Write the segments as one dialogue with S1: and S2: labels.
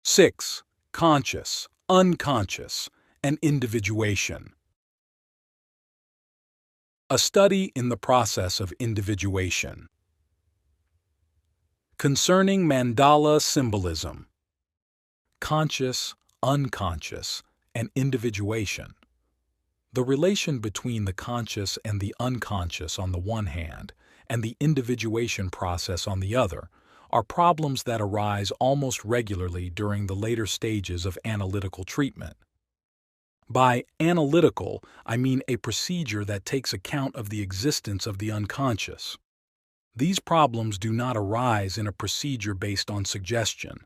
S1: 6. Conscious, unconscious, and individuation. A study in the process of individuation. Concerning mandala symbolism. Conscious, unconscious, and individuation. The relation between the conscious and the unconscious on the one hand, and the individuation process on the other, are problems that arise almost regularly during the later stages of analytical treatment. By analytical, I mean a procedure that takes account of the existence of the unconscious. These problems do not arise in a procedure based on suggestion.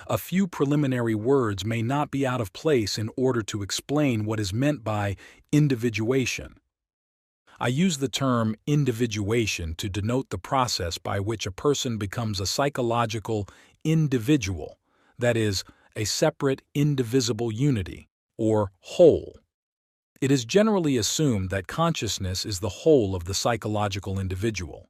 S1: A few preliminary words may not be out of place in order to explain what is meant by individuation. I use the term individuation to denote the process by which a person becomes a psychological individual, that is, a separate, indivisible unity, or whole. It is generally assumed that consciousness is the whole of the psychological individual.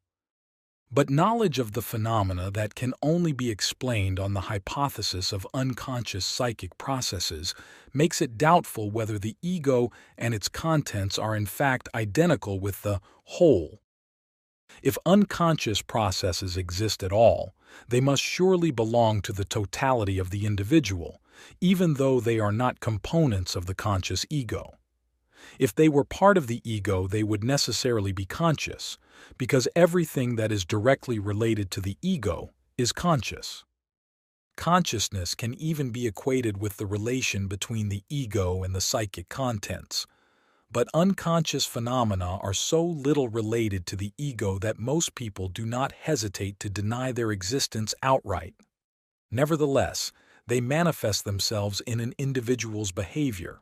S1: But knowledge of the phenomena that can only be explained on the hypothesis of unconscious psychic processes makes it doubtful whether the ego and its contents are in fact identical with the whole. If unconscious processes exist at all, they must surely belong to the totality of the individual, even though they are not components of the conscious ego. If they were part of the ego, they would necessarily be conscious, because everything that is directly related to the ego is conscious. Consciousness can even be equated with the relation between the ego and the psychic contents. But unconscious phenomena are so little related to the ego that most people do not hesitate to deny their existence outright. Nevertheless, they manifest themselves in an individual's behavior.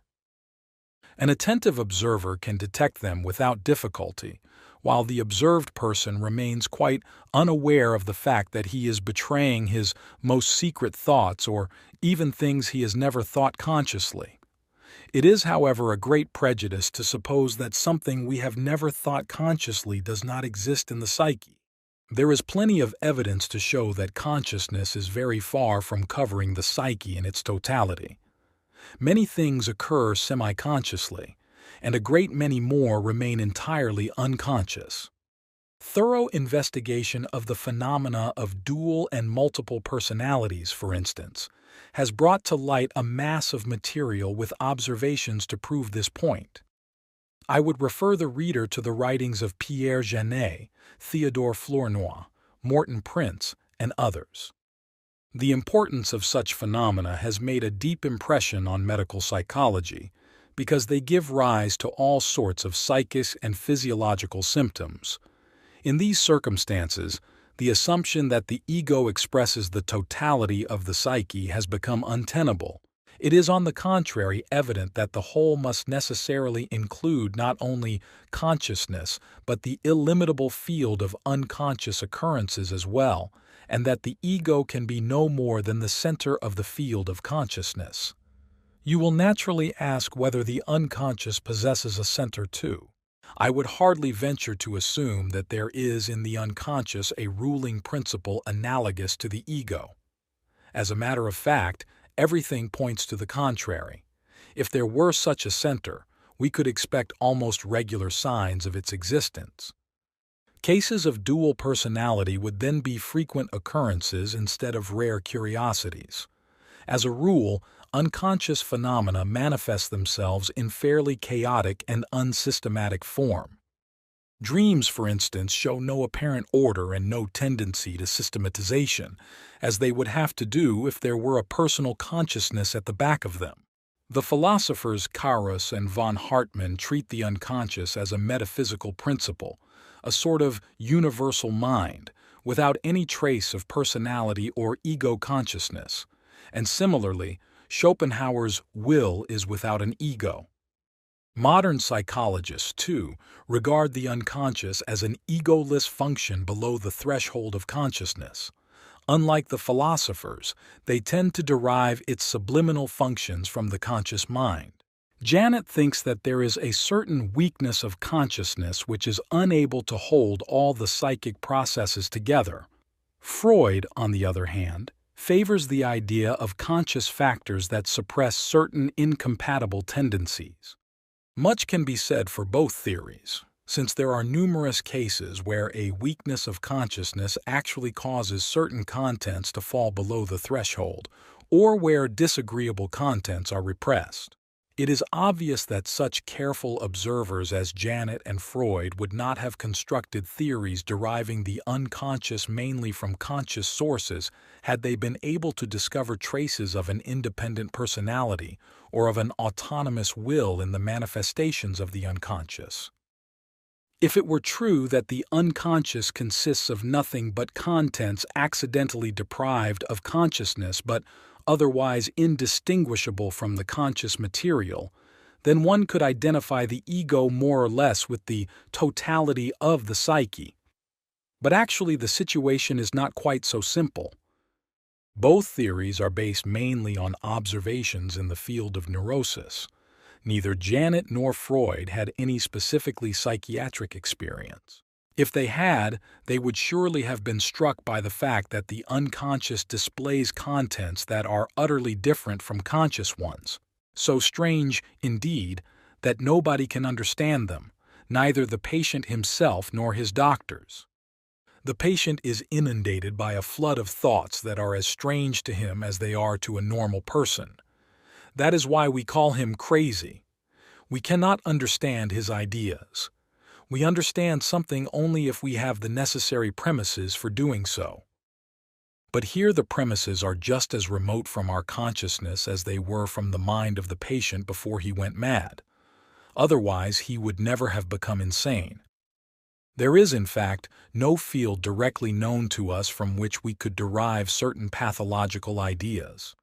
S1: An attentive observer can detect them without difficulty, while the observed person remains quite unaware of the fact that he is betraying his most secret thoughts or even things he has never thought consciously. It is, however, a great prejudice to suppose that something we have never thought consciously does not exist in the psyche. There is plenty of evidence to show that consciousness is very far from covering the psyche in its totality. Many things occur semi-consciously, and a great many more remain entirely unconscious. Thorough investigation of the phenomena of dual and multiple personalities, for instance, has brought to light a mass of material with observations to prove this point. I would refer the reader to the writings of Pierre Janet, Theodore Flournoy, Morton Prince, and others. The importance of such phenomena has made a deep impression on medical psychology because they give rise to all sorts of psychic and physiological symptoms. In these circumstances, the assumption that the ego expresses the totality of the psyche has become untenable. It is, on the contrary, evident that the whole must necessarily include not only consciousness but the illimitable field of unconscious occurrences as well, and that the ego can be no more than the center of the field of consciousness. You will naturally ask whether the unconscious possesses a center too. I would hardly venture to assume that there is in the unconscious a ruling principle analogous to the ego. As a matter of fact, everything points to the contrary. If there were such a center, we could expect almost regular signs of its existence. Cases of dual personality would then be frequent occurrences instead of rare curiosities. As a rule, unconscious phenomena manifest themselves in fairly chaotic and unsystematic form. Dreams, for instance, show no apparent order and no tendency to systematization, as they would have to do if there were a personal consciousness at the back of them. The philosophers Carus and von Hartmann treat the unconscious as a metaphysical principle, a sort of universal mind, without any trace of personality or ego consciousness, and similarly, Schopenhauer's will is without an ego. Modern psychologists, too, regard the unconscious as an egoless function below the threshold of consciousness. Unlike the philosophers, they tend to derive its subliminal functions from the conscious mind. Janet thinks that there is a certain weakness of consciousness which is unable to hold all the psychic processes together. Freud, on the other hand, favors the idea of conscious factors that suppress certain incompatible tendencies. Much can be said for both theories, since there are numerous cases where a weakness of consciousness actually causes certain contents to fall below the threshold, or where disagreeable contents are repressed. It is obvious that such careful observers as Janet and Freud would not have constructed theories deriving the unconscious mainly from conscious sources had they been able to discover traces of an independent personality or of an autonomous will in the manifestations of the unconscious. If it were true that the unconscious consists of nothing but contents accidentally deprived of consciousness but otherwise indistinguishable from the conscious material, then one could identify the ego more or less with the totality of the psyche. But actually, the situation is not quite so simple. Both theories are based mainly on observations in the field of neurosis. Neither Janet nor Freud had any specifically psychiatric experience. If they had, they would surely have been struck by the fact that the unconscious displays contents that are utterly different from conscious ones, so strange, indeed, that nobody can understand them, neither the patient himself nor his doctors. The patient is inundated by a flood of thoughts that are as strange to him as they are to a normal person. That is why we call him crazy. We cannot understand his ideas. We understand something only if we have the necessary premises for doing so. But here the premises are just as remote from our consciousness as they were from the mind of the patient before he went mad. Otherwise, he would never have become insane. There is, in fact, no field directly known to us from which we could derive certain pathological ideas.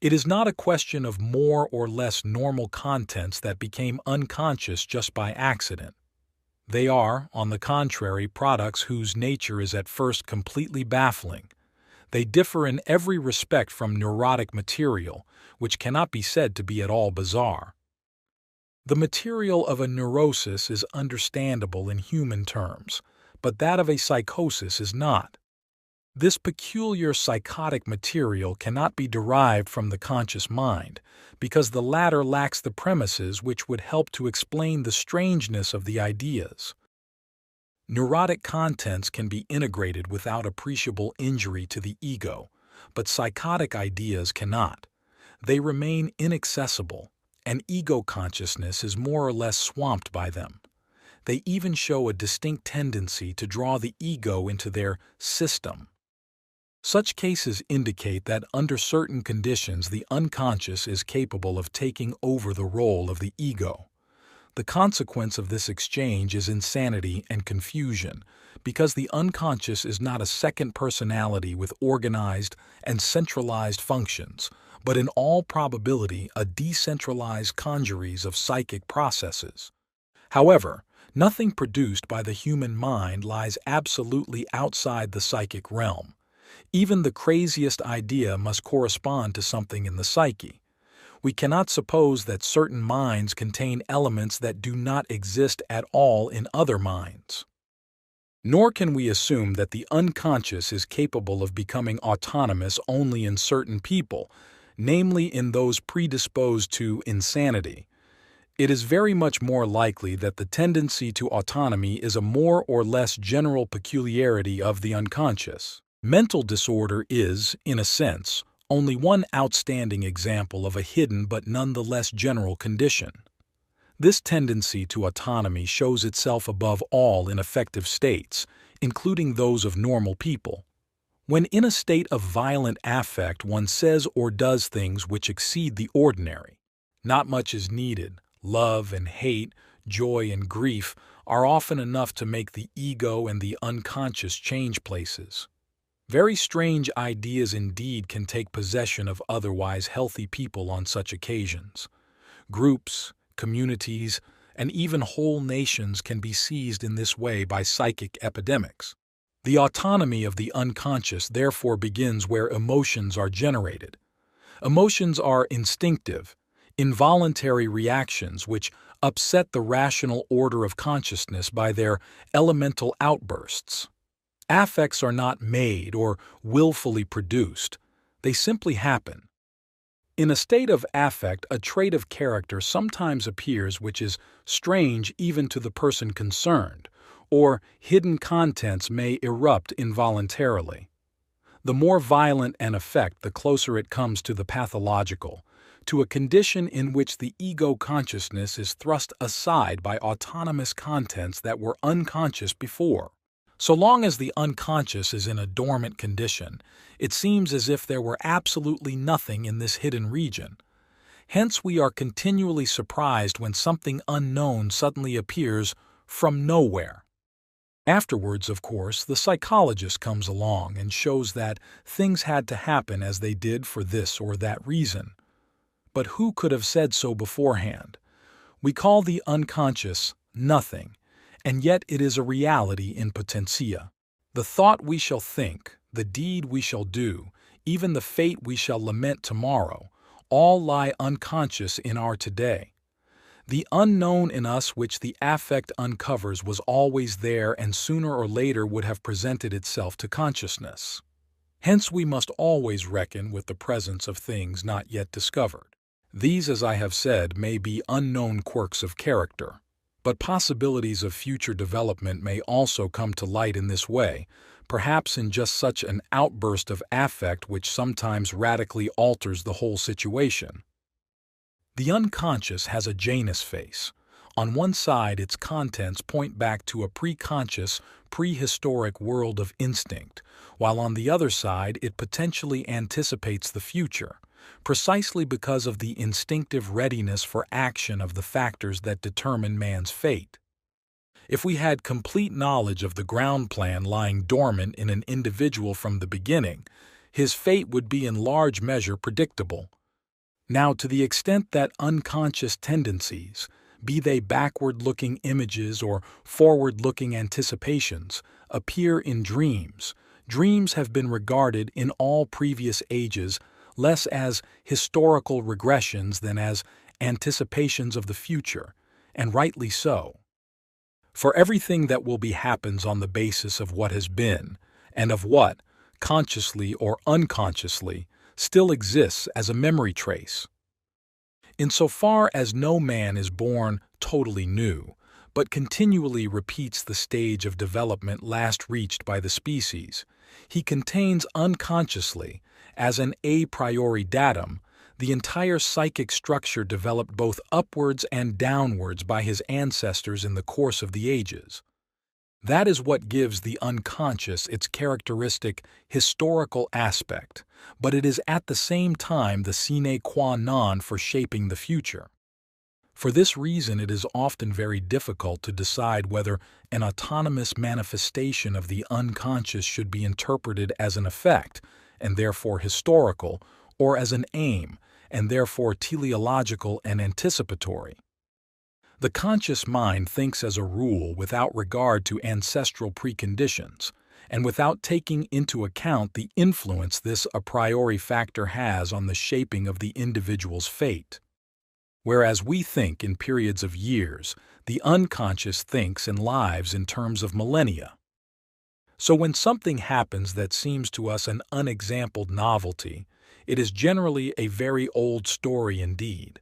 S1: It is not a question of more or less normal contents that became unconscious just by accident. They are, on the contrary, products whose nature is at first completely baffling. They differ in every respect from neurotic material, which cannot be said to be at all bizarre. The material of a neurosis is understandable in human terms, but that of a psychosis is not. This peculiar psychotic material cannot be derived from the conscious mind, because the latter lacks the premises which would help to explain the strangeness of the ideas. Neurotic contents can be integrated without appreciable injury to the ego, but psychotic ideas cannot. They remain inaccessible, and ego consciousness is more or less swamped by them. They even show a distinct tendency to draw the ego into their system. Such cases indicate that under certain conditions the unconscious is capable of taking over the role of the ego. The consequence of this exchange is insanity and confusion, because the unconscious is not a second personality with organized and centralized functions, but in all probability a decentralized congeries of psychic processes. However, nothing produced by the human mind lies absolutely outside the psychic realm. Even the craziest idea must correspond to something in the psyche. We cannot suppose that certain minds contain elements that do not exist at all in other minds. Nor can we assume that the unconscious is capable of becoming autonomous only in certain people, namely in those predisposed to insanity. It is very much more likely that the tendency to autonomy is a more or less general peculiarity of the unconscious. Mental disorder is, in a sense, only one outstanding example of a hidden but nonetheless general condition. This tendency to autonomy shows itself above all in affective states, including those of normal people. When in a state of violent affect one says or does things which exceed the ordinary. Not much is needed. Love and hate, joy and grief are often enough to make the ego and the unconscious change places. Very strange ideas indeed can take possession of otherwise healthy people on such occasions. Groups, communities, and even whole nations can be seized in this way by psychic epidemics. The autonomy of the unconscious therefore begins where emotions are generated. Emotions are instinctive, involuntary reactions which upset the rational order of consciousness by their elemental outbursts. Affects are not made or willfully produced. They simply happen. In a state of affect, a trait of character sometimes appears which is strange even to the person concerned, or hidden contents may erupt involuntarily. The more violent an effect, the closer it comes to the pathological, to a condition in which the ego consciousness is thrust aside by autonomous contents that were unconscious before. So long as the unconscious is in a dormant condition, it seems as if there were absolutely nothing in this hidden region. Hence we are continually surprised when something unknown suddenly appears from nowhere. Afterwards, of course, the psychologist comes along and shows that things had to happen as they did for this or that reason. But who could have said so beforehand? We call the unconscious nothing, and yet it is a reality in potentia. The thought we shall think, the deed we shall do, even the fate we shall lament tomorrow, all lie unconscious in our today. The unknown in us which the affect uncovers was always there and sooner or later would have presented itself to consciousness. Hence we must always reckon with the presence of things not yet discovered. These, as I have said, may be unknown quirks of character. But possibilities of future development may also come to light in this way, perhaps in just such an outburst of affect which sometimes radically alters the whole situation. The unconscious has a Janus face. On one side, its contents point back to a pre-conscious, prehistoric world of instinct, while on the other side it potentially anticipates the future, precisely because of the instinctive readiness for action of the factors that determine man's fate. If we had complete knowledge of the ground plan lying dormant in an individual from the beginning, his fate would be in large measure predictable. Now, to the extent that unconscious tendencies, be they backward-looking images or forward-looking anticipations, appear in dreams, dreams have been regarded in all previous ages less as historical regressions than as anticipations of the future, and rightly so. For everything that will be happens on the basis of what has been, and of what, consciously or unconsciously, still exists as a memory trace. Insofar as no man is born totally new, but continually repeats the stage of development last reached by the species, he contains unconsciously, as an a priori datum, the entire psychic structure developed both upwards and downwards by his ancestors in the course of the ages. That is what gives the unconscious its characteristic historical aspect, but it is at the same time the sine qua non for shaping the future. For this reason it is often very difficult to decide whether an autonomous manifestation of the unconscious should be interpreted as an effect, and therefore historical, or as an aim, and therefore teleological and anticipatory. The conscious mind thinks as a rule without regard to ancestral preconditions, and without taking into account the influence this a priori factor has on the shaping of the individual's fate. Whereas we think in periods of years, the unconscious thinks and lives in terms of millennia. So when something happens that seems to us an unexampled novelty, it is generally a very old story indeed.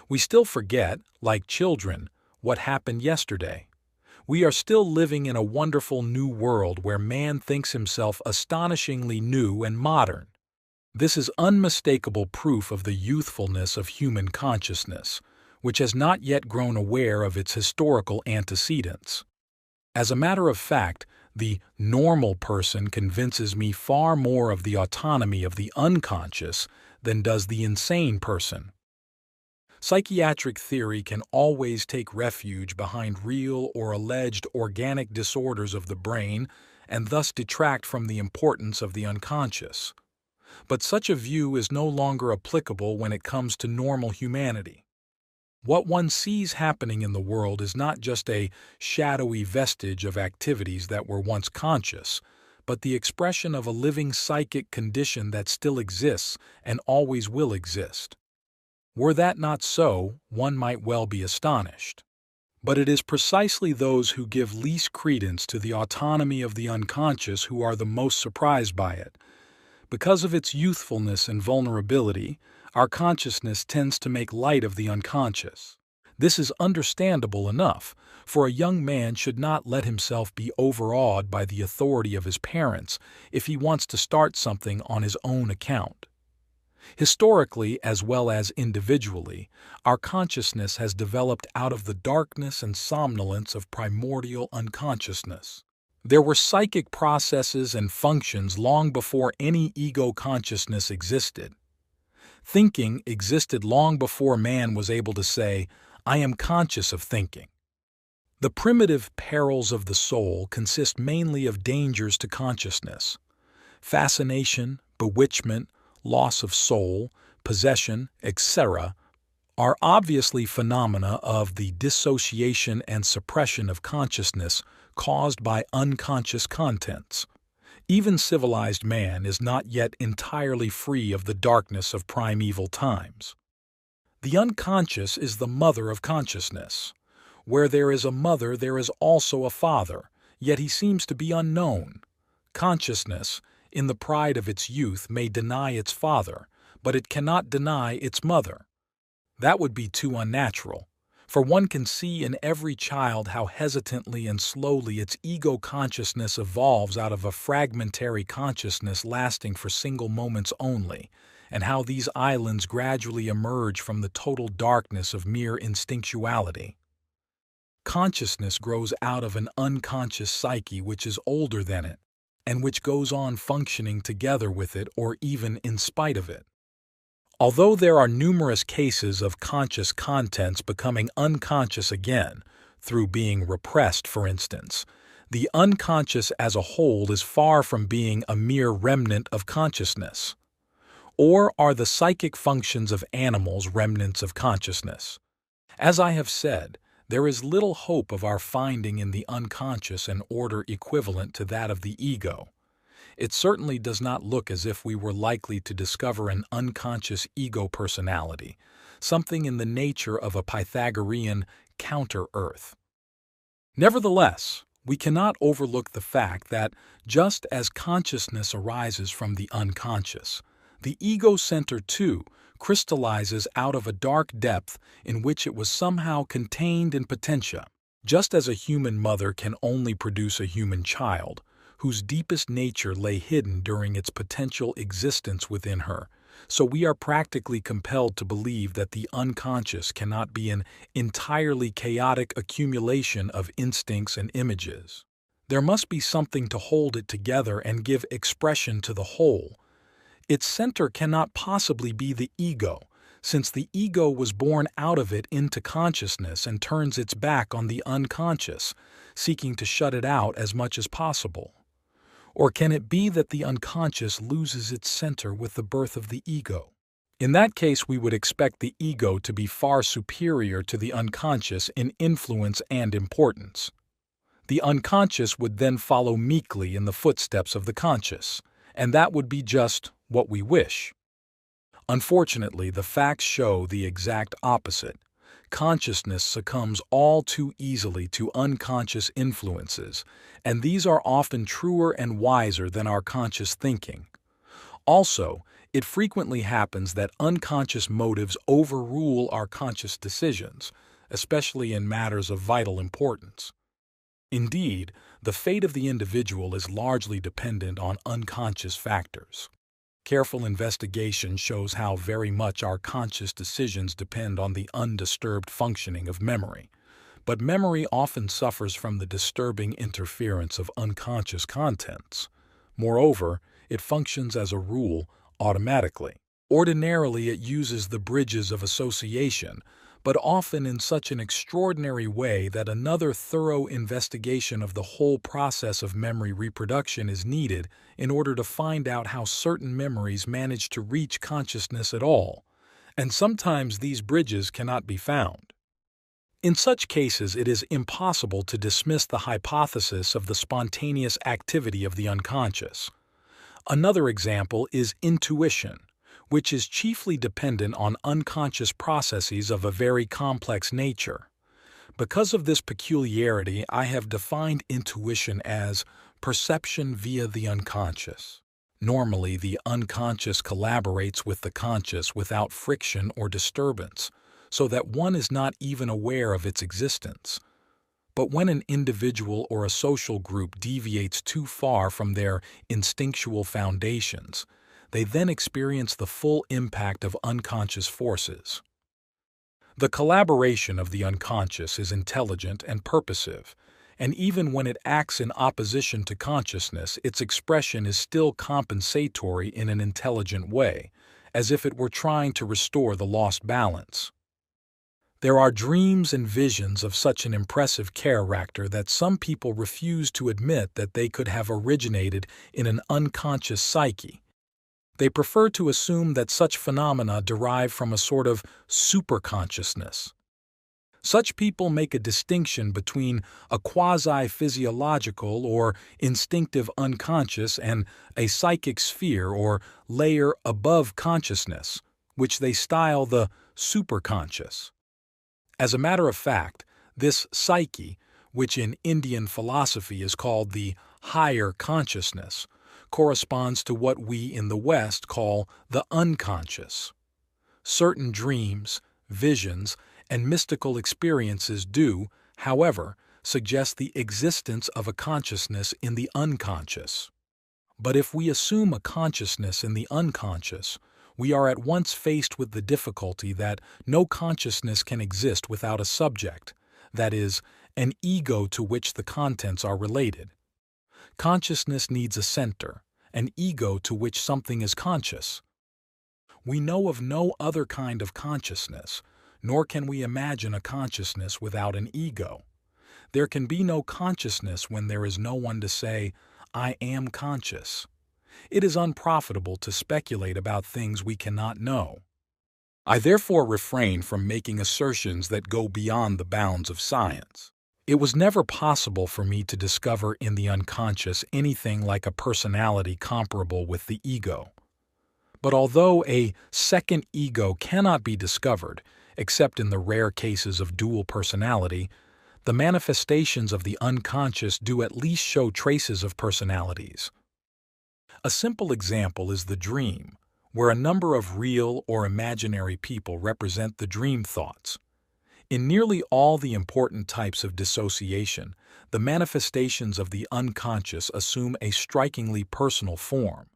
S1: We still forget, like children, what happened yesterday. We are still living in a wonderful new world where man thinks himself astonishingly new and modern. This is unmistakable proof of the youthfulness of human consciousness, which has not yet grown aware of its historical antecedents. As a matter of fact, the normal person convinces me far more of the autonomy of the unconscious than does the insane person. Psychiatric theory can always take refuge behind real or alleged organic disorders of the brain and thus detract from the importance of the unconscious. But such a view is no longer applicable when it comes to normal humanity. What one sees happening in the world is not just a shadowy vestige of activities that were once conscious, but the expression of a living psychic condition that still exists and always will exist. Were that not so, one might well be astonished. But it is precisely those who give least credence to the autonomy of the unconscious who are the most surprised by it, Because of its youthfulness and vulnerability, our consciousness tends to make light of the unconscious. This is understandable enough, for a young man should not let himself be overawed by the authority of his parents if he wants to start something on his own account. Historically, as well as individually, our consciousness has developed out of the darkness and somnolence of primordial unconsciousness. There were psychic processes and functions long before any ego consciousness existed. Thinking existed long before man was able to say, "I am conscious of thinking." The primitive perils of the soul consist mainly of dangers to consciousness. Fascination, bewitchment, loss of soul, possession, etc., are obviously phenomena of the dissociation and suppression of consciousness caused by unconscious contents. Even civilized man is not yet entirely free of the darkness of primeval times. The unconscious is the mother of consciousness. Where there is a mother, there is also a father, yet he seems to be unknown. Consciousness, in the pride of its youth, may deny its father, but it cannot deny its mother. That would be too unnatural, for one can see in every child how hesitantly and slowly its ego consciousness evolves out of a fragmentary consciousness lasting for single moments only, and how these islands gradually emerge from the total darkness of mere instinctuality. Consciousness grows out of an unconscious psyche which is older than it, and which goes on functioning together with it or even in spite of it. Although there are numerous cases of conscious contents becoming unconscious again, through being repressed, for instance, the unconscious as a whole is far from being a mere remnant of consciousness. Or are the psychic functions of animals remnants of consciousness? As I have said, there is little hope of our finding in the unconscious an order equivalent to that of the ego. It certainly does not look as if we were likely to discover an unconscious ego personality, something in the nature of a Pythagorean counter-earth. Nevertheless, we cannot overlook the fact that, just as consciousness arises from the unconscious, the ego center too crystallizes out of a dark depth in which it was somehow contained in potentia. Just as a human mother can only produce a human child, whose deepest nature lay hidden during its potential existence within her, so we are practically compelled to believe that the unconscious cannot be an entirely chaotic accumulation of instincts and images. There must be something to hold it together and give expression to the whole. Its center cannot possibly be the ego, since the ego was born out of it into consciousness and turns its back on the unconscious, seeking to shut it out as much as possible. Or can it be that the unconscious loses its center with the birth of the ego? In that case, we would expect the ego to be far superior to the unconscious in influence and importance. The unconscious would then follow meekly in the footsteps of the conscious, and that would be just what we wish. Unfortunately, the facts show the exact opposite. Consciousness succumbs all too easily to unconscious influences, and these are often truer and wiser than our conscious thinking. Also, it frequently happens that unconscious motives overrule our conscious decisions, especially in matters of vital importance. Indeed, the fate of the individual is largely dependent on unconscious factors. Careful investigation shows how very much our conscious decisions depend on the undisturbed functioning of memory, but memory often suffers from the disturbing interference of unconscious contents. Moreover, it functions as a rule automatically. Ordinarily, it uses the bridges of association, but often in such an extraordinary way that another thorough investigation of the whole process of memory reproduction is needed in order to find out how certain memories manage to reach consciousness at all, and sometimes these bridges cannot be found. In such cases, it is impossible to dismiss the hypothesis of the spontaneous activity of the unconscious. Another example is intuition, which is chiefly dependent on unconscious processes of a very complex nature. Because of this peculiarity, I have defined intuition as perception via the unconscious. Normally, the unconscious collaborates with the conscious without friction or disturbance, so that one is not even aware of its existence. But when an individual or a social group deviates too far from their instinctual foundations, they then experience the full impact of unconscious forces. The collaboration of the unconscious is intelligent and purposive, and even when it acts in opposition to consciousness, its expression is still compensatory in an intelligent way, as if it were trying to restore the lost balance. There are dreams and visions of such an impressive character that some people refuse to admit that they could have originated in an unconscious psyche. They prefer to assume that such phenomena derive from a sort of superconsciousness. Such people make a distinction between a quasi-physiological or instinctive unconscious and a psychic sphere or layer above consciousness, which they style the superconscious. As a matter of fact, this psyche, which in Indian philosophy is called the higher consciousness, corresponds to what we in the West call the unconscious. Certain dreams, visions, and mystical experiences do, however, suggest the existence of a consciousness in the unconscious. But if we assume a consciousness in the unconscious, we are at once faced with the difficulty that no consciousness can exist without a subject, that is, an ego to which the contents are related. Consciousness needs a center, an ego to which something is conscious. We know of no other kind of consciousness, nor can we imagine a consciousness without an ego. There can be no consciousness when there is no one to say, "I am conscious." It is unprofitable to speculate about things we cannot know. I therefore refrain from making assertions that go beyond the bounds of science. It was never possible for me to discover in the unconscious anything like a personality comparable with the ego. But although a second ego cannot be discovered, except in the rare cases of dual personality, the manifestations of the unconscious do at least show traces of personalities. A simple example is the dream, where a number of real or imaginary people represent the dream thoughts. In nearly all the important types of dissociation, the manifestations of the unconscious assume a strikingly personal form.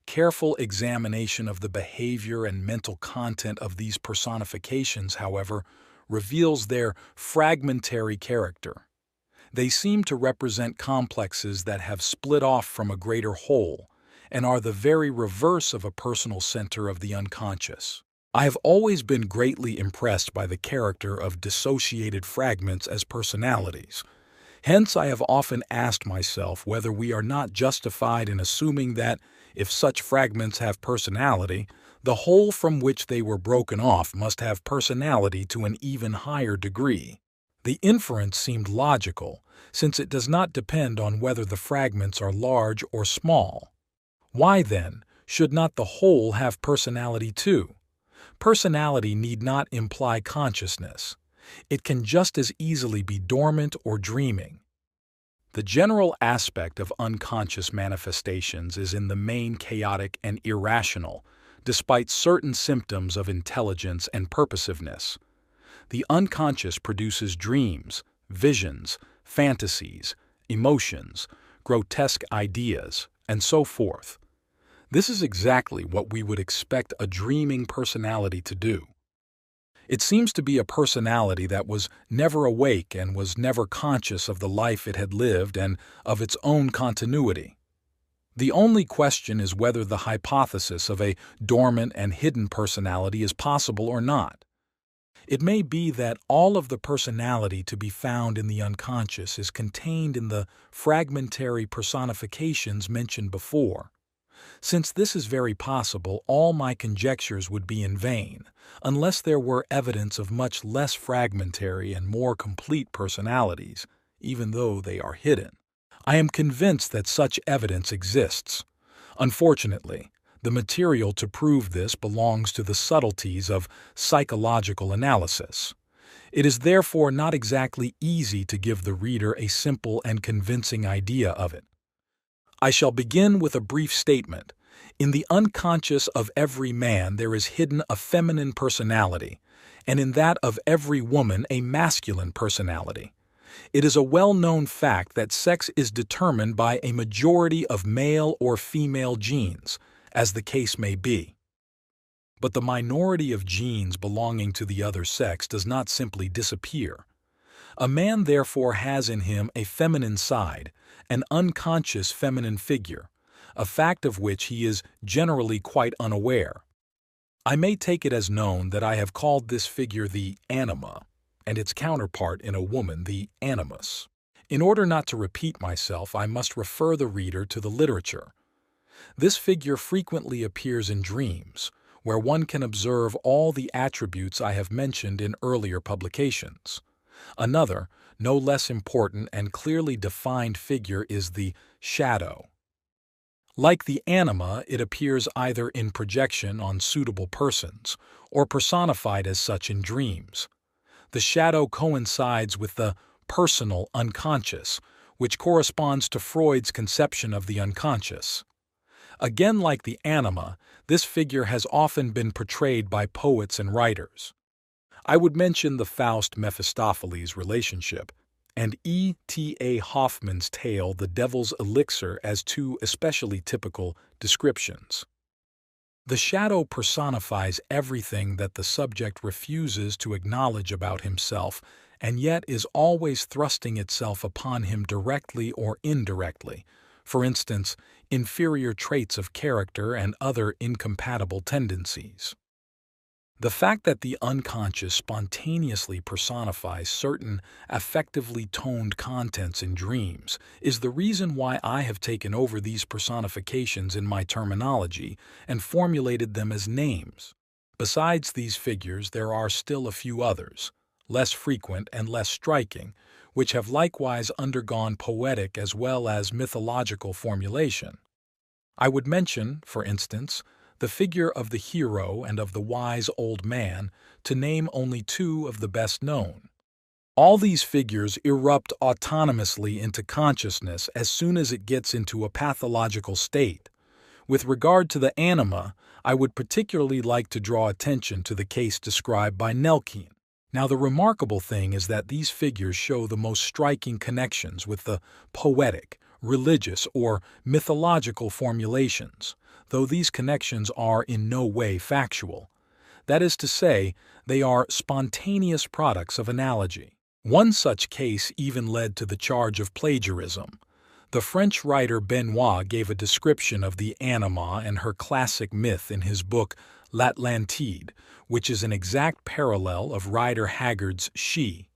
S1: Careful examination of the behavior and mental content of these personifications, however, reveals their fragmentary character. They seem to represent complexes that have split off from a greater whole and are the very reverse of a personal center of the unconscious. I have always been greatly impressed by the character of dissociated fragments as personalities. Hence, I have often asked myself whether we are not justified in assuming that, if such fragments have personality, the whole from which they were broken off must have personality to an even higher degree. The inference seemed logical, since it does not depend on whether the fragments are large or small. Why, then, should not the whole have personality too? Personality need not imply consciousness. It can just as easily be dormant or dreaming. The general aspect of unconscious manifestations is in the main chaotic and irrational, despite certain symptoms of intelligence and purposiveness. The unconscious produces dreams, visions, fantasies, emotions, grotesque ideas, and so forth. This is exactly what we would expect a dreaming personality to do. It seems to be a personality that was never awake and was never conscious of the life it had lived and of its own continuity. The only question is whether the hypothesis of a dormant and hidden personality is possible or not. It may be that all of the personality to be found in the unconscious is contained in the fragmentary personifications mentioned before. Since this is very possible, all my conjectures would be in vain, unless there were evidence of much less fragmentary and more complete personalities, even though they are hidden. I am convinced that such evidence exists. Unfortunately, the material to prove this belongs to the subtleties of psychological analysis. It is therefore not exactly easy to give the reader a simple and convincing idea of it. I shall begin with a brief statement. In the unconscious of every man there is hidden a feminine personality, and in that of every woman a masculine personality. It is a well-known fact that sex is determined by a majority of male or female genes, as the case may be. But the minority of genes belonging to the other sex does not simply disappear. A man therefore has in him a feminine side, an unconscious feminine figure, a fact of which he is generally quite unaware. I may take it as known that I have called this figure the anima, and its counterpart in a woman the animus. In order not to repeat myself, I must refer the reader to the literature. This figure frequently appears in dreams, where one can observe all the attributes I have mentioned in earlier publications. Another, no less important and clearly defined figure is the shadow. Like the anima, it appears either in projection on suitable persons or personified as such in dreams. The shadow coincides with the personal unconscious, which corresponds to Freud's conception of the unconscious. Again, like the anima, this figure has often been portrayed by poets and writers. I would mention the Faust-Mephistopheles relationship and E.T.A. Hoffmann's tale The Devil's Elixir as two especially typical descriptions. The shadow personifies everything that the subject refuses to acknowledge about himself and yet is always thrusting itself upon him directly or indirectly, for instance, inferior traits of character and other incompatible tendencies. The fact that the unconscious spontaneously personifies certain affectively toned contents in dreams is the reason why I have taken over these personifications in my terminology and formulated them as names. Besides these figures, there are still a few others, less frequent and less striking, which have likewise undergone poetic as well as mythological formulation. I would mention, for instance, the figure of the hero and of the wise old man, to name only two of the best known. All these figures erupt autonomously into consciousness as soon as it gets into a pathological state. With regard to the anima, I would particularly like to draw attention to the case described by Nelkin. Now, the remarkable thing is that these figures show the most striking connections with the poetic, religious, or mythological formulations, though these connections are in no way factual. That is to say, they are spontaneous products of analogy. One such case even led to the charge of plagiarism. The French writer Benoit gave a description of the anima and her classic myth in his book L'Atlantide, which is an exact parallel of Rider Haggard's She.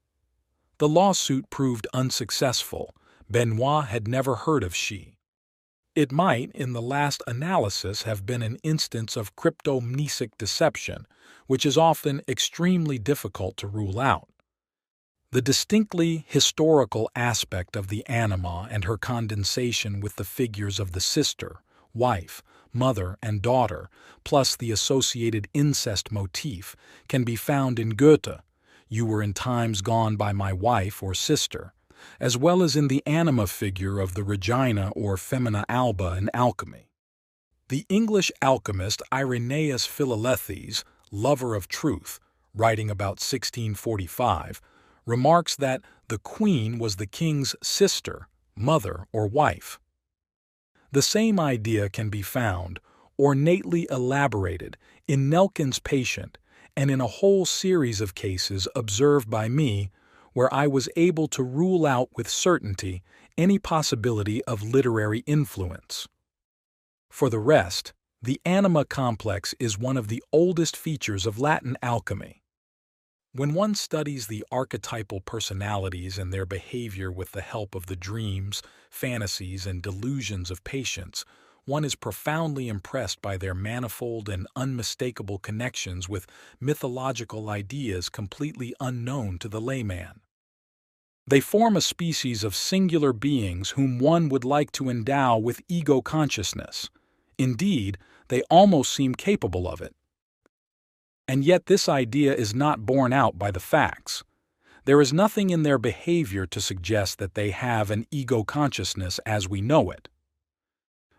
S1: The lawsuit proved unsuccessful. Benoit had never heard of She. It might, in the last analysis, have been an instance of cryptomnesic deception, which is often extremely difficult to rule out. The distinctly historical aspect of the anima and her condensation with the figures of the sister, wife, mother, and daughter, plus the associated incest motif, can be found in Goethe, "You were in times gone by my wife or sister," as well as in the anima figure of the Regina or Femina Alba in alchemy. The English alchemist Irenaeus Philalethes, lover of truth, writing about 1645, remarks that the queen was the king's sister, mother, or wife. The same idea can be found, ornately elaborated, in Nelkin's Patient and in a whole series of cases observed by me where I was able to rule out with certainty any possibility of literary influence. For the rest, the anima complex is one of the oldest features of Latin alchemy. When one studies the archetypal personalities and their behavior with the help of the dreams, fantasies, and delusions of patients, one is profoundly impressed by their manifold and unmistakable connections with mythological ideas completely unknown to the layman. They form a species of singular beings whom one would like to endow with ego consciousness. Indeed, they almost seem capable of it. And yet this idea is not borne out by the facts. There is nothing in their behavior to suggest that they have an ego consciousness as we know it.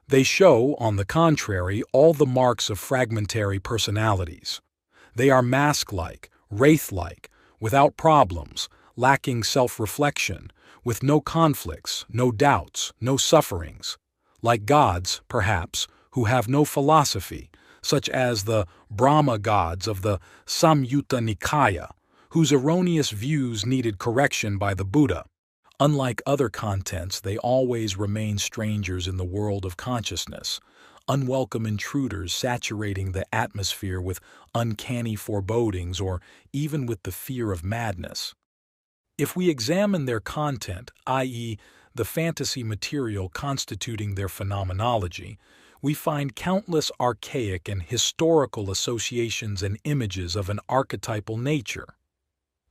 S1: They show, on the contrary, all the marks of fragmentary personalities. They are mask-like, wraith-like, without problems, lacking self-reflection, with no conflicts, no doubts, no sufferings. Like gods, perhaps, who have no philosophy, such as the Brahma gods of the Samyutta Nikaya, whose erroneous views needed correction by the Buddha. Unlike other contents, they always remain strangers in the world of consciousness, unwelcome intruders saturating the atmosphere with uncanny forebodings or even with the fear of madness. If we examine their content, i.e., the fantasy material constituting their phenomenology, we find countless archaic and historical associations and images of an archetypal nature.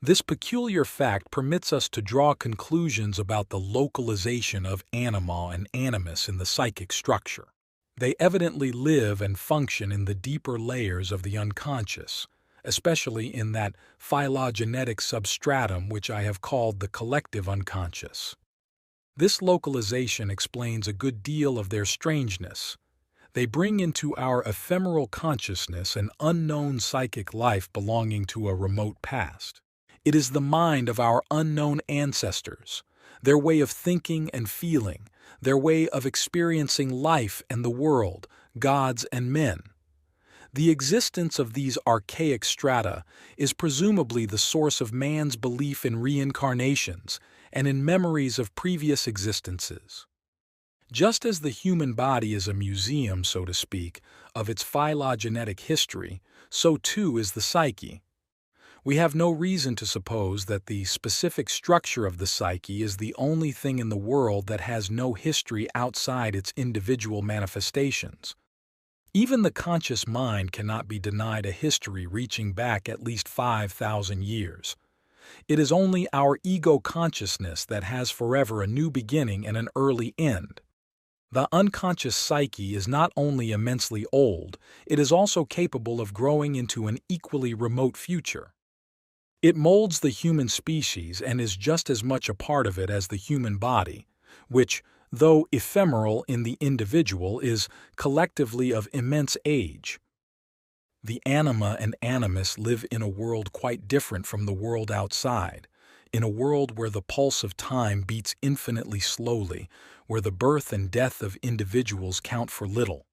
S1: This peculiar fact permits us to draw conclusions about the localization of anima and animus in the psychic structure. They evidently live and function in the deeper layers of the unconscious, especially in that phylogenetic substratum which I have called the collective unconscious. This localization explains a good deal of their strangeness. They bring into our ephemeral consciousness an unknown psychic life belonging to a remote past. It is the mind of our unknown ancestors, their way of thinking and feeling, their way of experiencing life and the world, gods and men. The existence of these archaic strata is presumably the source of man's belief in reincarnations and in memories of previous existences. Just as the human body is a museum, so to speak, of its phylogenetic history, so too is the psyche. We have no reason to suppose that the specific structure of the psyche is the only thing in the world that has no history outside its individual manifestations. Even the conscious mind cannot be denied a history reaching back at least 5,000 years. It is only our ego consciousness that has forever a new beginning and an early end. The unconscious psyche is not only immensely old, it is also capable of growing into an equally remote future. It molds the human species and is just as much a part of it as the human body, which, though ephemeral in the individual, is collectively of immense age. The anima and animus live in a world quite different from the world outside, in a world where the pulse of time beats infinitely slowly, where the birth and death of individuals count for little.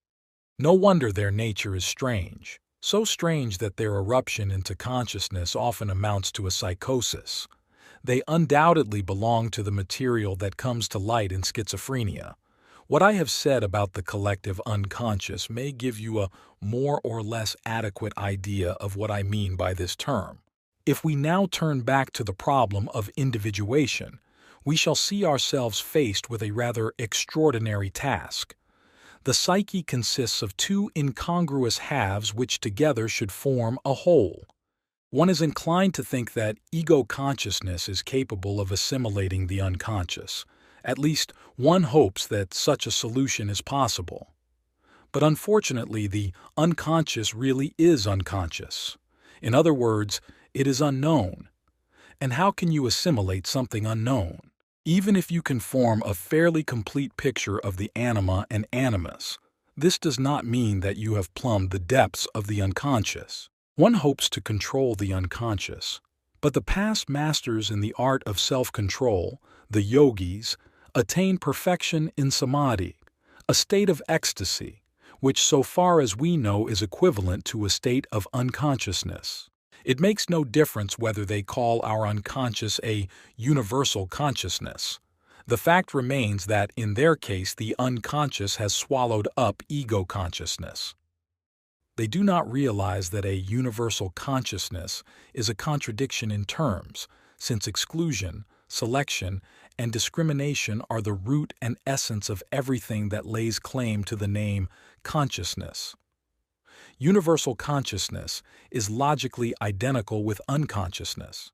S1: No wonder their nature is strange. So strange that their eruption into consciousness often amounts to a psychosis. They undoubtedly belong to the material that comes to light in schizophrenia. What I have said about the collective unconscious may give you a more or less adequate idea of what I mean by this term. If we now turn back to the problem of individuation, we shall see ourselves faced with a rather extraordinary task. The psyche consists of two incongruous halves which together should form a whole. One is inclined to think that ego consciousness is capable of assimilating the unconscious. At least one hopes that such a solution is possible. But unfortunately, the unconscious really is unconscious. In other words, it is unknown. And how can you assimilate something unknown? Even if you can form a fairly complete picture of the anima and animus, this does not mean that you have plumbed the depths of the unconscious. One hopes to control the unconscious, but the past masters in the art of self-control, the yogis, attain perfection in samadhi, a state of ecstasy, which so far as we know is equivalent to a state of unconsciousness. It makes no difference whether they call our unconscious a universal consciousness. The fact remains that, in their case, the unconscious has swallowed up ego consciousness. They do not realize that a universal consciousness is a contradiction in terms, since exclusion, selection, and discrimination are the root and essence of everything that lays claim to the name consciousness. Universal consciousness is logically identical with unconsciousness.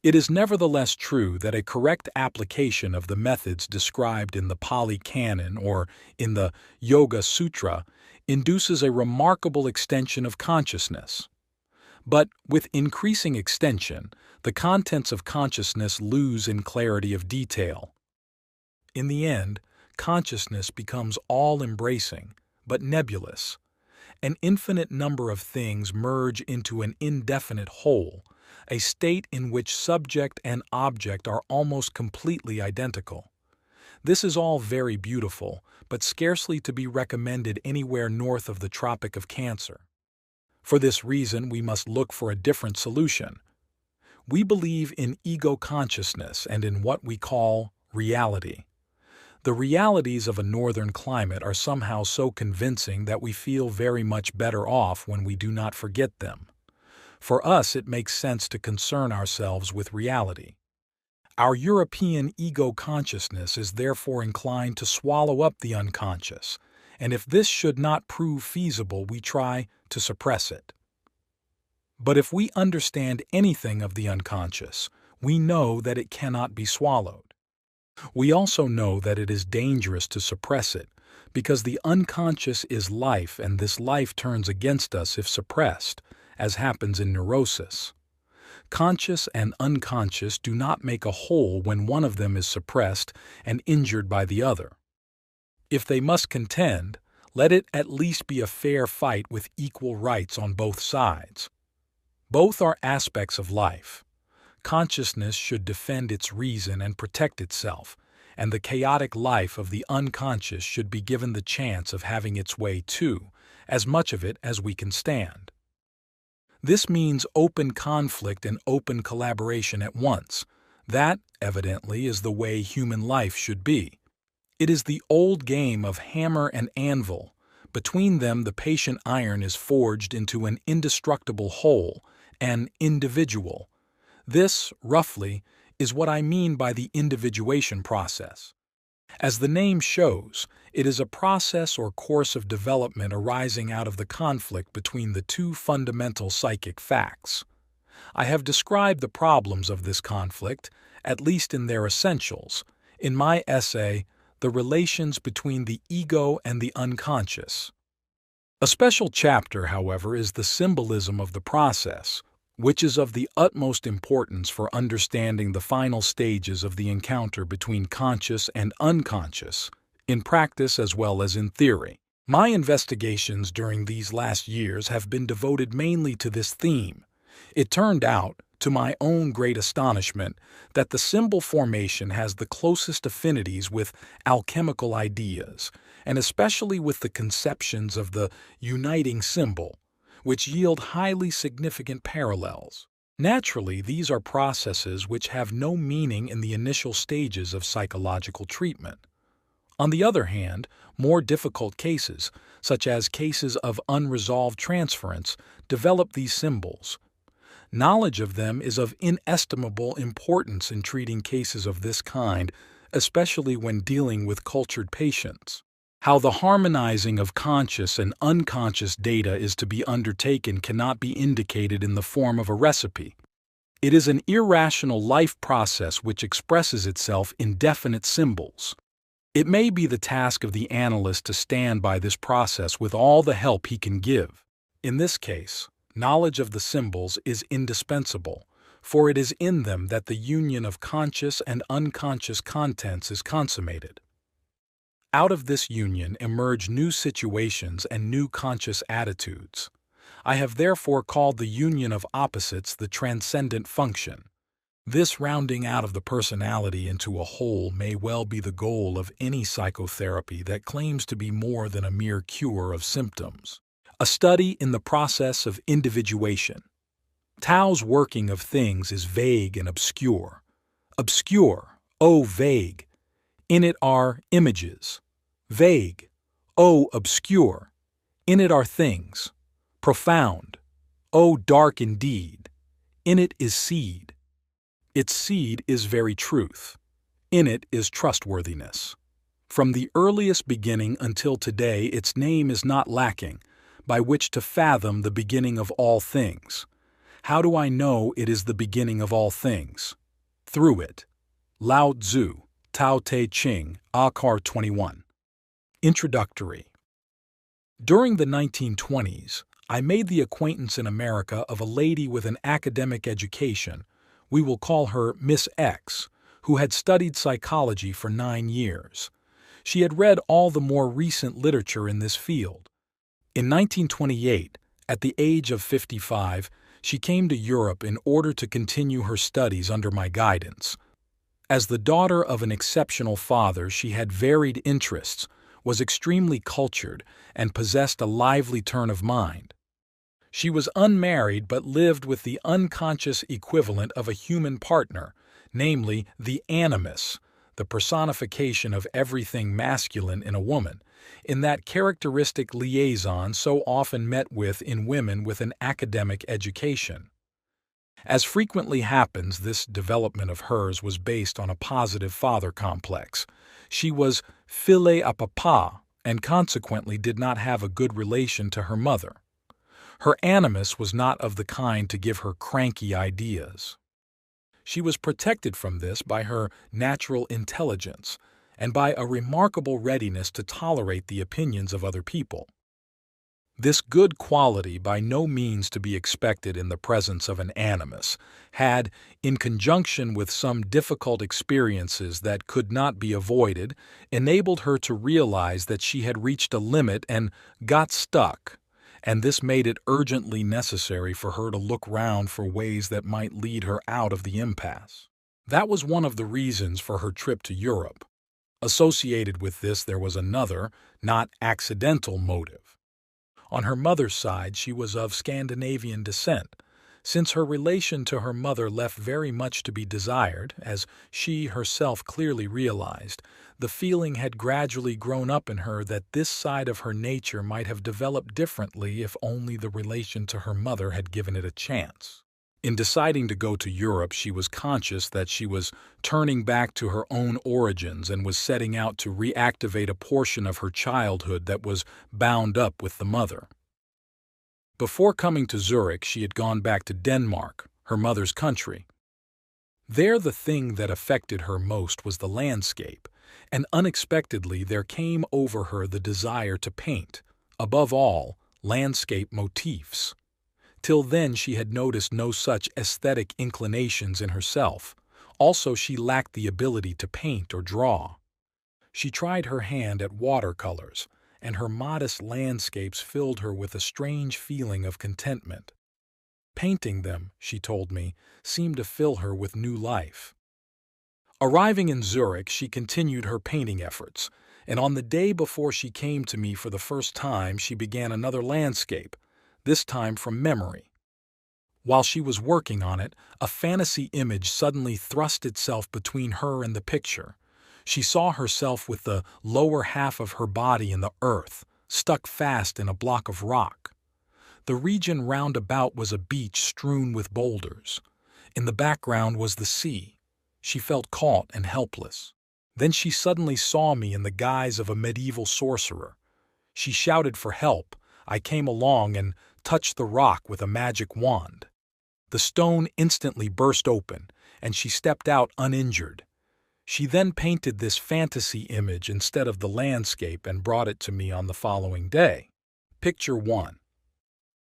S1: It is nevertheless true that a correct application of the methods described in the Pali Canon or in the Yoga Sutra induces a remarkable extension of consciousness. But with increasing extension, the contents of consciousness lose in clarity of detail. In the end, consciousness becomes all-embracing, but nebulous. An infinite number of things merge into an indefinite whole, a state in which subject and object are almost completely identical. This is all very beautiful, but scarcely to be recommended anywhere north of the Tropic of Cancer. For this reason, we must look for a different solution. We believe in ego consciousness and in what we call reality. The realities of a northern climate are somehow so convincing that we feel very much better off when we do not forget them. For us, it makes sense to concern ourselves with reality. Our European ego consciousness is therefore inclined to swallow up the unconscious, and if this should not prove feasible, we try to suppress it. But if we understand anything of the unconscious, we know that it cannot be swallowed. We also know that it is dangerous to suppress it, because the unconscious is life, and this life turns against us if suppressed, as happens in neurosis. Conscious and unconscious do not make a whole when one of them is suppressed and injured by the other. If they must contend, let it at least be a fair fight with equal rights on both sides. Both are aspects of life. Consciousness should defend its reason and protect itself, and the chaotic life of the unconscious should be given the chance of having its way too, as much of it as we can stand. This means open conflict and open collaboration at once. That, evidently, is the way human life should be. It is the old game of hammer and anvil. Between them, the patient iron is forged into an indestructible whole, an individual. This, roughly, is what I mean by the individuation process. As the name shows, it is a process or course of development arising out of the conflict between the two fundamental psychic facts. I have described the problems of this conflict, at least in their essentials, in my essay, The Relations Between the Ego and the Unconscious. A special chapter, however, is the symbolism of the process, which is of the utmost importance for understanding the final stages of the encounter between conscious and unconscious, in practice as well as in theory. My investigations during these last years have been devoted mainly to this theme. It turned out, to my own great astonishment, that the symbol formation has the closest affinities with alchemical ideas, and especially with the conceptions of the uniting symbol, which yield highly significant parallels. Naturally, these are processes which have no meaning in the initial stages of psychological treatment. On the other hand, more difficult cases, such as cases of unresolved transference, develop these symbols. Knowledge of them is of inestimable importance in treating cases of this kind, especially when dealing with cultured patients. How the harmonizing of conscious and unconscious data is to be undertaken cannot be indicated in the form of a recipe. It is an irrational life process which expresses itself in definite symbols. It may be the task of the analyst to stand by this process with all the help he can give. In this case, knowledge of the symbols is indispensable, for it is in them that the union of conscious and unconscious contents is consummated. Out of this union emerge new situations and new conscious attitudes. I have therefore called the union of opposites the transcendent function. This rounding out of the personality into a whole may well be the goal of any psychotherapy that claims to be more than a mere cure of symptoms. A study in the process of individuation. Tao's working of things is vague and obscure. Obscure, oh vague. In it are images. Vague, oh obscure. In it are things. Profound, oh dark indeed. In it is seed. Its seed is very truth. In it is trustworthiness. From the earliest beginning until today, its name is not lacking, by which to fathom the beginning of all things. How do I know it is the beginning of all things? Through it. Lao Tzu, Tao Te Ching, Occult 21. Introductory. During the 1920s, I made the acquaintance in America of a lady with an academic education, we will call her Miss X, who had studied psychology for 9 years. She had read all the more recent literature in this field. In 1928, at the age of 55, she came to Europe in order to continue her studies under my guidance. As the daughter of an exceptional father, she had varied interests, was extremely cultured, and possessed a lively turn of mind. She was unmarried but lived with the unconscious equivalent of a human partner, namely the animus, the personification of everything masculine in a woman, in that characteristic liaison so often met with in women with an academic education. As frequently happens, this development of hers was based on a positive father complex. She was fille à papa and consequently did not have a good relation to her mother. Her animus was not of the kind to give her cranky ideas. She was protected from this by her natural intelligence and by a remarkable readiness to tolerate the opinions of other people. This good quality, by no means to be expected in the presence of an animus, had, in conjunction with some difficult experiences that could not be avoided, enabled her to realize that she had reached a limit and got stuck, and this made it urgently necessary for her to look round for ways that might lead her out of the impasse. That was one of the reasons for her trip to Europe. Associated with this there was another, not accidental motive. On her mother's side she was of Scandinavian descent. Since her relation to her mother left very much to be desired, as she herself clearly realized, the feeling had gradually grown up in her that this side of her nature might have developed differently if only the relation to her mother had given it a chance. In deciding to go to Europe, she was conscious that she was turning back to her own origins and was setting out to reactivate a portion of her childhood that was bound up with the mother. Before coming to Zurich, she had gone back to Denmark, her mother's country. There the thing that affected her most was the landscape, and unexpectedly there came over her the desire to paint, above all, landscape motifs. Till then she had noticed no such aesthetic inclinations in herself. Also she lacked the ability to paint or draw. She tried her hand at watercolors, and her modest landscapes filled her with a strange feeling of contentment. Painting them, she told me, seemed to fill her with new life. Arriving in Zurich, she continued her painting efforts, and on the day before she came to me for the first time she began another landscape, this time from memory. While she was working on it, a fantasy image suddenly thrust itself between her and the picture. She saw herself with the lower half of her body in the earth, stuck fast in a block of rock. The region round about was a beach strewn with boulders. In the background was the sea. She felt caught and helpless. Then she suddenly saw me in the guise of a medieval sorcerer. She shouted for help. I came along and touched the rock with a magic wand. The stone instantly burst open, and she stepped out uninjured. She then painted this fantasy image instead of the landscape and brought it to me on the following day. Picture 1.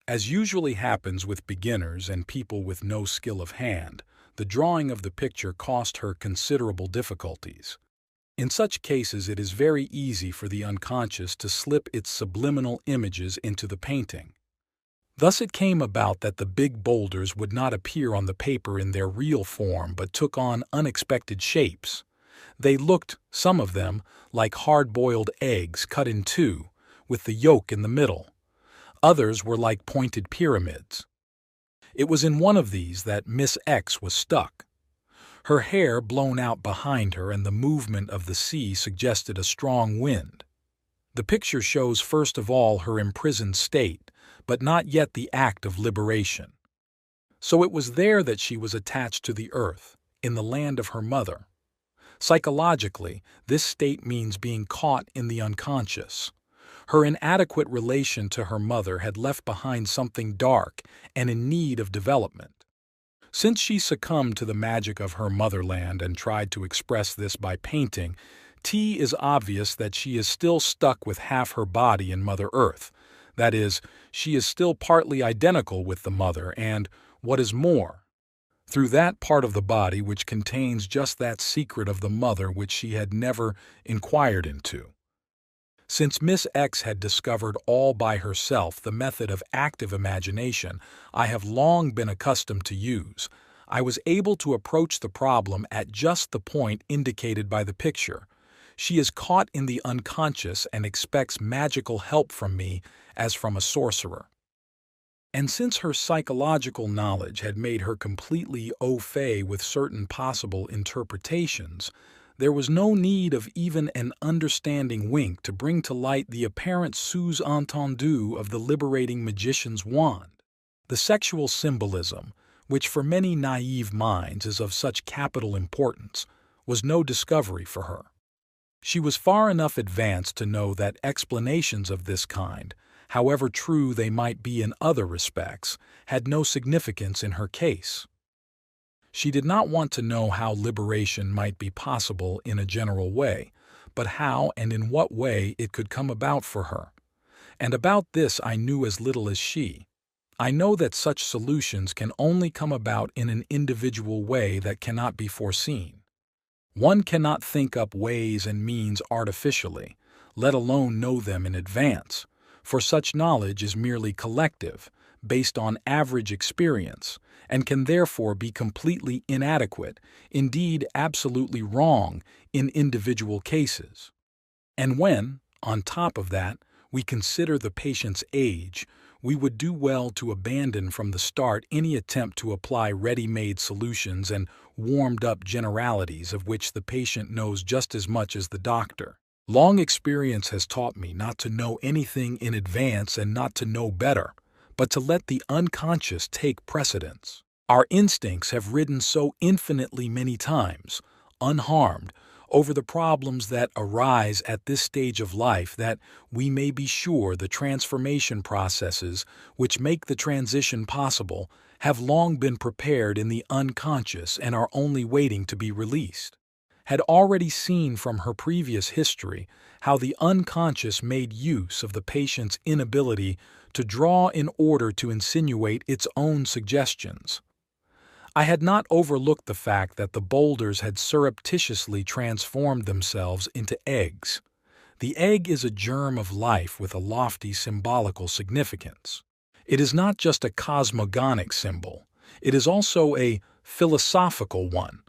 S1: As usually happens with beginners and people with no skill of hand, the drawing of the picture cost her considerable difficulties. In such cases it is very easy for the unconscious to slip its subliminal images into the painting. Thus it came about that the big boulders would not appear on the paper in their real form but took on unexpected shapes. They looked, some of them, like hard-boiled eggs cut in two, with the yolk in the middle. Others were like pointed pyramids. It was in one of these that Miss X was stuck. Her hair blown out behind her and the movement of the sea suggested a strong wind. The picture shows first of all her imprisoned state, but not yet the act of liberation. So it was there that she was attached to the earth, in the land of her mother. Psychologically, this state means being caught in the unconscious. Her inadequate relation to her mother had left behind something dark and in need of development. Since she succumbed to the magic of her motherland and tried to express this by painting, it is obvious that she is still stuck with half her body in Mother Earth. That is, she is still partly identical with the mother and, what is more, through that part of the body which contains just that secret of the mother which she had never inquired into. Since Miss X had discovered all by herself the method of active imagination I have long been accustomed to use, I was able to approach the problem at just the point indicated by the picture. She is caught in the unconscious and expects magical help from me as from a sorcerer. And since her psychological knowledge had made her completely au fait with certain possible interpretations, there was no need of even an understanding wink to bring to light the apparent sous-entendu of the liberating magician's wand. The sexual symbolism, which for many naive minds is of such capital importance, was no discovery for her. She was far enough advanced to know that explanations of this kind, however true they might be in other respects, had no significance in her case. She did not want to know how liberation might be possible in a general way, but how and in what way it could come about for her. And about this I knew as little as she. I know that such solutions can only come about in an individual way that cannot be foreseen. One cannot think up ways and means artificially, let alone know them in advance, for such knowledge is merely collective, based on average experience, and can therefore be completely inadequate, indeed absolutely wrong, in individual cases. And when, on top of that, we consider the patient's age, we would do well to abandon from the start any attempt to apply ready-made solutions and warmed-up generalities of which the patient knows just as much as the doctor. Long experience has taught me not to know anything in advance and not to know better, but to let the unconscious take precedence. Our instincts have ridden so infinitely many times, unharmed, over the problems that arise at this stage of life that we may be sure the transformation processes which make the transition possible have long been prepared in the unconscious and are only waiting to be released. Had already seen from her previous history how the unconscious made use of the patient's inability to draw in order to insinuate its own suggestions. I had not overlooked the fact that the boulders had surreptitiously transformed themselves into eggs. The egg is a germ of life with a lofty symbolical significance. It is not just a cosmogonic symbol, it is also a philosophical one.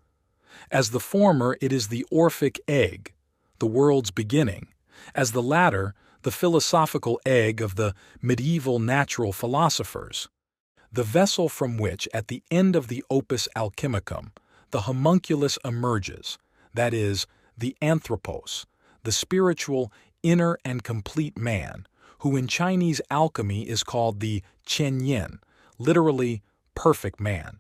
S1: As the former, it is the Orphic egg, the world's beginning. As the latter, the philosophical egg of the medieval natural philosophers. The vessel from which, at the end of the opus alchemicum, the homunculus emerges, that is, the anthropos, the spiritual, inner and complete man, who in Chinese alchemy is called the Qianyan, literally perfect man.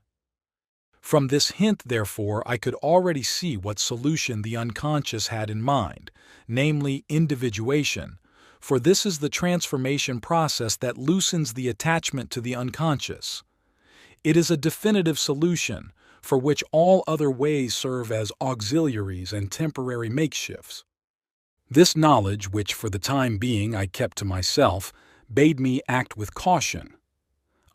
S1: From this hint, therefore, I could already see what solution the unconscious had in mind, namely individuation, for this is the transformation process that loosens the attachment to the unconscious. It is a definitive solution, for which all other ways serve as auxiliaries and temporary makeshifts. This knowledge, which for the time being I kept to myself, bade me act with caution.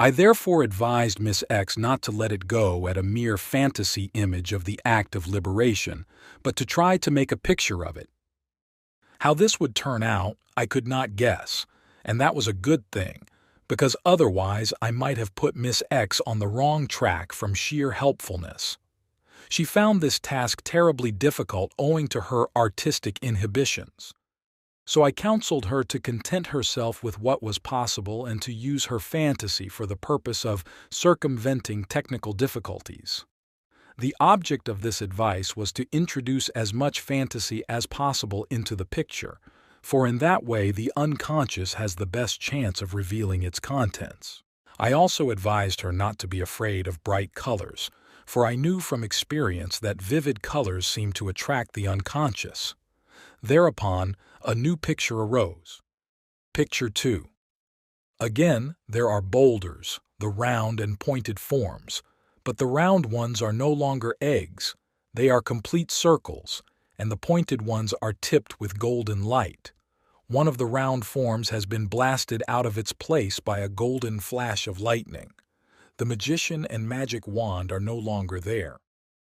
S1: I therefore advised Miss X not to let it go at a mere fantasy image of the act of liberation, but to try to make a picture of it. How this would turn out, I could not guess, and that was a good thing, because otherwise I might have put Miss X on the wrong track from sheer helpfulness. She found this task terribly difficult owing to her artistic inhibitions. So I counseled her to content herself with what was possible and to use her fantasy for the purpose of circumventing technical difficulties. The object of this advice was to introduce as much fantasy as possible into the picture, for in that way the unconscious has the best chance of revealing its contents. I also advised her not to be afraid of bright colors, for I knew from experience that vivid colors seem to attract the unconscious. Thereupon, a new picture arose. Picture 2. Again, there are boulders, the round and pointed forms, but the round ones are no longer eggs, they are complete circles, and the pointed ones are tipped with golden light. One of the round forms has been blasted out of its place by a golden flash of lightning. The magician and magic wand are no longer there.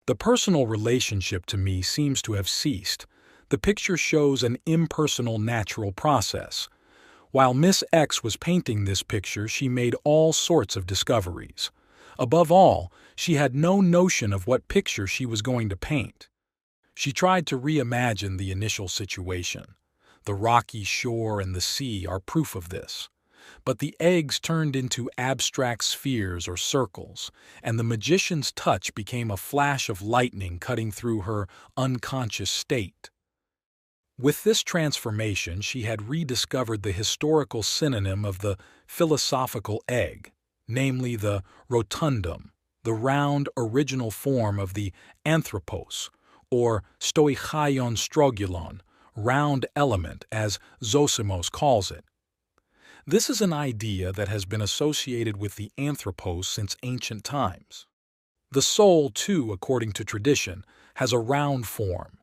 S1: The personal relationship to me seems to have ceased. The picture shows an impersonal natural process. While Miss X was painting this picture, she made all sorts of discoveries. Above all, she had no notion of what picture she was going to paint. She tried to reimagine the initial situation. The rocky shore and the sea are proof of this. But the eggs turned into abstract spheres or circles, and the magician's touch became a flash of lightning cutting through her unconscious state. With this transformation, she had rediscovered the historical synonym of the philosophical egg, namely the rotundum, the round original form of the anthropos, or stoichaion strogulon, round element, as Zosimos calls it. This is an idea that has been associated with the anthropos since ancient times. The soul, too, according to tradition, has a round form.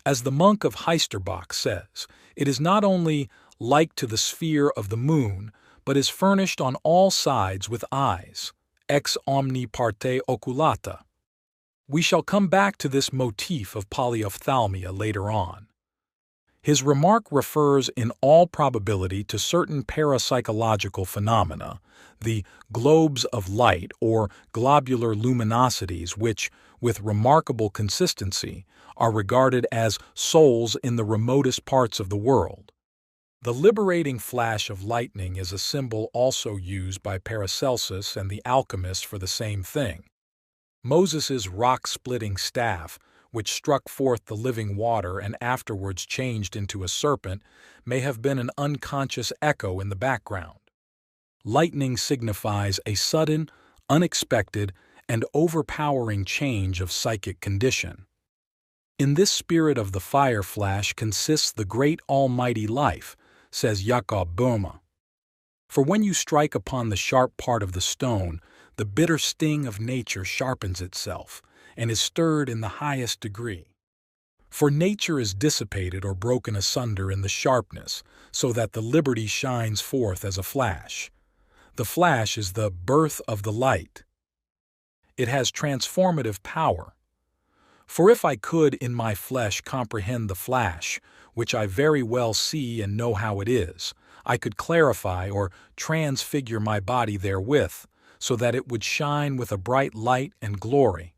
S1: As the monk of Heisterbach says, it is not only like to the sphere of the moon, but is furnished on all sides with eyes, ex omni parte oculata. We shall come back to this motif of polyophthalmia later on. His remark refers in all probability to certain parapsychological phenomena, the globes of light or globular luminosities which, with remarkable consistency, are regarded as souls in the remotest parts of the world. The liberating flash of lightning is a symbol also used by Paracelsus and the alchemists for the same thing. Moses's rock-splitting staff, which struck forth the living water and afterwards changed into a serpent, may have been an unconscious echo in the background. Lightning signifies a sudden, unexpected, and overpowering change of psychic condition. In this spirit of the fire flash consists the great almighty life, says Jakob Böhme. For when you strike upon the sharp part of the stone, the bitter sting of nature sharpens itself, and is stirred in the highest degree. For nature is dissipated or broken asunder in the sharpness, so that the liberty shines forth as a flash. The flash is the birth of the light. It has transformative power. For if I could in my flesh comprehend the flash, which I very well see and know how it is, I could clarify or transfigure my body therewith, so that it would shine with a bright light and glory.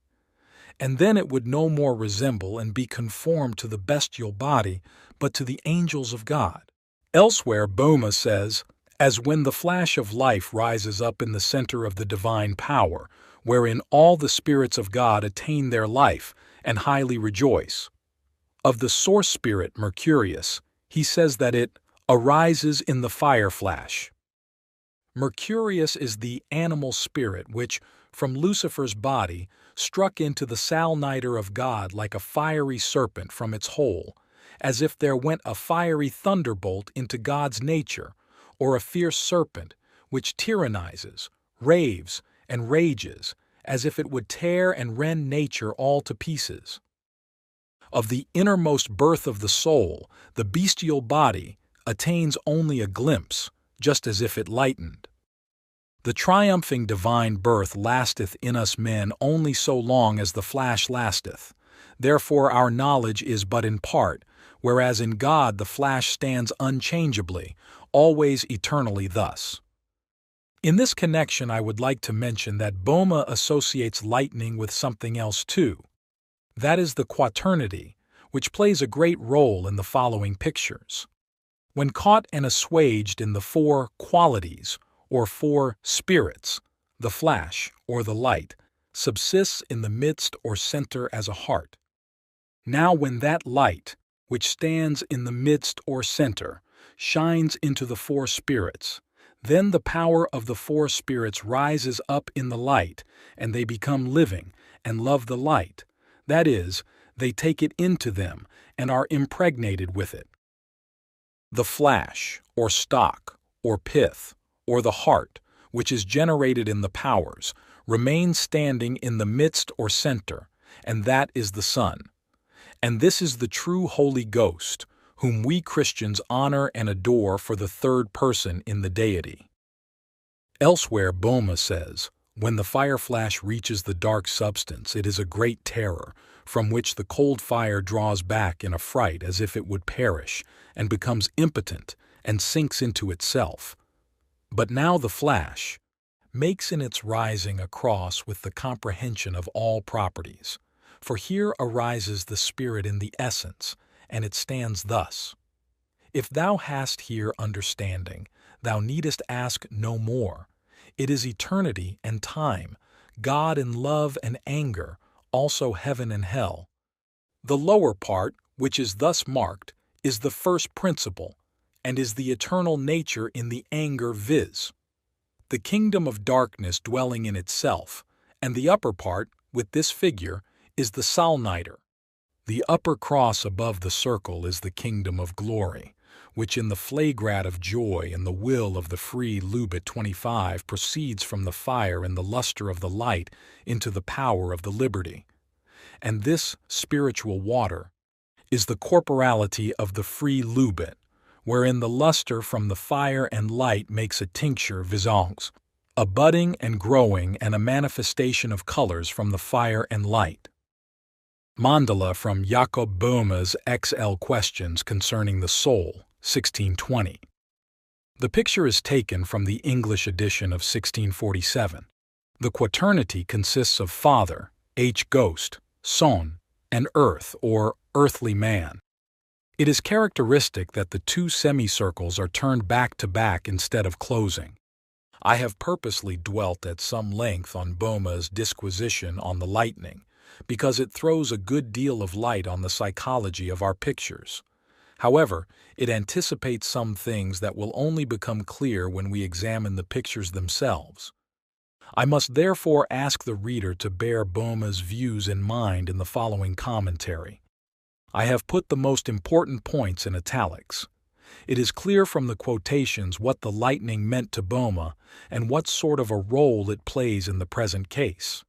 S1: And then it would no more resemble and be conformed to the bestial body, but to the angels of God. Elsewhere, Böhme says, as when the flash of life rises up in the center of the divine power, wherein all the spirits of God attain their life and highly rejoice. Of the source spirit, Mercurius, he says that it arises in the fire flash. Mercurius is the animal spirit which, from Lucifer's body, struck into the salniter of God like a fiery serpent from its hole, as if there went a fiery thunderbolt into God's nature, or a fierce serpent, which tyrannizes, raves, and rages, as if it would tear and rend nature all to pieces. Of the innermost birth of the soul, the bestial body attains only a glimpse, just as if it lightened. The triumphing divine birth lasteth in us men only so long as the flash lasteth. Therefore our knowledge is but in part, whereas in God the flash stands unchangeably, always eternally thus. In this connection I would like to mention that Böhme associates lightning with something else too. That is the quaternity, which plays a great role in the following pictures. When caught and assuaged in the four qualities, or four spirits, the flash, or the light, subsists in the midst or center as a heart. Now when that light, which stands in the midst or center, shines into the four spirits, then the power of the four spirits rises up in the light, and they become living, and love the light. That is, they take it into them, and are impregnated with it. The flash, or stock, or pith, or the heart, which is generated in the powers, remains standing in the midst or center, and that is the sun. And this is the true Holy Ghost, whom we Christians honor and adore for the third person in the deity. Elsewhere Böhme says, When the fire flash reaches the dark substance, it is a great terror, from which the cold fire draws back in a fright as if it would perish, and becomes impotent, and sinks into itself. But now the flash makes in its rising a cross with the comprehension of all properties, for here arises the spirit in the essence, and it stands thus: If thou hast here understanding, thou needest ask no more. It is eternity and time, God and love and anger, also heaven and hell. The lower part, which is thus marked, is the first principle, and is the eternal nature in the anger viz. The kingdom of darkness dwelling in itself, and the upper part, with this figure, is the Salniter. The upper cross above the circle is the kingdom of glory, which in the flagrat of joy and the will of the free Lubit 25 proceeds from the fire and the luster of the light into the power of the liberty. And this spiritual water is the corporality of the free Lubit, wherein the luster from the fire and light makes a tincture visage, a budding and growing and a manifestation of colors from the fire and light. Mandala from Jacob Boehme's XL Questions Concerning the Soul, 1620. The picture is taken from the English edition of 1647. The quaternity consists of Father, H. Ghost, Son, and Earth, or earthly man. It is characteristic that the two semicircles are turned back to back instead of closing. I have purposely dwelt at some length on Boehme's disquisition on the lightning, because it throws a good deal of light on the psychology of our pictures. However, it anticipates some things that will only become clear when we examine the pictures themselves. I must therefore ask the reader to bear Boehme's views in mind in the following commentary. I have put the most important points in italics. It is clear from the quotations what the lightning meant to Boehme and what sort of a role it plays in the present case.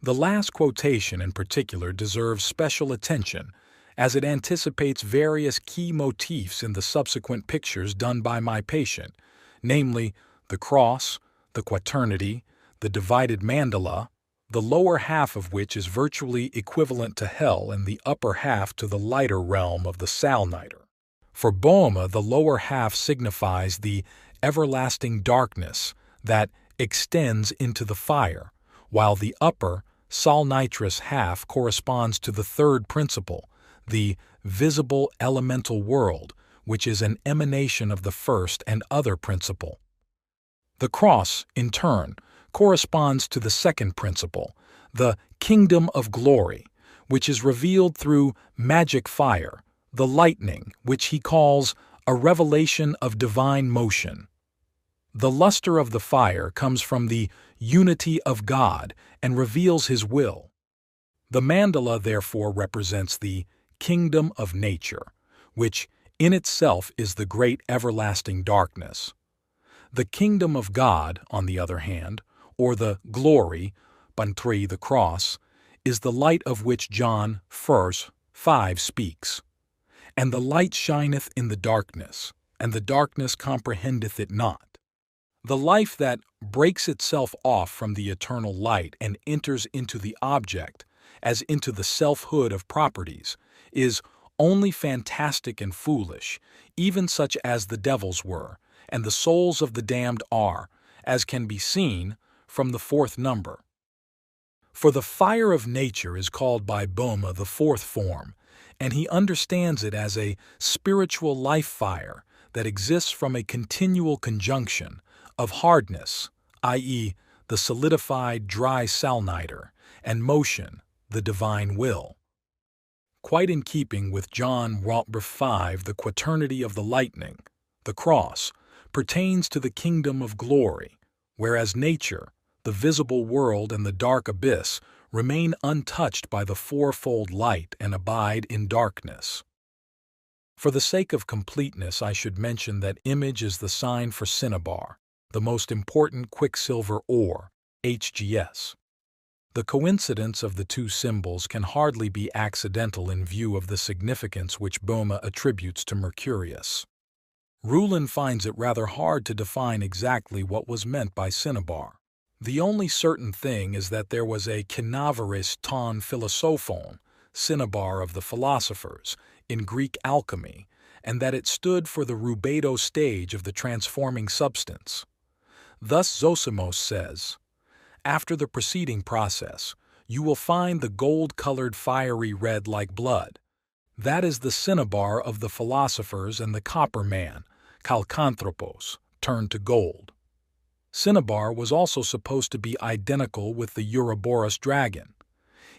S1: The last quotation in particular deserves special attention, as it anticipates various key motifs in the subsequent pictures done by my patient, namely the cross, the quaternity, the divided mandala, the lower half of which is virtually equivalent to hell and the upper half to the lighter realm of the Salniter. For Boehme, the lower half signifies the everlasting darkness that extends into the fire, while the upper, salnitrous half corresponds to the third principle, the visible elemental world, which is an emanation of the first and other principle. The cross, in turn, corresponds to the second principle, the kingdom of glory, which is revealed through magic fire, the lightning, which he calls a revelation of divine motion. The luster of the fire comes from the unity of God and reveals his will. The mandala therefore represents the kingdom of nature, which in itself is the great everlasting darkness. The kingdom of God, on the other hand, or the glory, Bantri the cross, is the light of which John 1:5 speaks. And the light shineth in the darkness, and the darkness comprehendeth it not. The life that breaks itself off from the eternal light and enters into the object, as into the selfhood of properties, is only fantastic and foolish, even such as the devils were, and the souls of the damned are, as can be seen from the fourth number. For the fire of nature is called by Boehme the fourth form, and he understands it as a spiritual life fire that exists from a continual conjunction of hardness, i.e., the solidified dry salniter, and motion, the divine will. Quite in keeping with John 5, the quaternity of the lightning, the cross, pertains to the kingdom of glory, whereas nature, the visible world and the dark abyss remain untouched by the fourfold light and abide in darkness. For the sake of completeness, I should mention that image is the sign for cinnabar, the most important quicksilver ore, HGS. The coincidence of the two symbols can hardly be accidental in view of the significance which Boehme attributes to Mercurius. Rulin finds it rather hard to define exactly what was meant by cinnabar. The only certain thing is that there was a kinaveris ton philosophon, cinnabar of the philosophers, in Greek alchemy, and that it stood for the rubedo stage of the transforming substance. Thus Zosimos says, "After the preceding process, you will find the gold-colored fiery red like blood. That is the cinnabar of the philosophers, and the copper man, chalcanthropos, turned to gold." Cinnabar was also supposed to be identical with the Ouroboros dragon.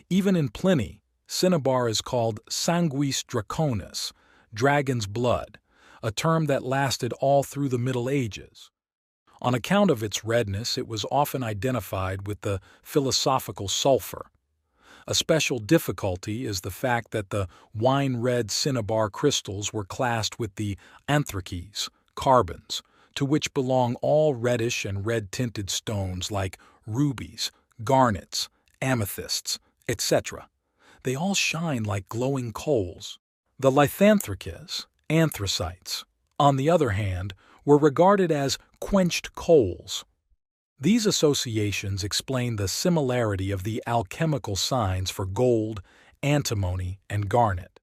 S1: Even in Pliny, cinnabar is called sanguis draconis, dragon's blood, a term that lasted all through the Middle Ages. On account of its redness, it was often identified with the philosophical sulfur. A special difficulty is the fact that the wine-red cinnabar crystals were classed with the anthraces, carbons, to which belong all reddish and red-tinted stones like rubies, garnets, amethysts, etc. They all shine like glowing coals. The lithanthraces, anthracites, on the other hand, were regarded as quenched coals. These associations explain the similarity of the alchemical signs for gold, antimony, and garnet.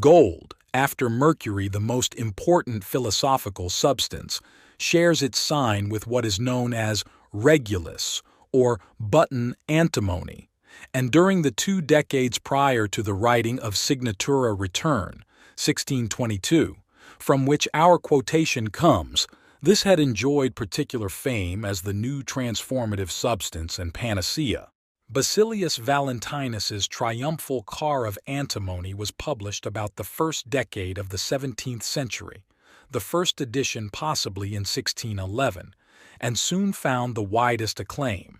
S1: Gold, after mercury the most important philosophical substance, shares its sign with what is known as regulus, or button antimony, and during the 2 decades prior to the writing of Signatura Return, 1622, from which our quotation comes, this had enjoyed particular fame as the new transformative substance and panacea. Basilius Valentinus's triumphal car of antimony was published about the first decade of the 17th century, the first edition possibly in 1611, and soon found the widest acclaim.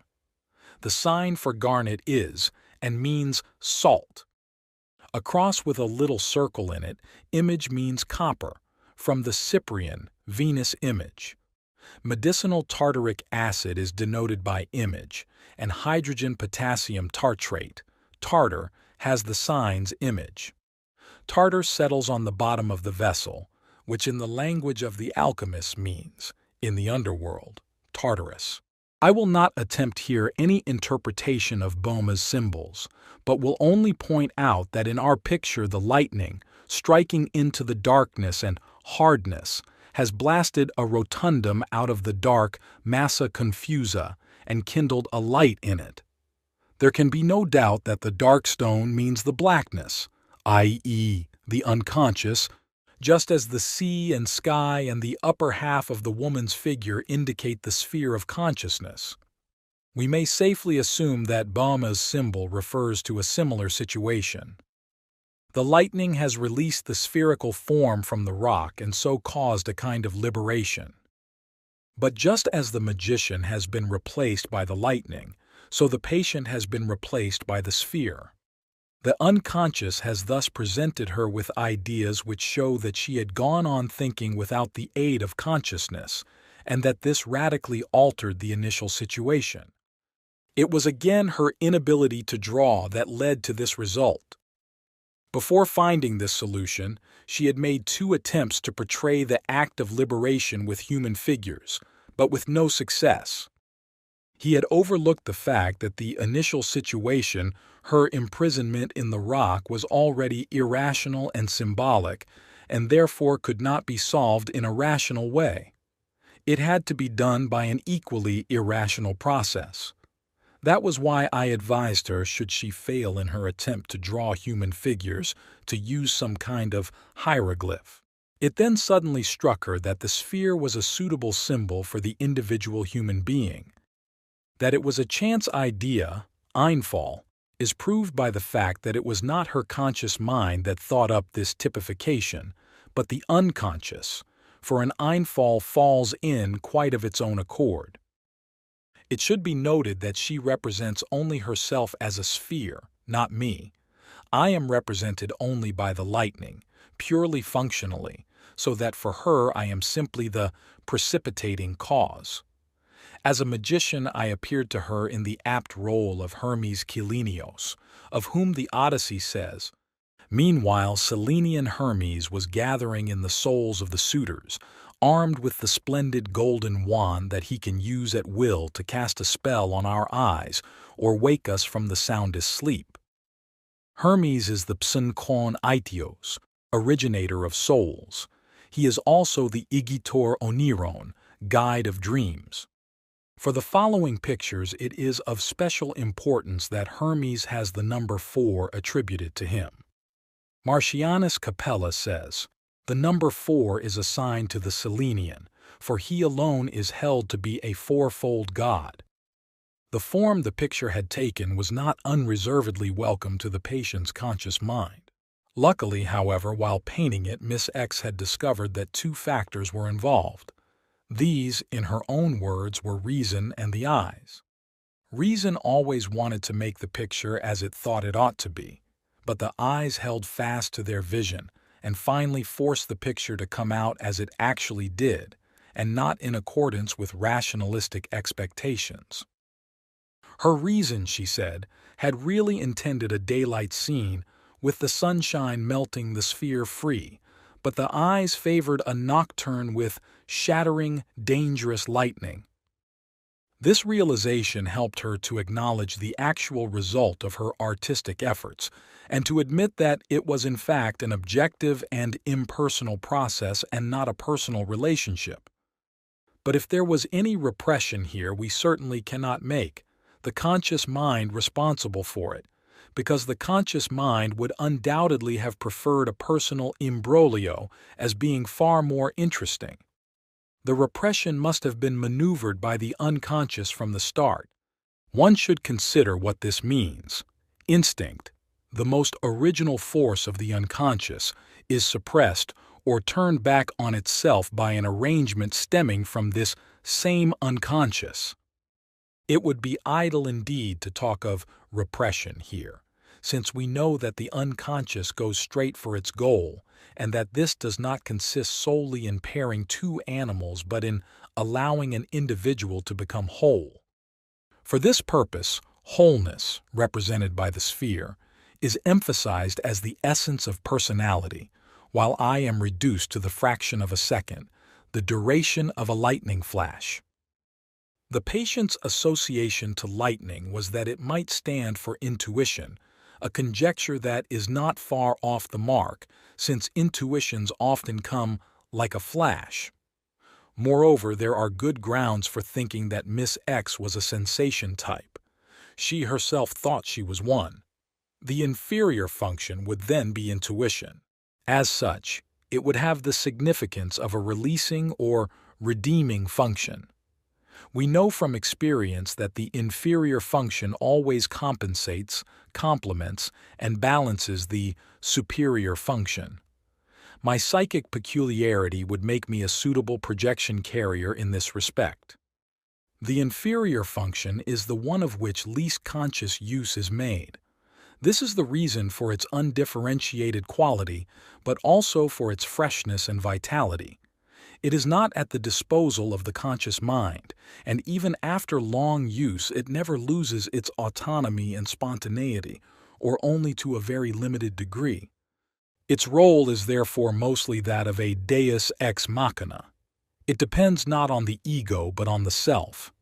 S1: The sign for garnet is, and means, salt. A cross with a little circle in it, image means copper, from the Cyprian, Venus image. Medicinal tartaric acid is denoted by image, and hydrogen potassium tartrate, tartar, has the signs image. Tartar settles on the bottom of the vessel, which in the language of the alchemists means, in the underworld, Tartarus. I will not attempt here any interpretation of Boehme's symbols, but will only point out that in our picture the lightning, striking into the darkness and hardness, has blasted a rotundum out of the dark massa confusa and kindled a light in it. There can be no doubt that the dark stone means the blackness, i.e., the unconscious, just as the sea and sky and the upper half of the woman's figure indicate the sphere of consciousness. We may safely assume that Boehme's symbol refers to a similar situation. The lightning has released the spherical form from the rock and so caused a kind of liberation. But just as the magician has been replaced by the lightning, so the patient has been replaced by the sphere. The unconscious has thus presented her with ideas which show that she had gone on thinking without the aid of consciousness, and that this radically altered the initial situation. It was again her inability to draw that led to this result. Before finding this solution, she had made 2 attempts to portray the act of liberation with human figures, but with no success. He had overlooked the fact that the initial situation, her imprisonment in the rock, was already irrational and symbolic, and therefore could not be solved in a rational way. It had to be done by an equally irrational process. That was why I advised her, should she fail in her attempt to draw human figures, to use some kind of hieroglyph. It then suddenly struck her that the sphere was a suitable symbol for the individual human being. That it was a chance idea, Einfall, is proved by the fact that it was not her conscious mind that thought up this typification, but the unconscious, for an Einfall falls in quite of its own accord. It should be noted that she represents only herself as a sphere, not me. I am represented only by the lightning, purely functionally, so that for her I am simply the precipitating cause. As a magician I appeared to her in the apt role of Hermes Kylenios, of whom the Odyssey says, "Meanwhile Selenian Hermes was gathering in the souls of the suitors, armed with the splendid golden wand that he can use at will to cast a spell on our eyes or wake us from the soundest sleep. Hermes is the Psinkon Aitios, originator of souls. He is also the Igitor Oniron, guide of dreams. For the following pictures, it is of special importance that Hermes has the number 4 attributed to him. Martianus Capella says, "The number 4 is assigned to the Selenian, for he alone is held to be a fourfold god." The form the picture had taken was not unreservedly welcome to the patient's conscious mind. Luckily, however, while painting it, Miss X had discovered that 2 factors were involved. These, in her own words, were reason and the eyes. Reason always wanted to make the picture as it thought it ought to be, but the eyes held fast to their vision and finally forced the picture to come out as it actually did, and not in accordance with rationalistic expectations. Her reason, she said, had really intended a daylight scene with the sunshine melting the sphere free, but the eyes favored a nocturne with shattering, dangerous lightning. This realization helped her to acknowledge the actual result of her artistic efforts and to admit that it was in fact an objective and impersonal process and not a personal relationship. But if there was any repression here, we certainly cannot make the conscious mind responsible for it, because the conscious mind would undoubtedly have preferred a personal imbroglio as being far more interesting. The repression must have been maneuvered by the unconscious from the start. One should consider what this means. Instinct, the most original force of the unconscious, is suppressed or turned back on itself by an arrangement stemming from this same unconscious. It would be idle indeed to talk of repression here, since we know that the unconscious goes straight for its goal, and that this does not consist solely in pairing 2 animals but in allowing an individual to become whole. For this purpose, wholeness, represented by the sphere, is emphasized as the essence of personality, while I am reduced to the fraction of a second, the duration of a lightning flash. The patient's association to lightning was that it might stand for intuition, a conjecture that is not far off the mark, since intuitions often come like a flash. Moreover, there are good grounds for thinking that Miss X was a sensation type. She herself thought she was one. The inferior function would then be intuition. As such, it would have the significance of a releasing or redeeming function. We know from experience that the inferior function always compensates, complements, and balances the superior function. My psychic peculiarity would make me a suitable projection carrier in this respect. The inferior function is the one of which least conscious use is made. This is the reason for its undifferentiated quality, but also for its freshness and vitality. It is not at the disposal of the conscious mind, and even after long use it never loses its autonomy and spontaneity, or only to a very limited degree. Its role is therefore mostly that of a deus ex machina. It depends not on the ego but on the self.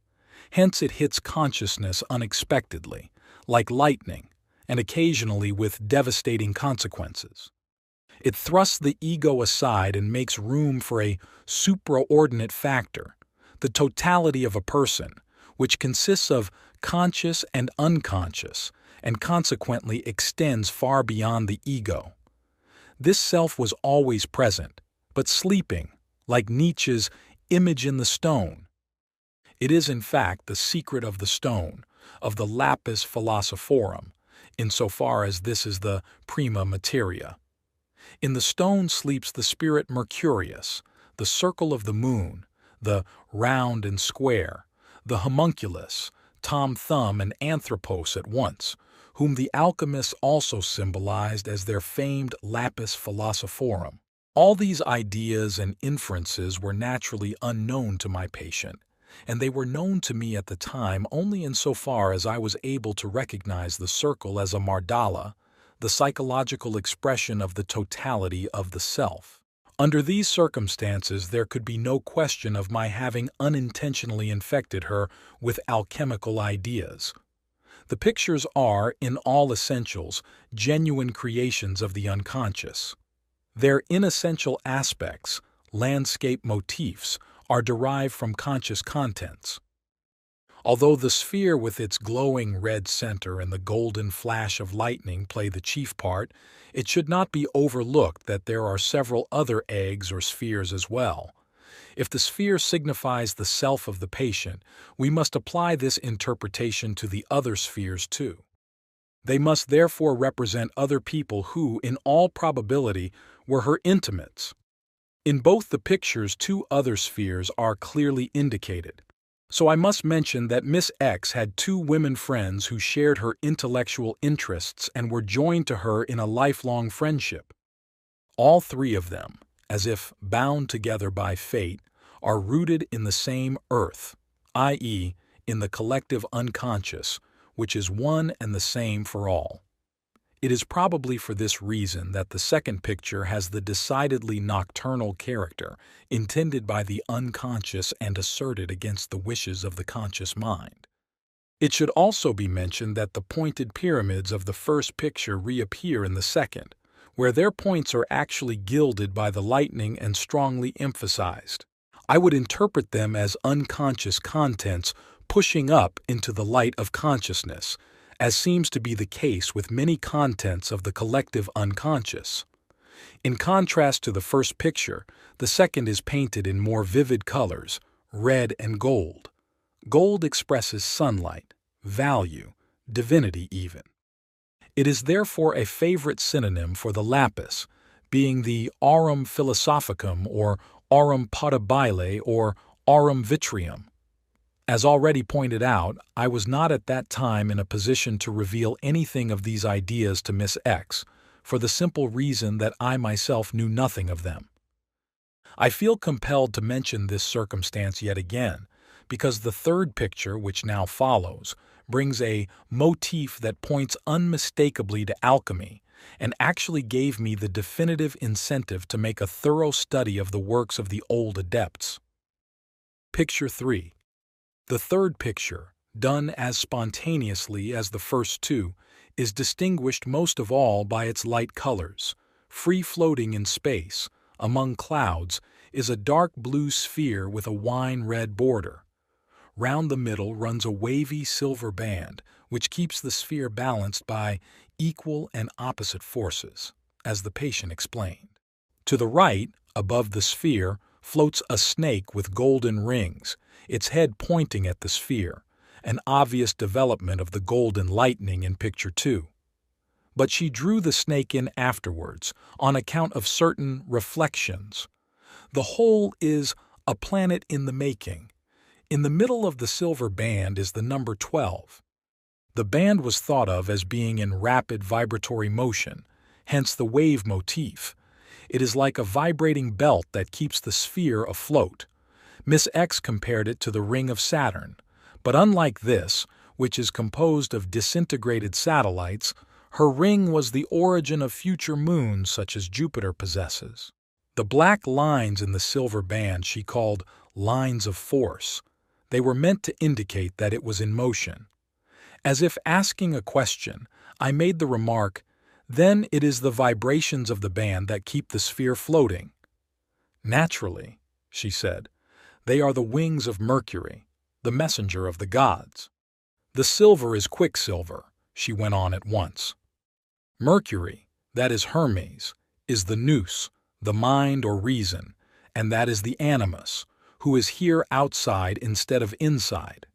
S1: Hence it hits consciousness unexpectedly, like lightning, and occasionally with devastating consequences. It thrusts the ego aside and makes room for a supraordinate factor, the totality of a person, which consists of conscious and unconscious, and consequently extends far beyond the ego. This self was always present, but sleeping, like Nietzsche's image in the stone. It is in fact the secret of the stone, of the lapis philosophorum, insofar as this is the prima materia. In the stone sleeps the spirit Mercurius, the circle of the moon, the round and square, the homunculus, Tom Thumb and Anthropos at once, whom the alchemists also symbolized as their famed lapis philosophorum. All these ideas and inferences were naturally unknown to my patient, and they were known to me at the time only insofar as I was able to recognize the circle as a mandala, the psychological expression of the totality of the self. Under these circumstances, there could be no question of my having unintentionally infected her with alchemical ideas. The pictures are, in all essentials, genuine creations of the unconscious. Their inessential aspects, landscape motifs, are derived from conscious contents. Although the sphere with its glowing red center and the golden flash of lightning play the chief part, it should not be overlooked that there are several other eggs or spheres as well. If the sphere signifies the self of the patient, we must apply this interpretation to the other spheres too. They must therefore represent other people who, in all probability, were her intimates. In both the pictures, two other spheres are clearly indicated. So I must mention that Miss X had two women friends who shared her intellectual interests and were joined to her in a lifelong friendship. All three of them, as if bound together by fate, are rooted in the same earth, i.e., in the collective unconscious, which is one and the same for all. It is probably for this reason that the second picture has the decidedly nocturnal character intended by the unconscious and asserted against the wishes of the conscious mind. It should also be mentioned that the pointed pyramids of the first picture reappear in the second, where their points are actually gilded by the lightning and strongly emphasized. I would interpret them as unconscious contents pushing up into the light of consciousness, as seems to be the case with many contents of the collective unconscious. In contrast to the first picture, the second is painted in more vivid colors, red and gold. Gold expresses sunlight, value, divinity even. It is therefore a favorite synonym for the lapis, being the aurum philosophicum or aurum potabile or aurum vitrium. As already pointed out, I was not at that time in a position to reveal anything of these ideas to Miss X, for the simple reason that I myself knew nothing of them. I feel compelled to mention this circumstance yet again, because the third picture, which now follows, brings a motif that points unmistakably to alchemy, and actually gave me the definitive incentive to make a thorough study of the works of the old adepts. Picture 3. The third picture, done as spontaneously as the first two, is distinguished most of all by its light colors. Free-floating in space, among clouds, is a dark blue sphere with a wine-red border. Round the middle runs a wavy silver band, which keeps the sphere balanced by equal and opposite forces, as the patient explained. To the right, above the sphere, floats a snake with golden rings, its head pointing at the sphere, an obvious development of the golden lightning in picture 2. But she drew the snake in afterwards, on account of certain reflections. The whole is a planet in the making. In the middle of the silver band is the number 12. The band was thought of as being in rapid vibratory motion, hence the wave motif. It is like a vibrating belt that keeps the sphere afloat. Miss X compared it to the ring of Saturn, but unlike this, which is composed of disintegrated satellites, her ring was the origin of future moons such as Jupiter possesses. The black lines in the silver band she called lines of force. They were meant to indicate that it was in motion. As if asking a question, I made the remark, "Then it is the vibrations of the band that keep the sphere floating." "Naturally," she said, "they are the wings of Mercury, the messenger of the gods." "The silver is quicksilver," she went on at once. "Mercury, that is Hermes, is the nous, the mind or reason, and that is the animus, who is here outside instead of inside.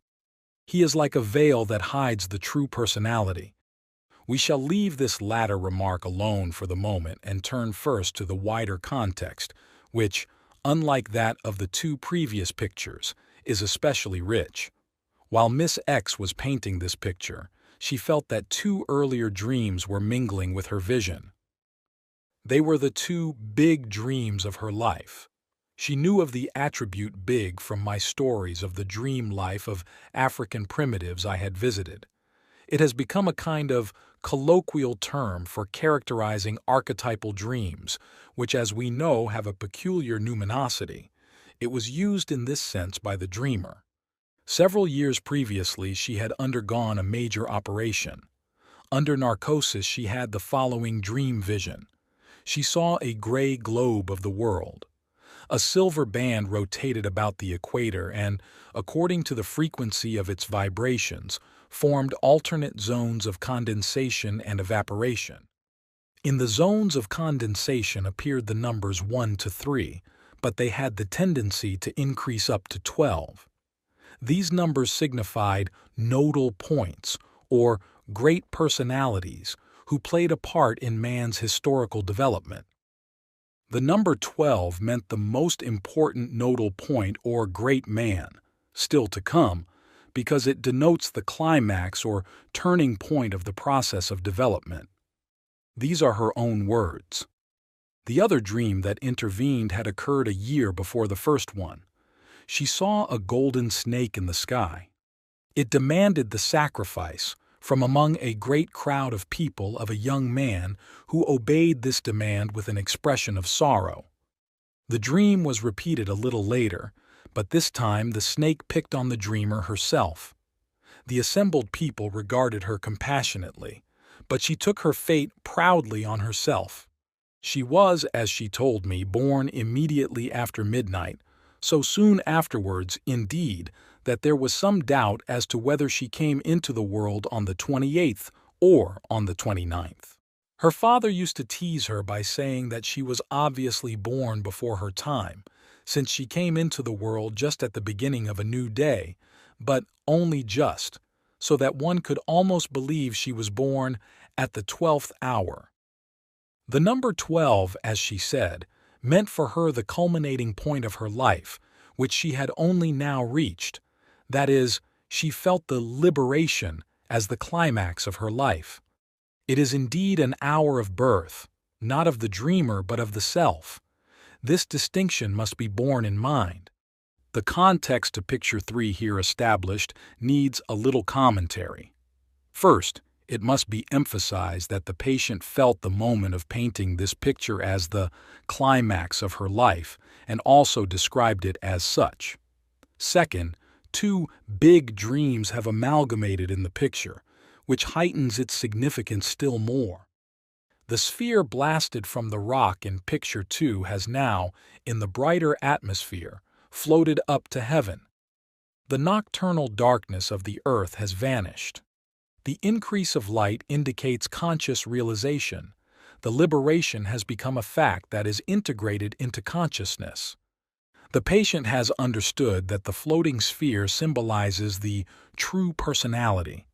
S1: He is like a veil that hides the true personality. We shall leave this latter remark alone for the moment and turn first to the wider context, which, unlike that of the two previous pictures, is especially rich. While Miss X was painting this picture, she felt that two earlier dreams were mingling with her vision. They were the two big dreams of her life. She knew of the attribute big from my stories of the dream life of African primitives I had visited. It has become a kind of colloquial term for characterizing archetypal dreams, which, as we know, have a peculiar numinosity. It was used in this sense by the dreamer. Several years previously, she had undergone a major operation. Under narcosis, she had the following dream vision. She saw a gray globe of the world. A silver band rotated about the equator and, according to the frequency of its vibrations, formed alternate zones of condensation and evaporation. In the zones of condensation appeared the numbers 1 to 3, but they had the tendency to increase up to 12. These numbers signified nodal points, or great personalities, who played a part in man's historical development. The number 12 meant the most important nodal point or great man, still to come, because it denotes the climax or turning point of the process of development. These are her own words. The other dream that intervened had occurred a year before the first one. She saw a golden snake in the sky. It demanded the sacrifice from among a great crowd of people of a young man who obeyed this demand with an expression of sorrow. The dream was repeated a little later, but this time the snake picked on the dreamer herself. The assembled people regarded her compassionately, but she took her fate proudly on herself. She was, as she told me, born immediately after midnight, so soon afterwards, indeed, that there was some doubt as to whether she came into the world on the 28th or on the 29th. Her father used to tease her by saying that she was obviously born before her time, since she came into the world just at the beginning of a new day, but only just, so that one could almost believe she was born at the 12th hour. The number 12, as she said, meant for her the culminating point of her life, which she had only now reached. That is, she felt the liberation as the climax of her life. It is indeed an hour of birth, not of the dreamer but of the self. This distinction must be borne in mind. The context to Picture 3 here established needs a little commentary. First, it must be emphasized that the patient felt the moment of painting this picture as the climax of her life and also described it as such. Second, two big dreams have amalgamated in the picture, which heightens its significance still more. The sphere blasted from the rock in Picture 2 has now, in the brighter atmosphere, floated up to heaven. The nocturnal darkness of the earth has vanished. The increase of light indicates conscious realization. The liberation has become a fact that is integrated into consciousness. The patient has understood that the floating sphere symbolizes the true personality.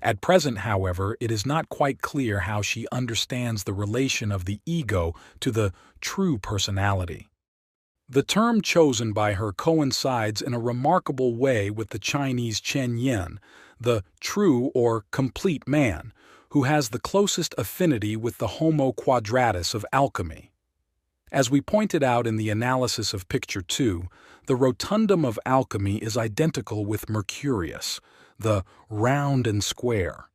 S1: At present, however, it is not quite clear how she understands the relation of the ego to the true personality. The term chosen by her coincides in a remarkable way with the Chinese Chen Yin, the true or complete man, who has the closest affinity with the Homo quadratus of alchemy. As we pointed out in the analysis of Picture 2, the rotundum of alchemy is identical with Mercurius, the round and square.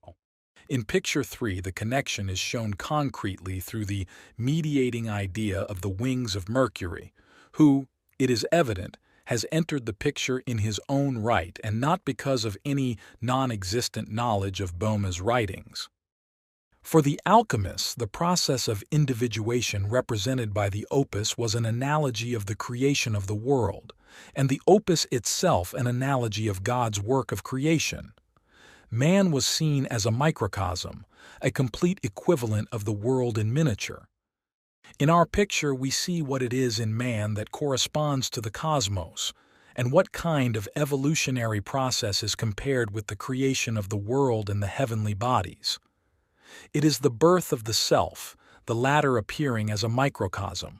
S1: In Picture 3, the connection is shown concretely through the mediating idea of the wings of Mercury, who, it is evident, has entered the picture in his own right and not because of any non-existent knowledge of Boehme's writings. For the alchemists, the process of individuation represented by the opus was an analogy of the creation of the world, and the opus itself an analogy of God's work of creation. Man was seen as a microcosm, a complete equivalent of the world in miniature. In our picture, we see what it is in man that corresponds to the cosmos, and what kind of evolutionary process is compared with the creation of the world and the heavenly bodies. It is the birth of the self, the latter appearing as a microcosm.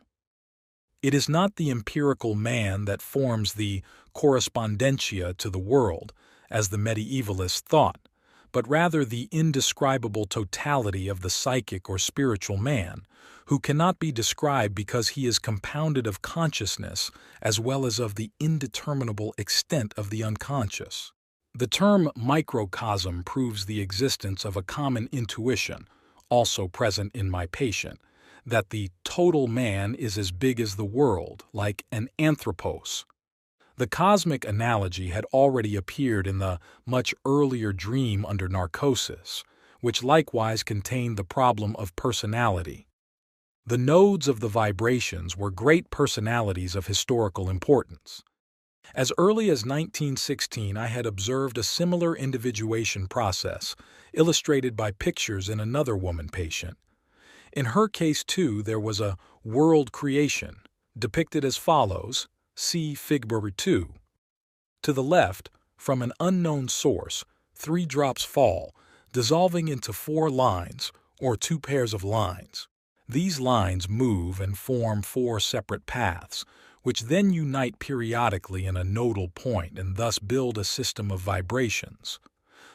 S1: It is not the empirical man that forms the correspondentia to the world, as the medievalists thought, but rather the indescribable totality of the psychic or spiritual man, who cannot be described because he is compounded of consciousness as well as of the indeterminable extent of the unconscious. The term microcosm proves the existence of a common intuition, also present in my patient, that the total man is as big as the world, like an anthropos. The cosmic analogy had already appeared in the much earlier dream under narcosis, which likewise contained the problem of personality. The nodes of the vibrations were great personalities of historical importance. As early as 1916, I had observed a similar individuation process, illustrated by pictures in another woman patient. In her case, too, there was a world creation, depicted as follows, see Figure 2. To the left, from an unknown source, 3 drops fall, dissolving into 4 lines, or 2 pairs of lines. These lines move and form 4 separate paths, which then unite periodically in a nodal point and thus build a system of vibrations.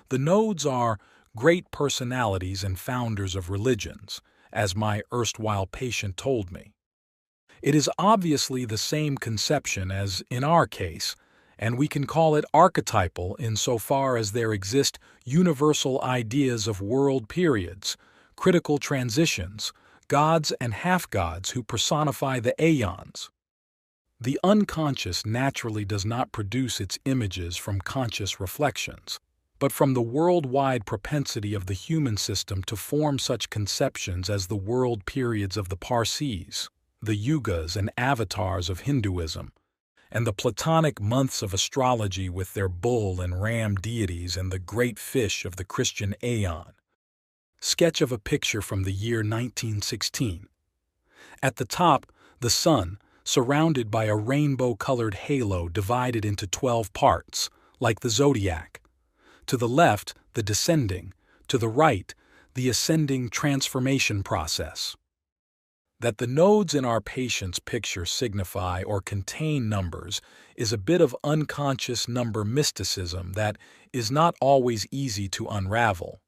S1: The nodes are great personalities and founders of religions, as my erstwhile patient told me. It is obviously the same conception as in our case, and we can call it archetypal insofar as there exist universal ideas of world periods, critical transitions, gods and half-gods who personify the aeons. The unconscious naturally does not produce its images from conscious reflections, but from the worldwide propensity of the human system to form such conceptions as the world periods of the Parsis, the yugas and avatars of Hinduism, and the Platonic months of astrology with their bull and ram deities and the great fish of the Christian aeon. Sketch of a picture from the year 1916. At the top, the sun, surrounded by a rainbow-colored halo divided into 12 parts, like the zodiac. To the left, the descending, to the right, the ascending transformation process. That the nodes in our patient's picture signify or contain numbers is a bit of unconscious number mysticism that is not always easy to unravel.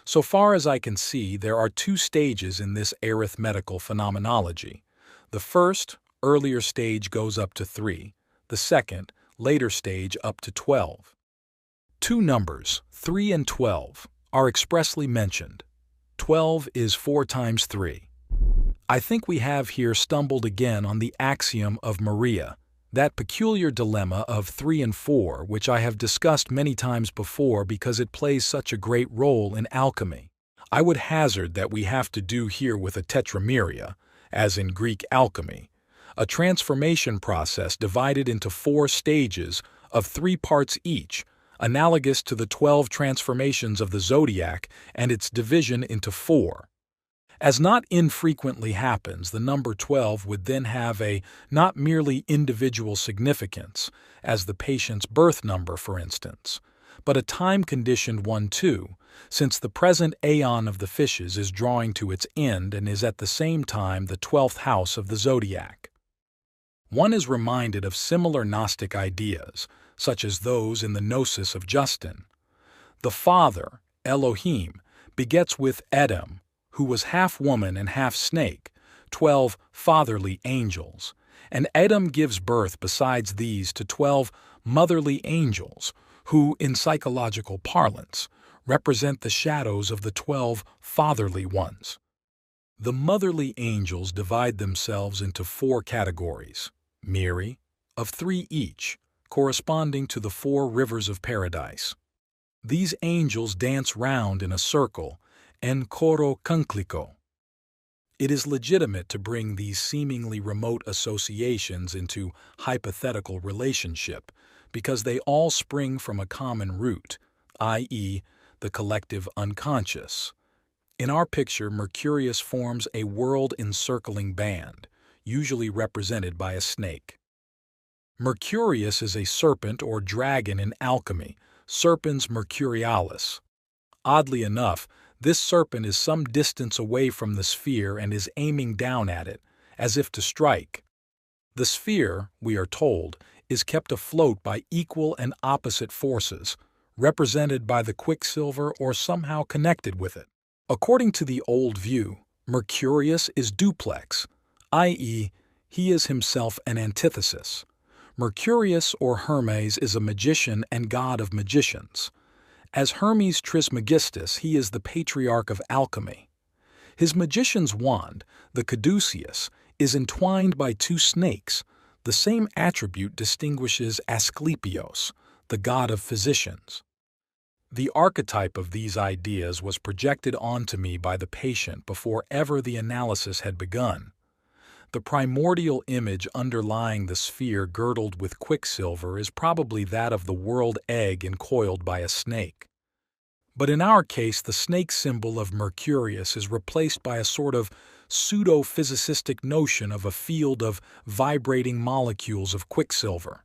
S1: So far as I can see, there are 2 stages in this arithmetical phenomenology. The first, earlier stage goes up to 3, the second, later stage up to 12. 2 numbers, 3 and 12, are expressly mentioned. 12 is 4 times 3. I think we have here stumbled again on the axiom of Maria, that peculiar dilemma of 3 and 4 which I have discussed many times before because it plays such a great role in alchemy. I would hazard that we have to do here with a tetrameria, as in Greek alchemy, a transformation process divided into 4 stages of 3 parts each, analogous to the 12 transformations of the zodiac and its division into 4. As not infrequently happens, the number 12 would then have a not merely individual significance, as the patient's birth number, for instance, but a time-conditioned one too, since the present aeon of the fishes is drawing to its end and is at the same time the 12th house of the zodiac. One is reminded of similar Gnostic ideas, such as those in the Gnosis of Justin. The Father, Elohim, begets with Edom, who was half woman and half snake, 12 fatherly angels, and Edom gives birth besides these to 12 motherly angels, who, in psychological parlance, represent the shadows of the 12 fatherly ones. The motherly angels divide themselves into 4 categories, Miri, of 3 each, corresponding to the 4 rivers of paradise. These angels dance round in a circle, en coro conclico. It is legitimate to bring these seemingly remote associations into hypothetical relationship because they all spring from a common root, i.e., the collective unconscious. In our picture, Mercurius forms a world-encircling band, usually represented by a snake. Mercurius is a serpent or dragon in alchemy, Serpens mercurialis. Oddly enough, this serpent is some distance away from the sphere and is aiming down at it, as if to strike. The sphere, we are told, is kept afloat by equal and opposite forces, represented by the quicksilver or somehow connected with it. According to the old view, Mercurius is duplex, i.e., he is himself an antithesis. Mercurius, or Hermes, is a magician and god of magicians. As Hermes Trismegistus, he is the patriarch of alchemy. His magician's wand, the caduceus, is entwined by two snakes. The same attribute distinguishes Asclepios, the god of physicians. The archetype of these ideas was projected onto me by the patient before ever the analysis had begun. The primordial image underlying the sphere girdled with quicksilver is probably that of the world egg encoiled by a snake. But in our case, the snake symbol of Mercurius is replaced by a sort of pseudo-physicistic notion of a field of vibrating molecules of quicksilver.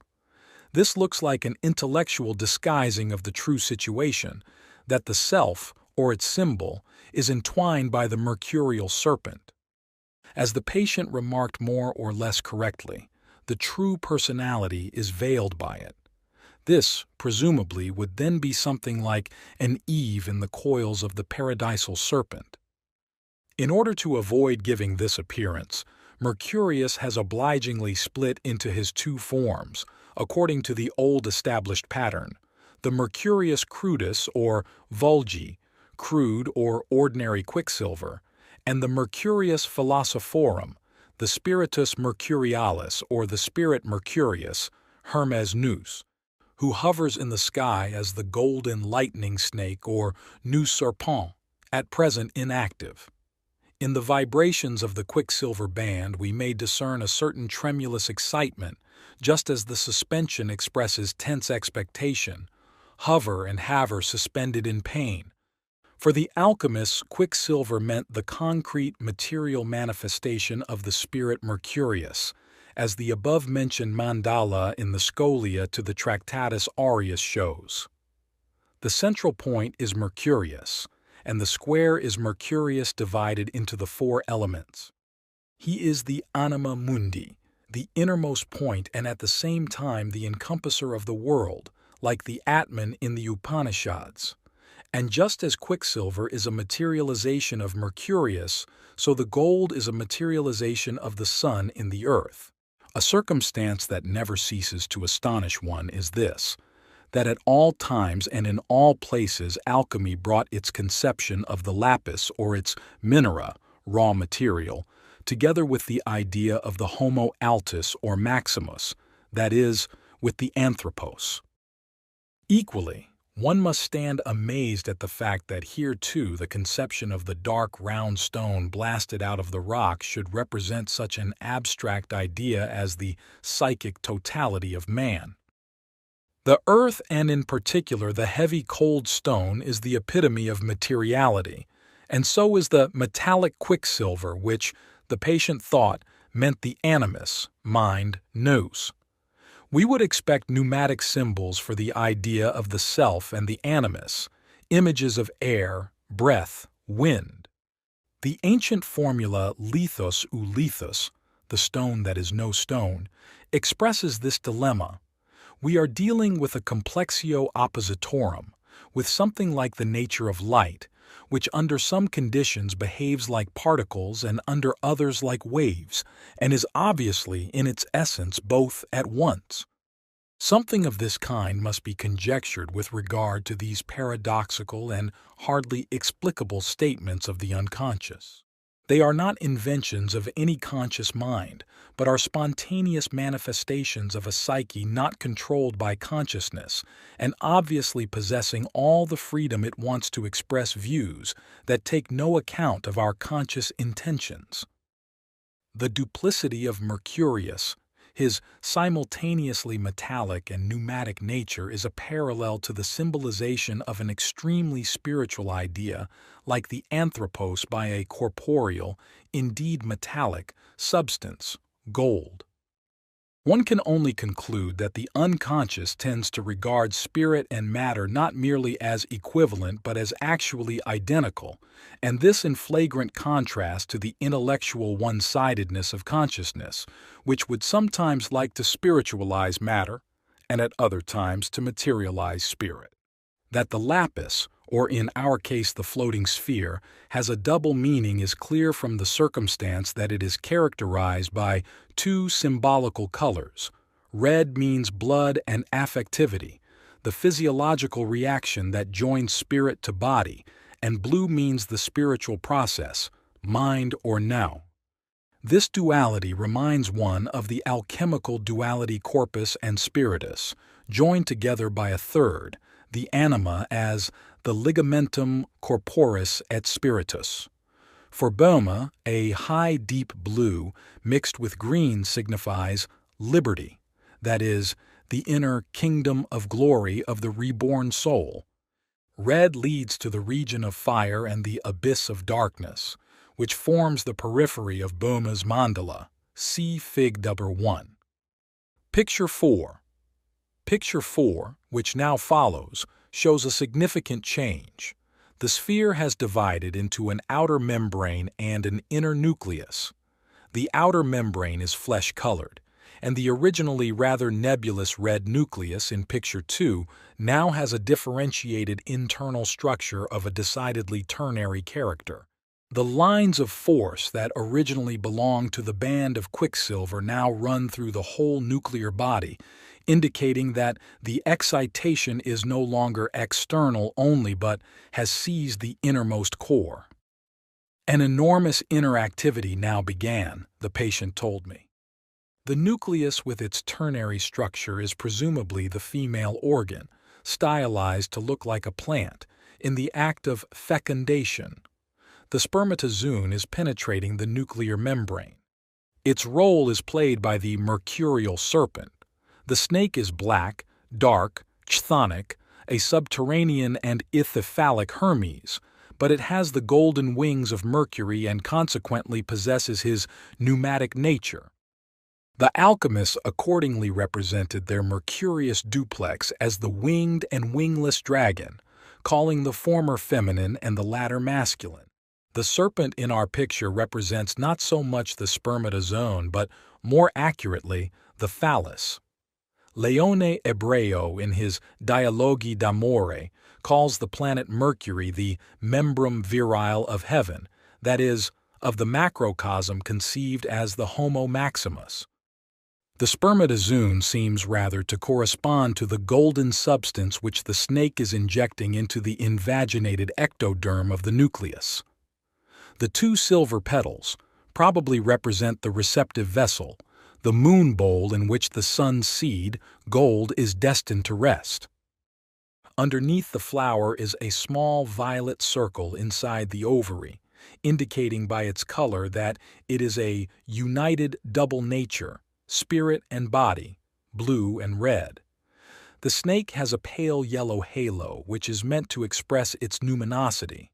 S1: This looks like an intellectual disguising of the true situation, that the self, or its symbol, is entwined by the mercurial serpent. As the patient remarked more or less correctly, the true personality is veiled by it. This, presumably, would then be something like an Eve in the coils of the paradisal serpent. In order to avoid giving this appearance, Mercurius has obligingly split into his two forms, according to the old established pattern: the Mercurius crudus, or vulgi, crude or ordinary quicksilver, and the Mercurius philosophorum, the Spiritus Mercurialis, or the Spirit Mercurius, Hermes nous, who hovers in the sky as the golden lightning snake, or nous serpent, at present inactive. In the vibrations of the quicksilver band we may discern a certain tremulous excitement, just as the suspension expresses tense expectation, hover and haver suspended in pain. For the alchemists, quicksilver meant the concrete material manifestation of the spirit Mercurius, as the above-mentioned mandala in the Scholia to the Tractatus Aureus shows. The central point is Mercurius, and the square is Mercurius divided into the four elements. He is the anima mundi, the innermost point, and at the same time the encompasser of the world, like the Atman in the Upanishads. And just as quicksilver is a materialization of Mercurius, so the gold is a materialization of the sun in the earth. A circumstance that never ceases to astonish one is this: that at all times and in all places alchemy brought its conception of the lapis, or its minera, raw material, together with the idea of the homo altus or maximus, that is, with the anthropos. Equally, one must stand amazed at the fact that here too the conception of the dark round stone blasted out of the rock should represent such an abstract idea as the psychic totality of man. The earth, and in particular the heavy cold stone, is the epitome of materiality, and so is the metallic quicksilver, which, the patient thought, meant the animus, mind, nous. We would expect pneumatic symbols for the idea of the self and the animus, images of air, breath, wind. The ancient formula lithos ou lithos, the stone that is no stone, expresses this dilemma. We are dealing with a complexio oppositorum, with something like the nature of light, which under some conditions behaves like particles and under others like waves, and is obviously in its essence both at once. Something of this kind must be conjectured with regard to these paradoxical and hardly explicable statements of the unconscious. They are not inventions of any conscious mind, but are spontaneous manifestations of a psyche not controlled by consciousness, and obviously possessing all the freedom it wants to express views that take no account of our conscious intentions. The duplicity of Mercurius, his simultaneously metallic and pneumatic nature, is a parallel to the symbolization of an extremely spiritual idea, like the anthropos, by a corporeal, indeed metallic, substance, gold. One can only conclude that the unconscious tends to regard spirit and matter not merely as equivalent but as actually identical, and this in flagrant contrast to the intellectual one-sidedness of consciousness, which would sometimes like to spiritualize matter and at other times to materialize spirit. That the lapis, or in our case the floating sphere, has a double meaning is clear from the circumstance that it is characterized by two symbolical colors, Red means blood and affectivity, the physiological reaction that joins spirit to body, and blue means the spiritual process, mind or now. This duality reminds one of the alchemical duality corpus and spiritus, joined together by a third, the anima, as the ligamentum corporis et spiritus. For Boehme, a high deep blue mixed with green signifies liberty, that is, the inner kingdom of glory of the reborn soul. Red leads to the region of fire and the abyss of darkness, which forms the periphery of Boehme's mandala. See Fig. 1. Picture 4. Picture 4, which now follows, shows a significant change. The sphere has divided into an outer membrane and an inner nucleus. The outer membrane is flesh-colored, and the originally rather nebulous red nucleus in Picture 2 now has a differentiated internal structure of a decidedly ternary character. The lines of force that originally belonged to the band of quicksilver now run through the whole nuclear body, indicating that the excitation is no longer external only but has seized the innermost core. An enormous inner activity now began, the patient told me. The nucleus with its ternary structure is presumably the female organ, stylized to look like a plant, in the act of fecundation. The spermatozoon is penetrating the nuclear membrane. Its role is played by the mercurial serpent. The snake is black, dark, chthonic, a subterranean and ithyphalic Hermes, but it has the golden wings of Mercury and consequently possesses his pneumatic nature. The alchemists accordingly represented their mercurius duplex as the winged and wingless dragon, calling the former feminine and the latter masculine. The serpent in our picture represents not so much the spermatozoon, but more accurately, the phallus. Leone Ebreo, in his Dialoghi d'Amore, calls the planet Mercury the membrum virile of heaven, that is, of the macrocosm conceived as the Homo Maximus. The spermatozoon seems rather to correspond to the golden substance which the snake is injecting into the invaginated ectoderm of the nucleus. The two silver petals probably represent the receptive vessel, the moon bowl in which the sun's seed, gold, is destined to rest. Underneath the flower is a small violet circle inside the ovary, indicating by its color that it is a united double nature, spirit and body, blue and red. The snake has a pale yellow halo, which is meant to express its numinosity.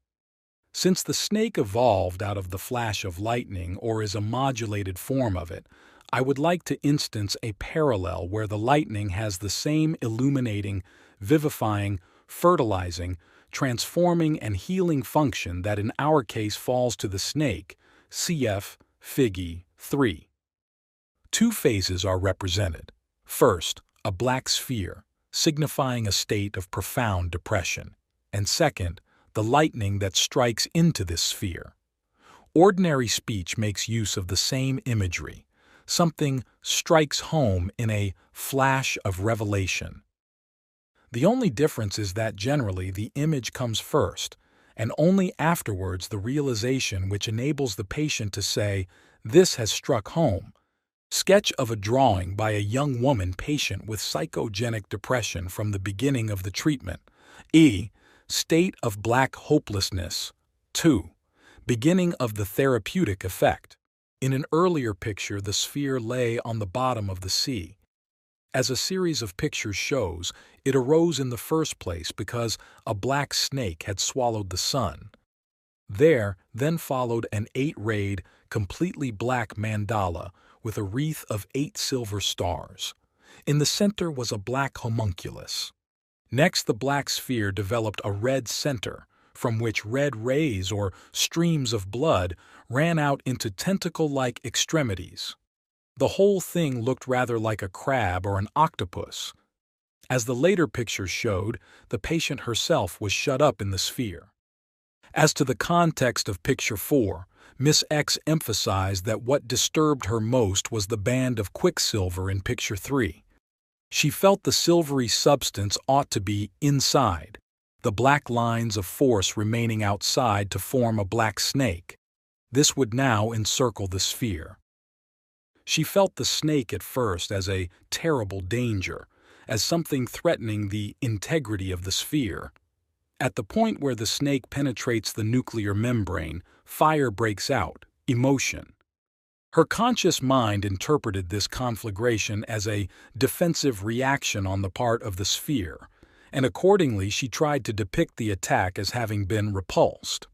S1: Since the snake evolved out of the flash of lightning or is a modulated form of it, I would like to instance a parallel where the lightning has the same illuminating, vivifying, fertilizing, transforming, and healing function that in our case falls to the snake, cf. Fig. 3. Two phases are represented. First, a black sphere, signifying a state of profound depression, and second, the lightning that strikes into this sphere. Ordinary speech makes use of the same imagery. Something strikes home in a flash of revelation. The only difference is that generally the image comes first, and only afterwards the realization which enables the patient to say, "This has struck home." Sketch of a drawing by a young woman patient with psychogenic depression from the beginning of the treatment. State of black hopelessness. 2. Beginning of the therapeutic effect. In an earlier picture, the sphere lay on the bottom of the sea. As a series of pictures shows, it arose in the first place because a black snake had swallowed the sun. There then followed an 8-rayed, completely black mandala with a wreath of 8 silver stars. In the center was a black homunculus. Next, the black sphere developed a red center, from which red rays or streams of blood ran out into tentacle-like extremities. The whole thing looked rather like a crab or an octopus. As the later pictures showed, the patient herself was shut up in the sphere. As to the context of Picture 4, Miss X emphasized that what disturbed her most was the band of quicksilver in Picture 3, She felt the silvery substance ought to be inside, the black lines of force remaining outside to form a black snake. This would now encircle the sphere. She felt the snake at first as a terrible danger, as something threatening the integrity of the sphere. At the point where the snake penetrates the nuclear membrane, fire breaks out, emotion. Her conscious mind interpreted this conflagration as a defensive reaction on the part of the sphere, and accordingly she tried to depict the attack as having been repulsed.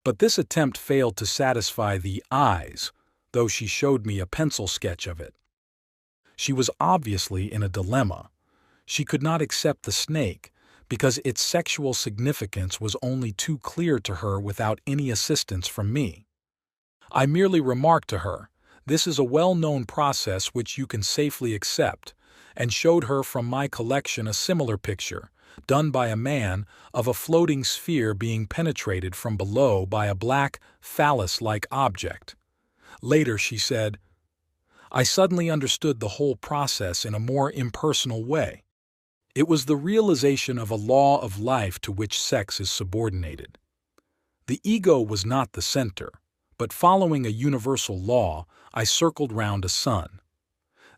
S1: But this attempt failed to satisfy the eyes, though she showed me a pencil sketch of it. She was obviously in a dilemma. She could not accept the snake, because its sexual significance was only too clear to her without any assistance from me. I merely remarked to her, "This is a well-known process which you can safely accept," and showed her from my collection a similar picture, done by a man, of a floating sphere being penetrated from below by a black, phallus-like object. Later she said, "I suddenly understood the whole process in a more impersonal way. It was the realization of a law of life to which sex is subordinated. The ego was not the center, but following a universal law, I circled round a sun.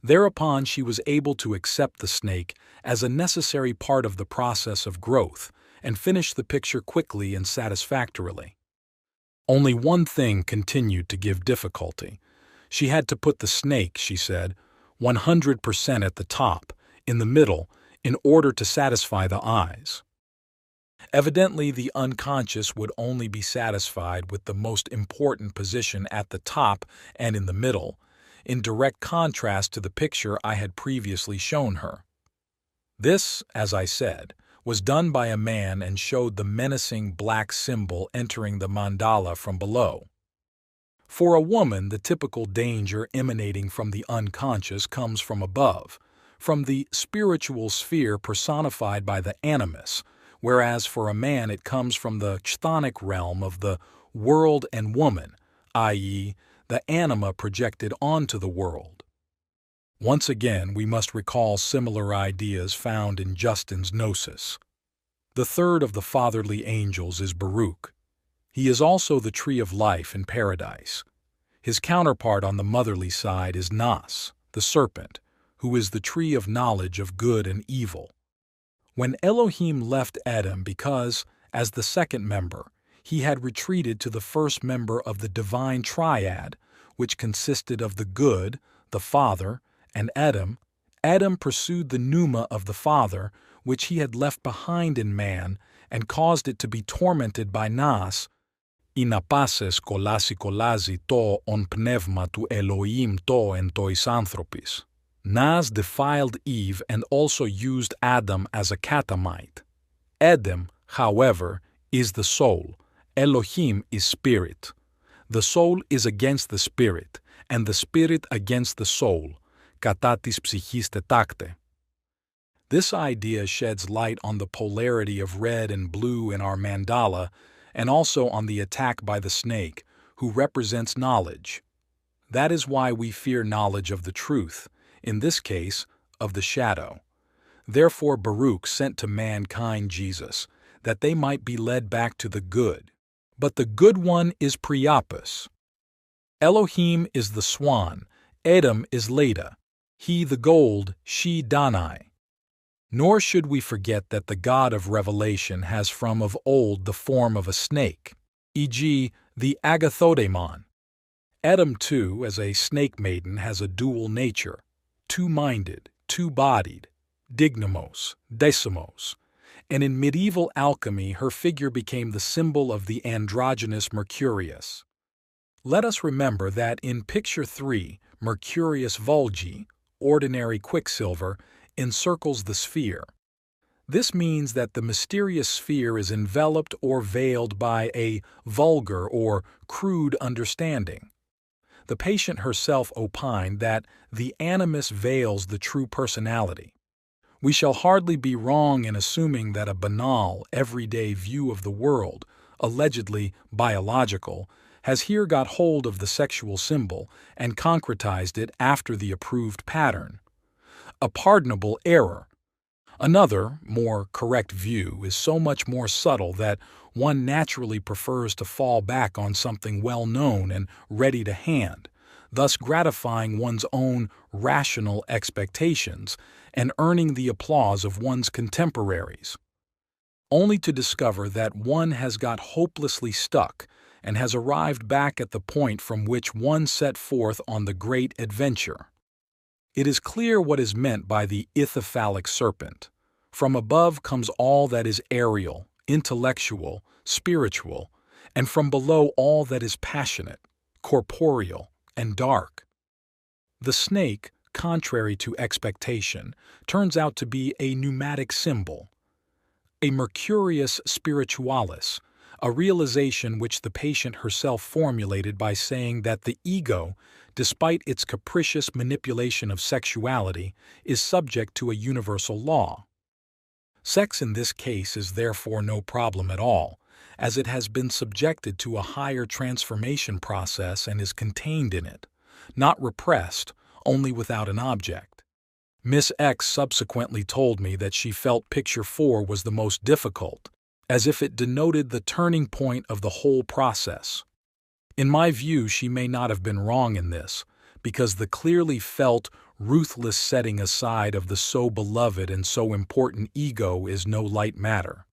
S1: Thereupon she was able to accept the snake as a necessary part of the process of growth and finish the picture quickly and satisfactorily. Only one thing continued to give difficulty. She had to put the snake, she said, 100% at the top, in the middle, in order to satisfy the eyes. Evidently, the unconscious would only be satisfied with the most important position at the top and in the middle, in direct contrast to the picture I had previously shown her. This, as I said, was done by a man and showed the menacing black symbol entering the mandala from below. For a woman, the typical danger emanating from the unconscious comes from above, from the spiritual sphere personified by the animus, whereas for a man it comes from the chthonic realm of the world and woman, i.e., the anima projected onto the world. Once again, we must recall similar ideas found in Justin's Gnosis. The third of the fatherly angels is Baruch. He is also the tree of life in paradise. His counterpart on the motherly side is Nas, the serpent, who is the tree of knowledge of good and evil. When Elohim left Adam because, as the second member, he had retreated to the first member of the divine triad, which consisted of the good, the Father, and Adam, Adam pursued the pneuma of the Father, which he had left behind in man, and caused it to be tormented by Nas, «Inapases kolasi to on pneuma tu Elohim to en tois anthropis». Nas defiled Eve and also used Adam as a catamite. Adam, however, is the soul. Elohim is spirit. The soul is against the spirit, and the spirit against the soul. Κατά της ψυχής τετάκτε. This idea sheds light on the polarity of red and blue in our mandala, and also on the attack by the snake, who represents knowledge. That is why we fear knowledge of the truth, in this case, of the shadow. Therefore Baruch sent to mankind Jesus, that they might be led back to the good. But the good one is Priapus. Elohim is the swan, Adam is Leda, he the gold, she Danai. Nor should we forget that the God of Revelation has from of old the form of a snake, e.g., the Agathodemon. Adam, too, as a snake maiden, has a dual nature, two-minded, two-bodied, dignamos, decimos, and in medieval alchemy her figure became the symbol of the androgynous Mercurius. Let us remember that in Picture 3, Mercurius Vulgi, ordinary quicksilver, encircles the sphere. This means that the mysterious sphere is enveloped or veiled by a vulgar or crude understanding. The patient herself opined that the animus veils the true personality. We shall hardly be wrong in assuming that a banal, everyday view of the world, allegedly biological, has here got hold of the sexual symbol and concretized it after the approved pattern. a pardonable error. Another, more correct view is so much more subtle that one naturally prefers to fall back on something well known and ready to hand, thus gratifying one's own rational expectations and earning the applause of one's contemporaries, only to discover that one has got hopelessly stuck and has arrived back at the point from which one set forth on the great adventure. It is clear what is meant by the ithyphallic serpent. From above comes all that is aerial, intellectual, spiritual, and from below all that is passionate, corporeal, and dark. The snake, contrary to expectation, turns out to be a pneumatic symbol, a mercurius spiritualis, a realization which the patient herself formulated by saying that the ego, despite its capricious manipulation of sexuality, is subject to a universal law. Sex in this case is therefore no problem at all, as it has been subjected to a higher transformation process and is contained in it, not repressed, only without an object. Miss X subsequently told me that she felt Picture 4 was the most difficult, as if it denoted the turning point of the whole process. In my view, she may not have been wrong in this, because the clearly felt, ruthless setting aside of the so beloved and so important ego is no light matter.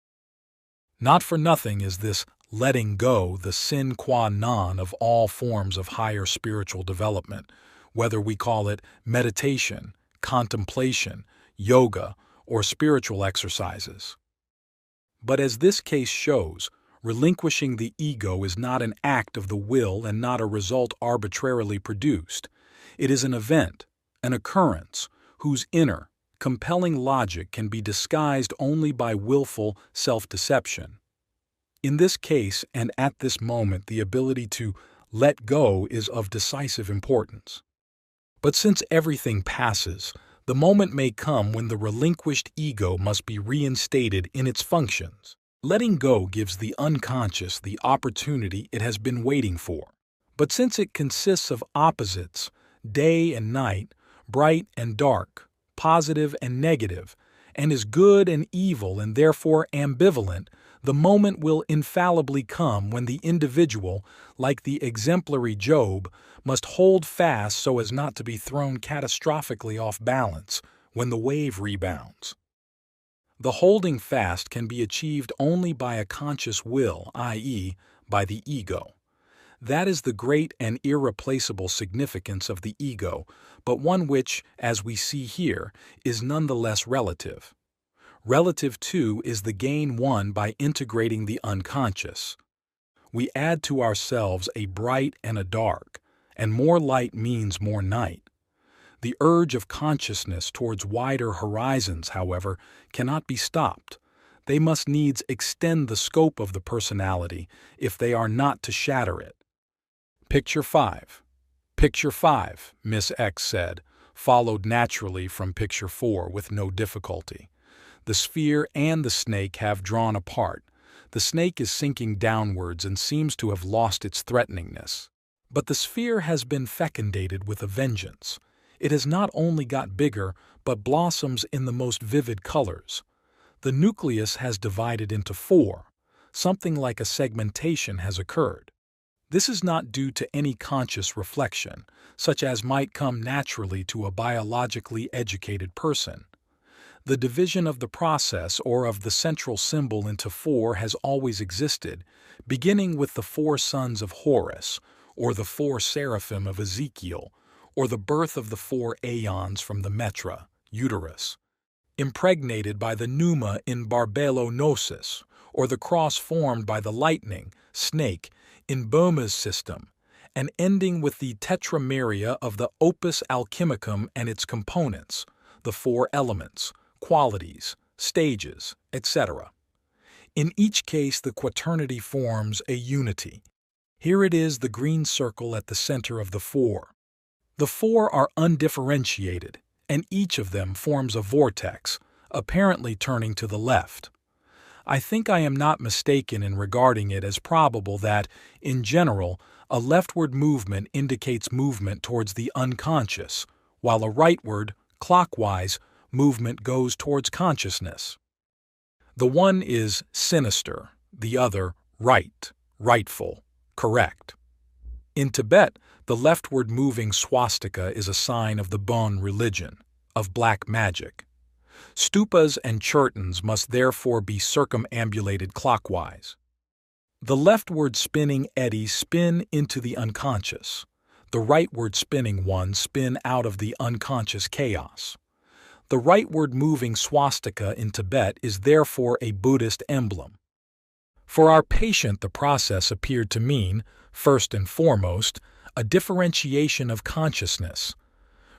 S1: Not for nothing is this letting go the sine qua non of all forms of higher spiritual development, whether we call it meditation, contemplation, yoga, or spiritual exercises. But as this case shows, relinquishing the ego is not an act of the will and not a result arbitrarily produced. It is an event, an occurrence, whose inner, compelling logic can be disguised only by willful self-deception. In this case and at this moment, the ability to let go is of decisive importance. But since everything passes, the moment may come when the relinquished ego must be reinstated in its functions. Letting go gives the unconscious the opportunity it has been waiting for. But since it consists of opposites, day and night, bright and dark, positive and negative, and is good and evil and therefore ambivalent, the moment will infallibly come when the individual, like the exemplary Job, must hold fast so as not to be thrown catastrophically off balance when the wave rebounds. The holding fast can be achieved only by a conscious will, i.e., by the ego. That is the great and irreplaceable significance of the ego, but one which, as we see here, is nonetheless relative. Relative to is the gain won by integrating the unconscious. We add to ourselves a bright and a dark, and more light means more night. The urge of consciousness towards wider horizons, however, cannot be stopped. They must needs extend the scope of the personality if they are not to shatter it. Picture 5. Picture 5, Miss X said, followed naturally from Picture 4 with no difficulty. The sphere and the snake have drawn apart. The snake is sinking downwards and seems to have lost its threateningness. But the sphere has been fecundated with a vengeance. It has not only got bigger, but blossoms in the most vivid colors. The nucleus has divided into 4. Something like a segmentation has occurred. This is not due to any conscious reflection, such as might come naturally to a biologically educated person. The division of the process or of the central symbol into 4 has always existed, beginning with the 4 sons of Horus, or the 4 seraphim of Ezekiel, or the birth of the 4 aeons from the metra, uterus, impregnated by the pneuma in Barbelo-Gnosis, or the cross formed by the lightning, snake, in Boehme's system, and ending with the tetrameria of the opus alchemicum and its components, the 4 elements, qualities, stages, etc. In each case, the quaternity forms a unity. Here it is the green circle at the center of the 4. The 4 are undifferentiated, and each of them forms a vortex, apparently turning to the left. I think I am not mistaken in regarding it as probable that, in general, a leftward movement indicates movement towards the unconscious, while a rightward, clockwise, movement goes towards consciousness. The one is sinister, the other right, rightful, correct. In Tibet, the leftward moving swastika is a sign of the Bon religion, of black magic. Stupas and chertons must therefore be circumambulated clockwise. The leftward spinning eddies spin into the unconscious. The rightward spinning ones spin out of the unconscious chaos. The rightward moving swastika in Tibet is therefore a Buddhist emblem. For our patient, the process appeared to mean, first and foremost, a differentiation of consciousness.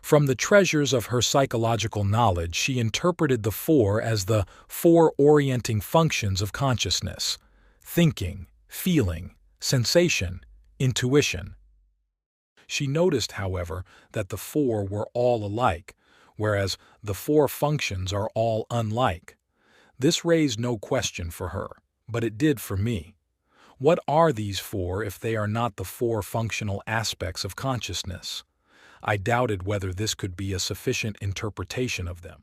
S1: From the treasures of her psychological knowledge, she interpreted the four as the four orienting functions of consciousness: thinking, feeling, sensation, intuition. She noticed, however, that the four were all alike, whereas the four functions are all unlike. This raised no question for her, but it did for me. What are these four if they are not the four functional aspects of consciousness? I doubted whether this could be a sufficient interpretation of them.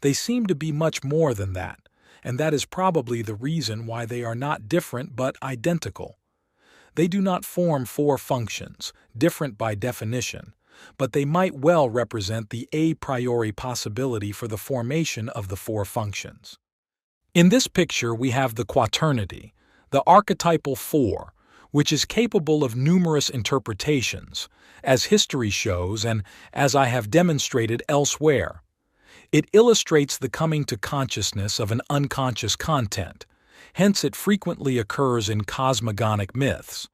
S1: They seem to be much more than that, and that is probably the reason why they are not different but identical. They do not form four functions, different by definition, but they might well represent the a priori possibility for the formation of the four functions. In this picture we have the quaternity, the archetypal four, which is capable of numerous interpretations, as history shows and as I have demonstrated elsewhere. It illustrates the coming to consciousness of an unconscious content, hence it frequently occurs in cosmogonic myths.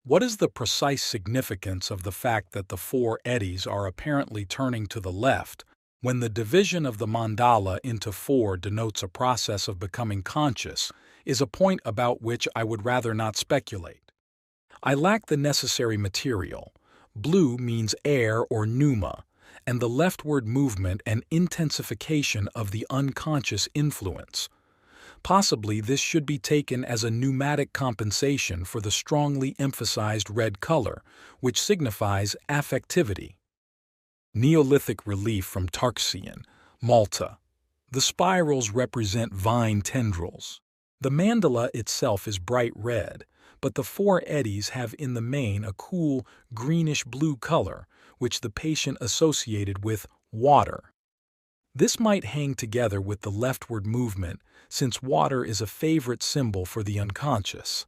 S1: What is the precise significance of the fact that the four eddies are apparently turning to the left when the division of the mandala into four denotes a process of becoming conscious is a point about which I would rather not speculate. I lack the necessary material. Blue means air or pneuma, and the leftward movement an intensification of the unconscious influence. Possibly this should be taken as a pneumatic compensation for the strongly emphasized red color, which signifies affectivity. Neolithic relief from Tarxian, Malta. The spirals represent vine tendrils. The mandala itself is bright red, but the four eddies have in the main a cool greenish-blue color, which the patient associated with water. This might hang together with the leftward movement, since water is a favorite symbol for the unconscious.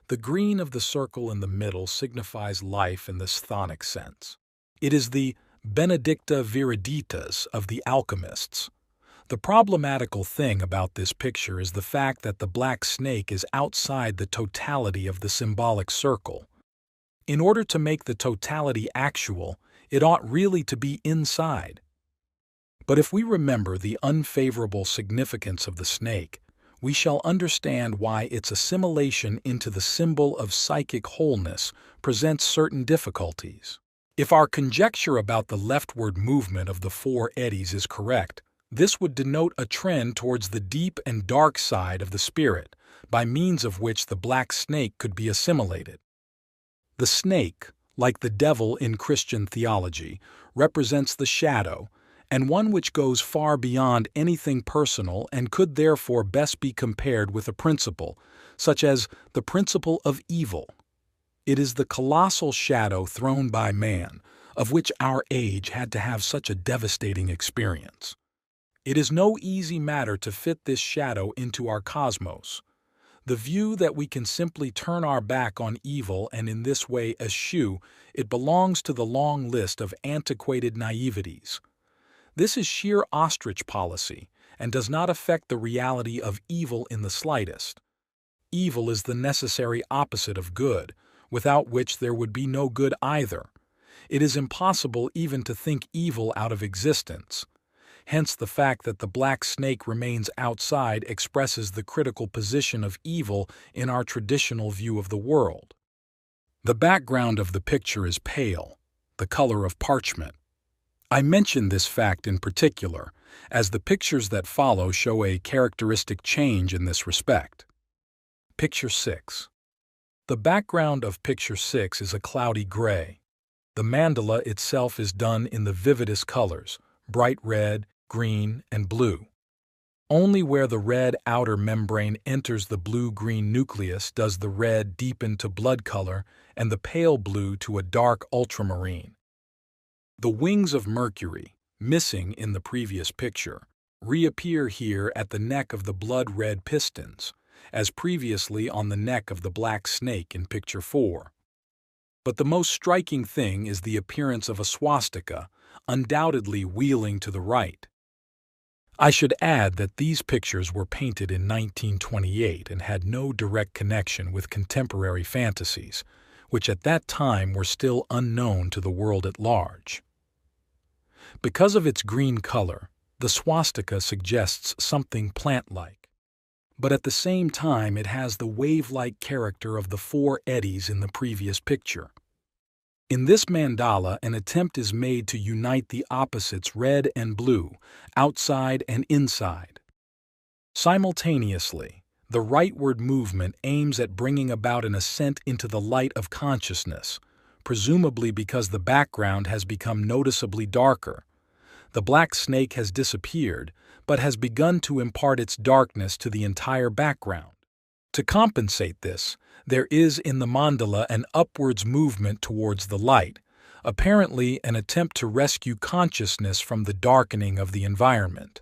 S1: The green of the circle in the middle signifies life in the chthonic sense. It is the benedicta viriditas of the alchemists. The problematical thing about this picture is the fact that the black snake is outside the totality of the symbolic circle. In order to make the totality actual, it ought really to be inside. But if we remember the unfavorable significance of the snake, we shall understand why its assimilation into the symbol of psychic wholeness presents certain difficulties. If our conjecture about the leftward movement of the four eddies is correct, this would denote a trend towards the deep and dark side of the spirit, by means of which the black snake could be assimilated. The snake, like the devil in Christian theology, represents the shadow, and one which goes far beyond anything personal and could therefore best be compared with a principle, such as the principle of evil. It is the colossal shadow thrown by man, of which our age had to have such a devastating experience. It is no easy matter to fit this shadow into our cosmos. The view that we can simply turn our back on evil and in this way eschew it belongs to the long list of antiquated naiveties. This is sheer ostrich policy and does not affect the reality of evil in the slightest. Evil is the necessary opposite of good, without which there would be no good either. It is impossible even to think evil out of existence. Hence the fact that the black snake remains outside expresses the critical position of evil in our traditional view of the world. The background of the picture is pale, the color of parchment. I mention this fact in particular, as the pictures that follow show a characteristic change in this respect. Picture 6. The background of Picture 6 is a cloudy gray. The mandala itself is done in the vividest colors, bright red, green, and blue. Only where the red outer membrane enters the blue-green nucleus does the red deepen to blood color and the pale blue to a dark ultramarine. The wings of Mercury, missing in the previous picture, reappear here at the neck of the blood-red pistons, as previously on the neck of the black snake in picture 4. But the most striking thing is the appearance of a swastika, undoubtedly wheeling to the right. I should add that these pictures were painted in 1928 and had no direct connection with contemporary fantasies, which at that time were still unknown to the world at large. Because of its green color, the swastika suggests something plant-like, but at the same time it has the wave-like character of the 4 eddies in the previous picture. In this mandala, an attempt is made to unite the opposites red and blue, outside and inside. Simultaneously, the rightward movement aims at bringing about an ascent into the light of consciousness, presumably because the background has become noticeably darker. The black snake has disappeared, but has begun to impart its darkness to the entire background. To compensate this, there is in the mandala an upwards movement towards the light, apparently an attempt to rescue consciousness from the darkening of the environment.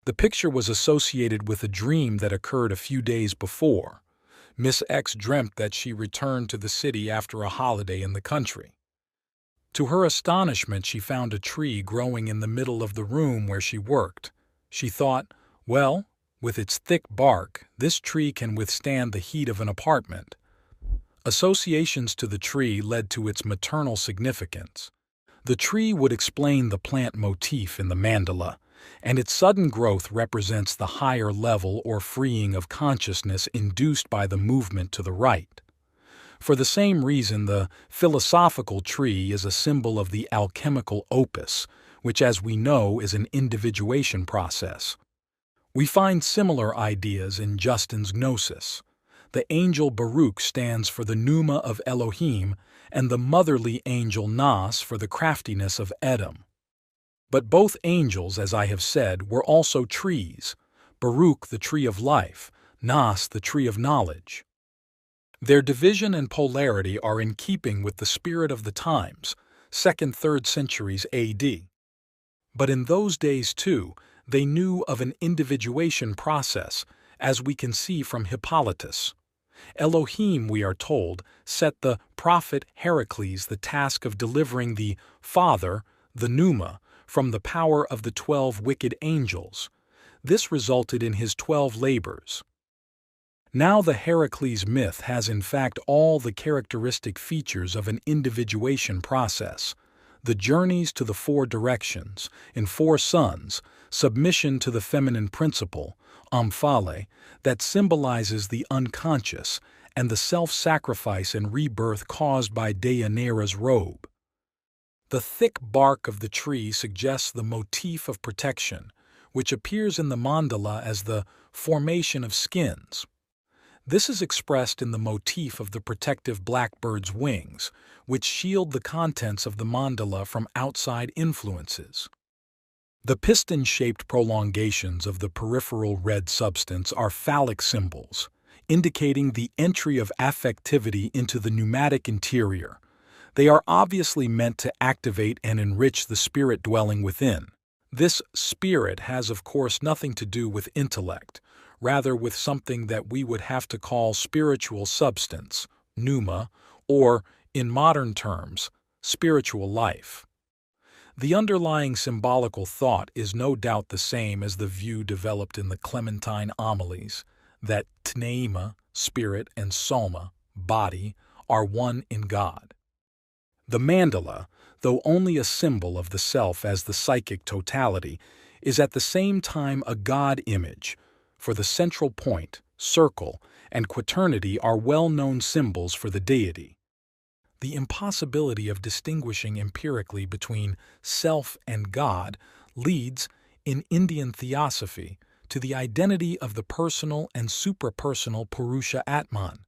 S1: The picture was associated with a dream that occurred a few days before. Miss X dreamt that she returned to the city after a holiday in the country. To her astonishment, she found a tree growing in the middle of the room where she worked. She thought, well, with its thick bark, this tree can withstand the heat of an apartment. Associations to the tree led to its maternal significance. The tree would explain the plant motif in the mandala, and its sudden growth represents the higher level or freeing of consciousness induced by the movement to the right. For the same reason, the philosophical tree is a symbol of the alchemical opus, which, as we know, is an individuation process. We find similar ideas in Justin's Gnosis. The angel Baruch stands for the pneuma of Elohim, and the motherly angel Nas for the craftiness of Edom. But both angels, as I have said, were also trees, Baruch the tree of life, Nas the tree of knowledge. Their division and polarity are in keeping with the spirit of the times, 2nd–3rd centuries AD. But in those days, too, they knew of an individuation process, as we can see from Hippolytus. Elohim, we are told, set the prophet Heracles the task of delivering the Father, the pneuma, from the power of the 12 wicked angels. This resulted in his 12 labors. Now the Heracles myth has in fact all the characteristic features of an individuation process: the journeys to the 4 directions, in 4 suns, submission to the feminine principle, Omphale, that symbolizes the unconscious, and the self-sacrifice and rebirth caused by Deianira's robe. The thick bark of the tree suggests the motif of protection, which appears in the mandala as the formation of skins. This is expressed in the motif of the protective blackbird's wings, which shield the contents of the mandala from outside influences. The piston-shaped prolongations of the peripheral red substance are phallic symbols, indicating the entry of affectivity into the pneumatic interior. They are obviously meant to activate and enrich the spirit dwelling within. This spirit has, of course, nothing to do with intellect, rather with something that we would have to call spiritual substance, pneuma, or, in modern terms, spiritual life. The underlying symbolical thought is no doubt the same as the view developed in the Clementine homilies, that Tneima, spirit, and Soma, body, are one in God. The mandala, though only a symbol of the self as the psychic totality, is at the same time a God image, for the central point, circle, and quaternity are well-known symbols for the deity. The impossibility of distinguishing empirically between self and God leads, in Indian theosophy, to the identity of the personal and suprapersonal Purusha Atman.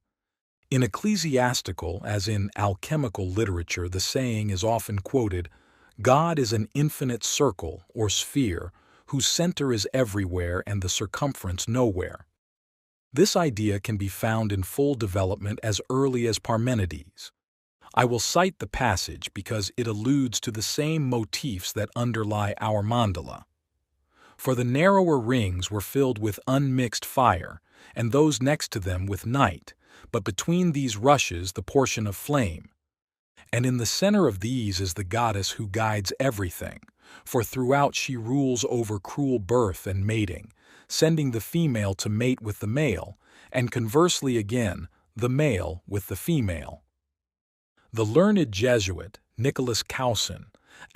S1: In ecclesiastical, as in alchemical literature, the saying is often quoted, God is an infinite circle or sphere whose center is everywhere and the circumference nowhere. This idea can be found in full development as early as Parmenides. I will cite the passage because it alludes to the same motifs that underlie our mandala. For the narrower rings were filled with unmixed fire, and those next to them with night, but between these rushes the portion of flame. And in the center of these is the goddess who guides everything, for throughout she rules over cruel birth and mating, sending the female to mate with the male, and conversely again, the male with the female. The learned Jesuit, Nicholas Cowson,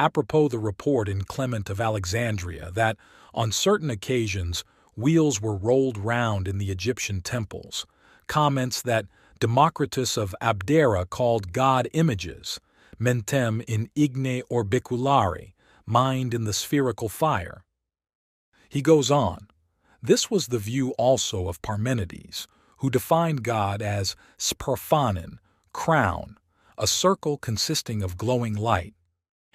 S1: apropos the report in Clement of Alexandria that, on certain occasions, wheels were rolled round in the Egyptian temples, comments that Democritus of Abdera called God images, mentem in igne orbiculari, mind in the spherical fire. He goes on, this was the view also of Parmenides, who defined God as sperphanon, crown, a circle consisting of glowing light,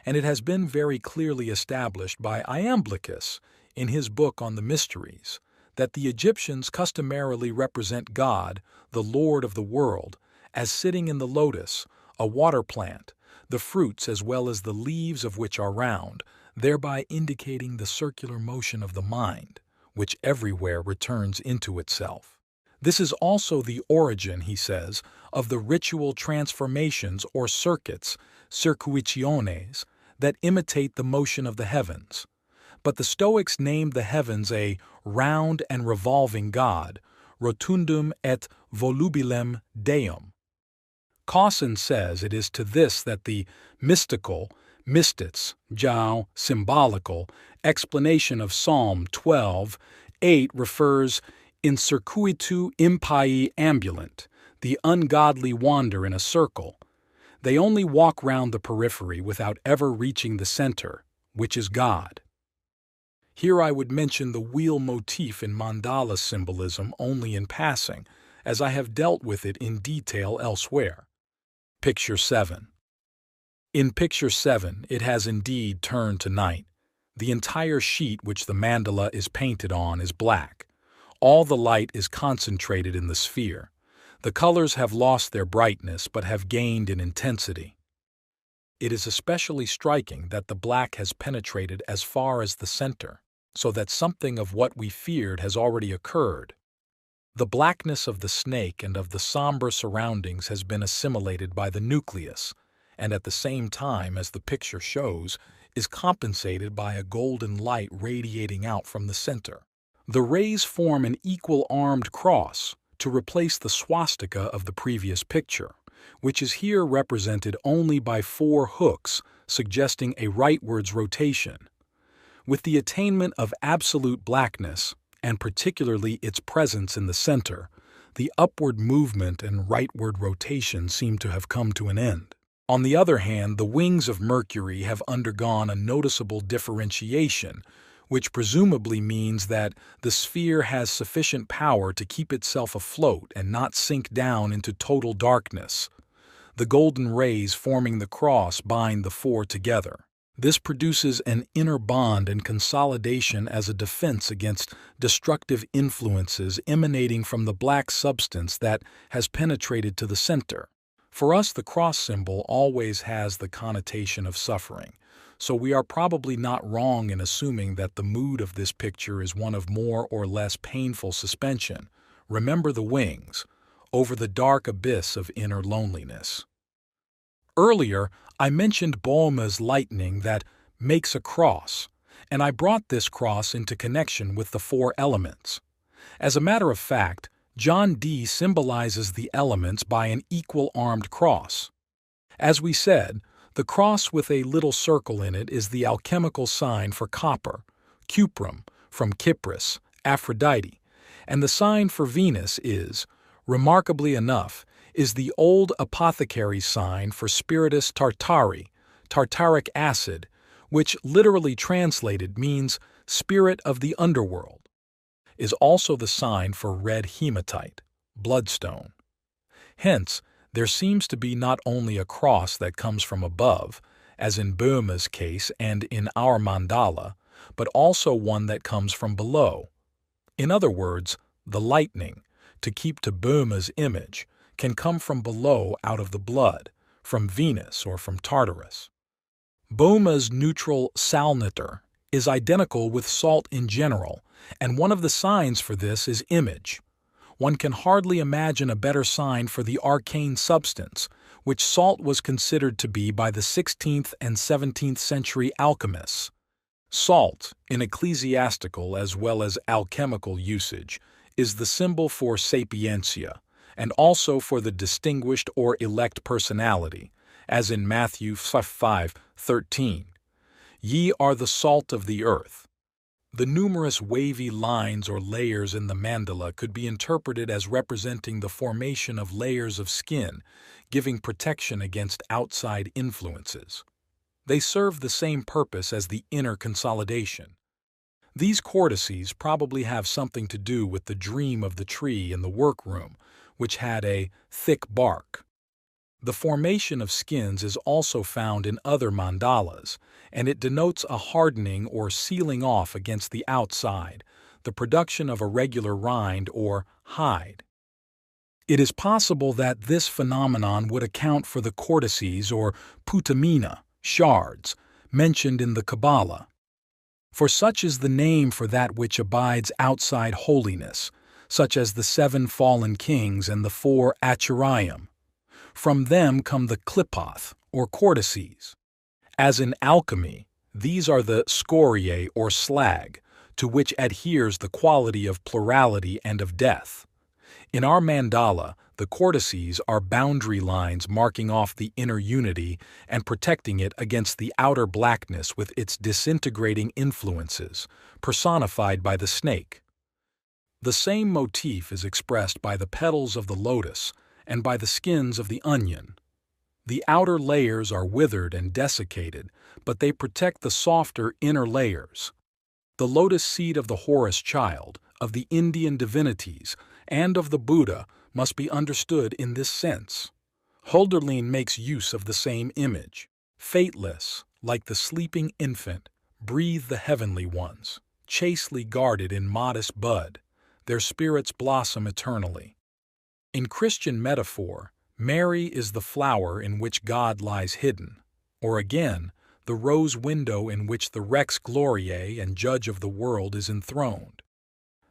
S1: and it has been very clearly established by Iamblichus in his book on the mysteries, that the Egyptians customarily represent God, the Lord of the world, as sitting in the lotus, a water plant, the fruits as well as the leaves of which are round, thereby indicating the circular motion of the mind, which everywhere returns into itself. This is also the origin, he says, of the ritual transformations or circuits, circuitiones, that imitate the motion of the heavens. But the Stoics named the heavens a round and revolving God, rotundum et volubilem deum. Cawson says it is to this that the mystical, mystics, Jung, symbolical, explanation of Psalm 12:8 refers in circuitu impii ambulant, the ungodly wander in a circle. They only walk round the periphery without ever reaching the center, which is God. Here I would mention the wheel motif in mandala symbolism only in passing, as I have dealt with it in detail elsewhere. Picture 7. In Picture 7, it has indeed turned to night. The entire sheet which the mandala is painted on is black. All the light is concentrated in the sphere. The colors have lost their brightness but have gained in intensity. It is especially striking that the black has penetrated as far as the center, so that something of what we feared has already occurred. The blackness of the snake and of the somber surroundings has been assimilated by the nucleus, and at the same time, as the picture shows, is compensated by a golden light radiating out from the center. The rays form an equal-armed cross to replace the swastika of the previous picture, which is here represented only by 4 hooks, suggesting a rightwards rotation. With the attainment of absolute blackness, and particularly its presence in the center, the upward movement and rightward rotation seem to have come to an end. On the other hand, the wings of Mercury have undergone a noticeable differentiation, which presumably means that the sphere has sufficient power to keep itself afloat and not sink down into total darkness. The golden rays forming the cross bind the 4 together. This produces an inner bond and consolidation as a defense against destructive influences emanating from the black substance that has penetrated to the center. For us, the cross symbol always has the connotation of suffering, so we are probably not wrong in assuming that the mood of this picture is one of more or less painful suspension. Remember the wings, over the dark abyss of inner loneliness. Earlier, I mentioned Boehme's lightning that makes a cross, and I brought this cross into connection with the 4 elements. As a matter of fact, John Dee symbolizes the elements by an equal-armed cross. As we said, the cross with a little circle in it is the alchemical sign for copper, cuprum, from Kypris, Aphrodite, and the sign for Venus is, remarkably enough, is the old apothecary sign for spiritus tartari, tartaric acid, which literally translated means spirit of the underworld, is also the sign for red hematite, bloodstone. Hence, there seems to be not only a cross that comes from above, as in Burma's case and in our mandala, but also one that comes from below. In other words, the lightning, to keep to Burma's image, can come from below out of the blood, from Venus or from Tartarus. Burma's neutral salniter is identical with salt in general, and one of the signs for this is image. One can hardly imagine a better sign for the arcane substance, which salt was considered to be by the 16th and 17th century alchemists. Salt, in ecclesiastical as well as alchemical usage, is the symbol for sapientia, and also for the distinguished or elect personality, as in Matthew 5:13. Ye are the salt of the earth. The numerous wavy lines or layers in the mandala could be interpreted as representing the formation of layers of skin, giving protection against outside influences. They serve the same purpose as the inner consolidation. These cortices probably have something to do with the dream of the tree in the workroom, which had a thick bark. The formation of skins is also found in other mandalas, and it denotes a hardening or sealing off against the outside, the production of a regular rind or hide. It is possible that this phenomenon would account for the cortices or putamina, shards, mentioned in the Kabbalah. For such is the name for that which abides outside holiness, such as the 7 fallen kings and the 4 Acharayim. From them come the klipoth, or cortices. As in alchemy, these are the scoriae or slag, to which adheres the quality of plurality and of death. In our mandala, the cortices are boundary lines marking off the inner unity and protecting it against the outer blackness with its disintegrating influences, personified by the snake. The same motif is expressed by the petals of the lotus and by the skins of the onion. The outer layers are withered and desiccated, but they protect the softer inner layers. The lotus seed of the Horus child, of the Indian divinities, and of the Buddha must be understood in this sense. Hölderlin makes use of the same image. Fateless, like the sleeping infant, breathe the heavenly ones, chastely guarded in modest bud, their spirits blossom eternally. In Christian metaphor, Mary is the flower in which God lies hidden, or again, the rose window in which the Rex Gloriae and Judge of the world is enthroned.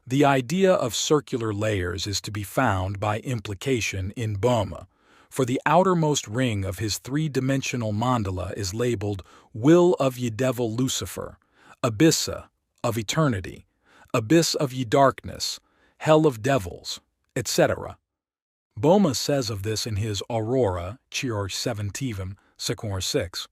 S1: The idea of circular layers is to be found by implication in Burma, for the outermost ring of his three-dimensional mandala is labeled Will of ye Devil Lucifer, Abyssa of Eternity, Abyss of ye Darkness, Hell of Devils, etc. Boma says of this in his Aurora, Chior 7 Secor 6.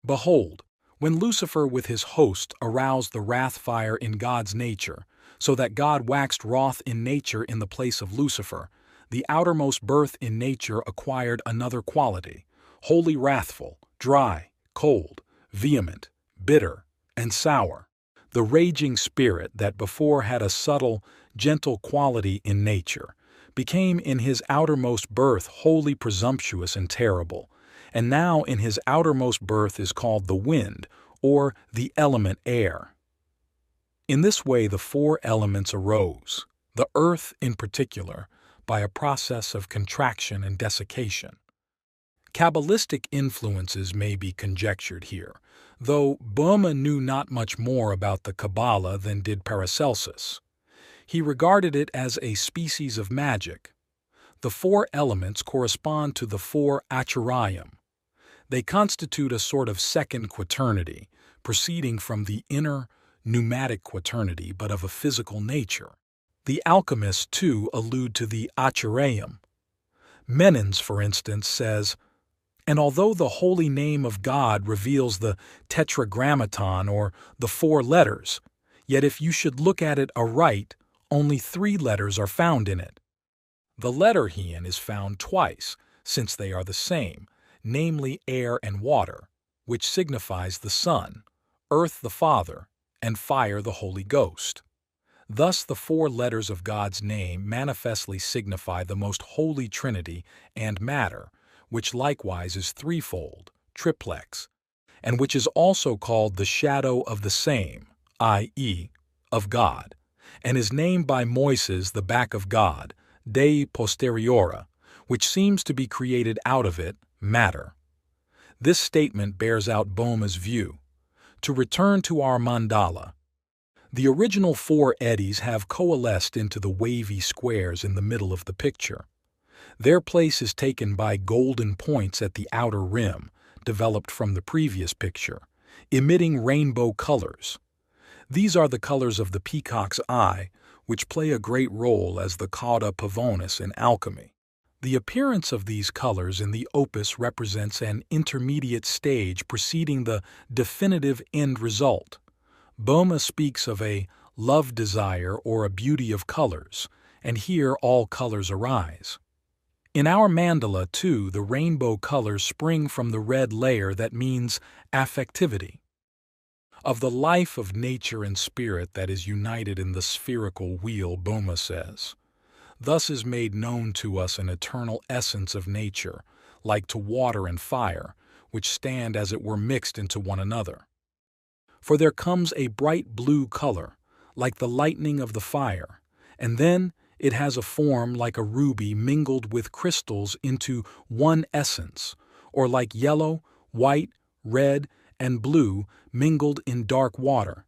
S1: Behold, when Lucifer with his host aroused the wrath fire in God's nature, so that God waxed wroth in nature in the place of Lucifer, the outermost birth in nature acquired another quality, wholly wrathful, dry, cold, vehement, bitter, and sour, the raging spirit that before had a subtle, gentle quality in nature, became in his outermost birth wholly presumptuous and terrible, and now in his outermost birth is called the wind, or the element air. In this way the 4 elements arose, the earth in particular, by a process of contraction and desiccation. Kabbalistic influences may be conjectured here, though Burma knew not much more about the Kabbalah than did Paracelsus. He regarded it as a species of magic. The 4 elements correspond to the 4 Acharayim. They constitute a sort of second quaternity, proceeding from the inner, pneumatic quaternity but of a physical nature. The alchemists, too, allude to the Acharayim. Menens, for instance, says, "And although the holy name of God reveals the tetragrammaton or the 4 letters, yet if you should look at it aright, only 3 letters are found in it. The letter hien is found twice, since they are the same, namely air and water, which signifies the Son, earth the Father, and fire the Holy Ghost. Thus the 4 letters of God's name manifestly signify the most holy Trinity and matter, which likewise is threefold, triplex, and which is also called the shadow of the same, i.e., of God, and is named by Moises the back of God, Dei posteriora, which seems to be created out of it, matter. This statement bears out Boehme's view. To return to our mandala, the original 4 eddies have coalesced into the wavy squares in the middle of the picture. Their place is taken by golden points at the outer rim, developed from the previous picture, emitting rainbow colors. These are the colors of the peacock's eye, which play a great role as the cauda pavonis in alchemy. The appearance of these colors in the opus represents an intermediate stage preceding the definitive end result. Boehme speaks of a love desire or a beauty of colors, and here all colors arise. In our mandala, too, the rainbow colors spring from the red layer that means affectivity. Of the life of nature and spirit that is united in the spherical wheel, Boehme says, "Thus is made known to us an eternal essence of nature, like to water and fire, which stand as it were mixed into one another. For there comes a bright blue color, like the lightning of the fire, and then it has a form like a ruby mingled with crystals into one essence, or like yellow, white, red, and blue mingled in dark water.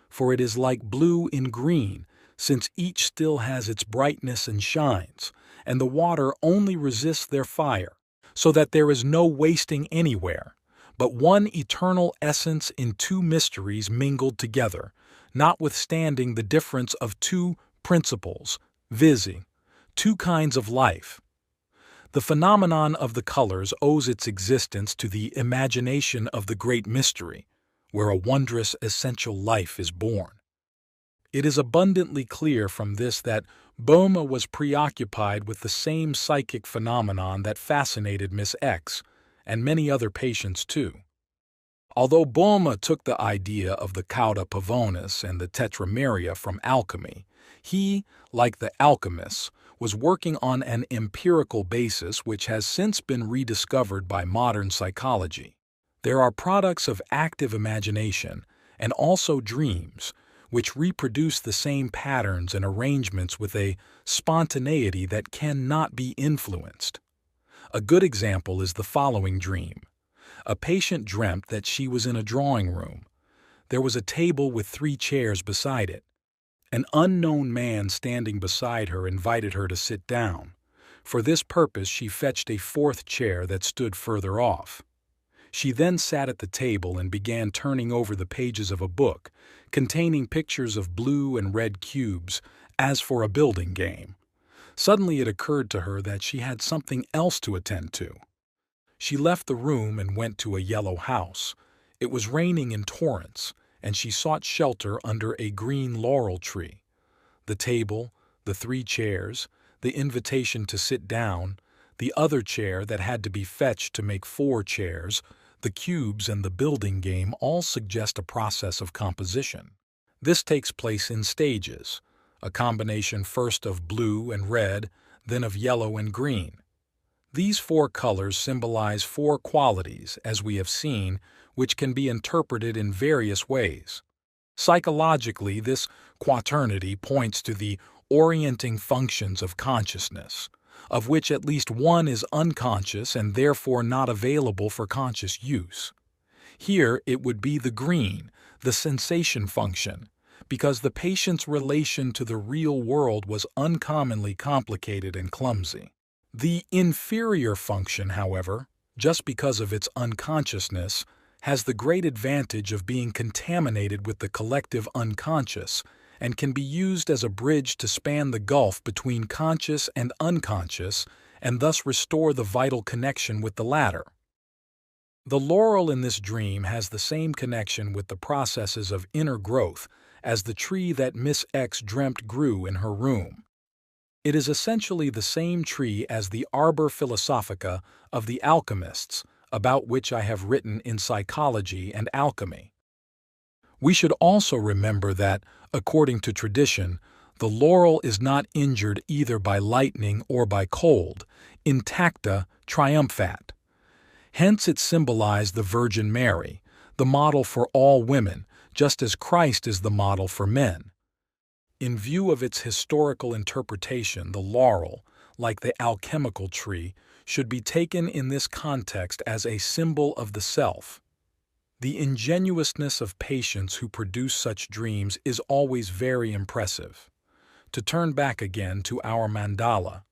S1: For it is like blue in green, since each still has its brightness and shines, and the water only resists their fire, so that there is no wasting anywhere, but one eternal essence in 2 mysteries mingled together, notwithstanding the difference of 2 principles, viz., 2 kinds of life. The phenomenon of the colors owes its existence to the imagination of the great mystery, where a wondrous essential life is born." It is abundantly clear from this that Boehme was preoccupied with the same psychic phenomenon that fascinated Miss X, and many other patients too. Although Boehme took the idea of the cauda pavonis and the tetrameria from alchemy, he, like the alchemists, was working on an empirical basis which has since been rediscovered by modern psychology. There are products of active imagination and also dreams, which reproduce the same patterns and arrangements with a spontaneity that cannot be influenced. A good example is the following dream. A patient dreamt that she was in a drawing room. There was a table with 3 chairs beside it. An unknown man standing beside her invited her to sit down. For this purpose she fetched a 4th chair that stood further off. She then sat at the table and began turning over the pages of a book containing pictures of blue and red cubes, as for a building game. Suddenly it occurred to her that she had something else to attend to. She left the room and went to a yellow house. It was raining in torrents, and she sought shelter under a green laurel tree. The table, the 3 chairs, the invitation to sit down, the other chair that had to be fetched to make 4 chairs, the cubes and the building game all suggest a process of composition. This takes place in stages, a combination first of blue and red, then of yellow and green. These 4 colors symbolize 4 qualities, as we have seen, which can be interpreted in various ways. Psychologically, this quaternity points to the orienting functions of consciousness, of which at least one is unconscious and therefore not available for conscious use. Here it would be the green, the sensation function, because the patient's relation to the real world was uncommonly complicated and clumsy. The inferior function, however, just because of its unconsciousness, has the great advantage of being contaminated with the collective unconscious and can be used as a bridge to span the gulf between conscious and unconscious and thus restore the vital connection with the latter. The laurel in this dream has the same connection with the processes of inner growth as the tree that Miss X dreamt grew in her room. It is essentially the same tree as the arbor philosophica of the alchemists, about which I have written in Psychology and Alchemy. We should also remember that, according to tradition, the laurel is not injured either by lightning or by cold, intacta triumphat. Hence it symbolized the Virgin Mary, the model for all women, just as Christ is the model for men. In view of its historical interpretation, the laurel, like the alchemical tree, should be taken in this context as a symbol of the self. The ingenuousness of patients who produce such dreams is always very impressive. To turn back again to our mandala,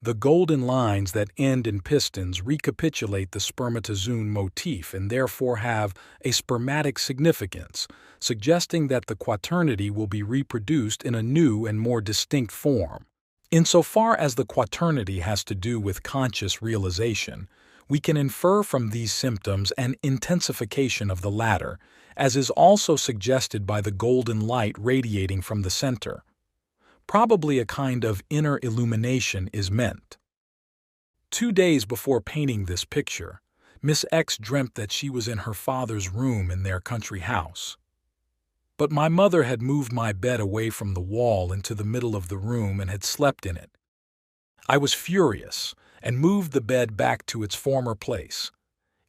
S1: the golden lines that end in pistons recapitulate the spermatozoon motif and therefore have a spermatic significance, suggesting that the quaternity will be reproduced in a new and more distinct form. Insofar as the quaternity has to do with conscious realization, we can infer from these symptoms an intensification of the latter, as is also suggested by the golden light radiating from the center. Probably a kind of inner illumination is meant. 2 days before painting this picture, Miss X dreamt that she was in her father's room in their country house. But my mother had moved my bed away from the wall into the middle of the room and had slept in it. I was furious and moved the bed back to its former place.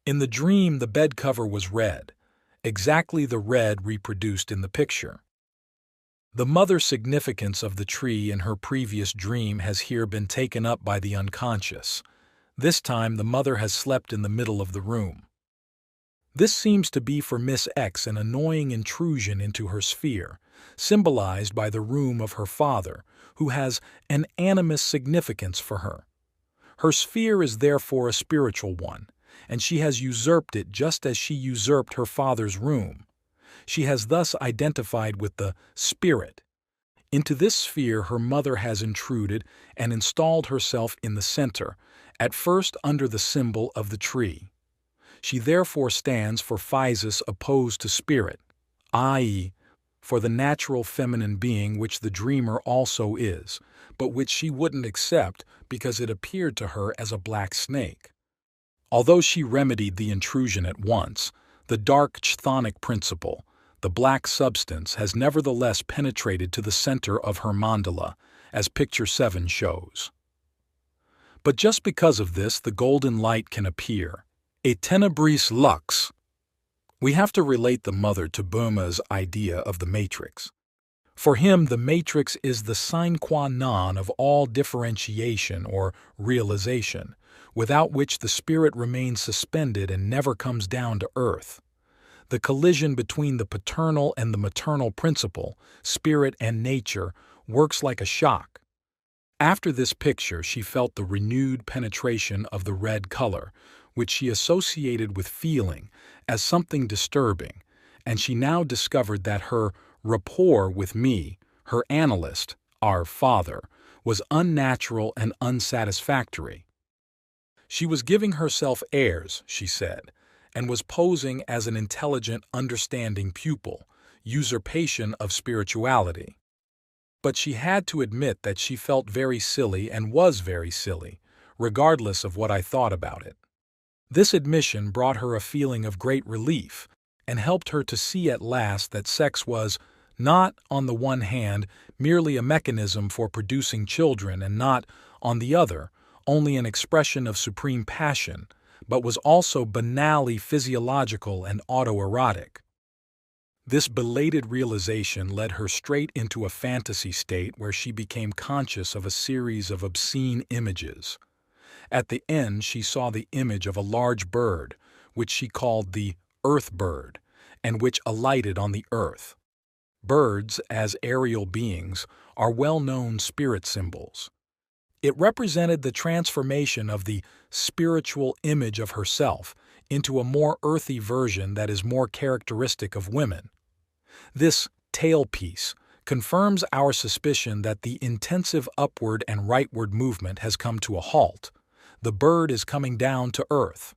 S1: In the dream, the bed cover was red, exactly the red reproduced in the picture. The mother significance of the tree in her previous dream has here been taken up by the unconscious. This time the mother has slept in the middle of the room. This seems to be for Miss X an annoying intrusion into her sphere, symbolized by the room of her father, who has an animus significance for her. Her sphere is therefore a spiritual one, and she has usurped it just as she usurped her father's room. She has thus identified with the spirit. Into this sphere her mother has intruded and installed herself in the center, at first under the symbol of the tree. She therefore stands for physis opposed to spirit, i.e., for the natural feminine being which the dreamer also is, but which she wouldn't accept because it appeared to her as a black snake. Although she remedied the intrusion at once, the dark chthonic principle, the black substance, has nevertheless penetrated to the center of her mandala, as picture 7 shows. But just because of this, the golden light can appear, a tenebris lux. We have to relate the mother to Boehme's idea of the matrix. For him, the matrix is the sine qua non of all differentiation or realization, without which the spirit remains suspended and never comes down to earth. The collision between the paternal and the maternal principle, spirit and nature, works like a shock. After this picture, she felt the renewed penetration of the red color, which she associated with feeling, as something disturbing, and she now discovered that her rapport with me, her analyst, our father, was unnatural and unsatisfactory. She was giving herself airs, she said, and was posing as an intelligent, understanding pupil, usurpation of spirituality. But she had to admit that she felt very silly and was very silly, regardless of what I thought about it. This admission brought her a feeling of great relief and helped her to see at last that sex was not, on the one hand, merely a mechanism for producing children and not, on the other, only an expression of supreme passion, but was also banally physiological and autoerotic. This belated realization led her straight into a fantasy state where she became conscious of a series of obscene images. At the end, she saw the image of a large bird, which she called the earth bird, and which alighted on the earth. Birds, as aerial beings, are well-known spirit symbols. It represented the transformation of the spiritual image of herself into a more earthy version that is more characteristic of women. This tailpiece confirms our suspicion that the intensive upward and rightward movement has come to a halt. The bird is coming down to earth.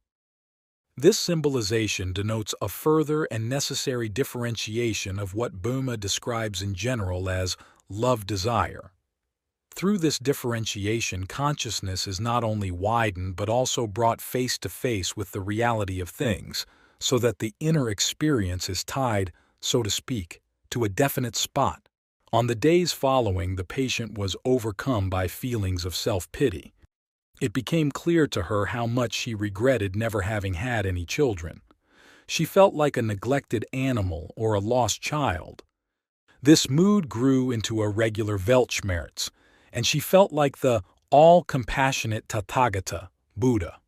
S1: This symbolization denotes a further and necessary differentiation of what Boehme describes in general as love-desire. Through this differentiation, consciousness is not only widened but also brought face to face with the reality of things, so that the inner experience is tied, so to speak, to a definite spot. On the days following, the patient was overcome by feelings of self-pity. It became clear to her how much she regretted never having had any children. She felt like a neglected animal or a lost child. This mood grew into a regular Weltschmerz, and she felt like the all-compassionate Tathagata, Buddha.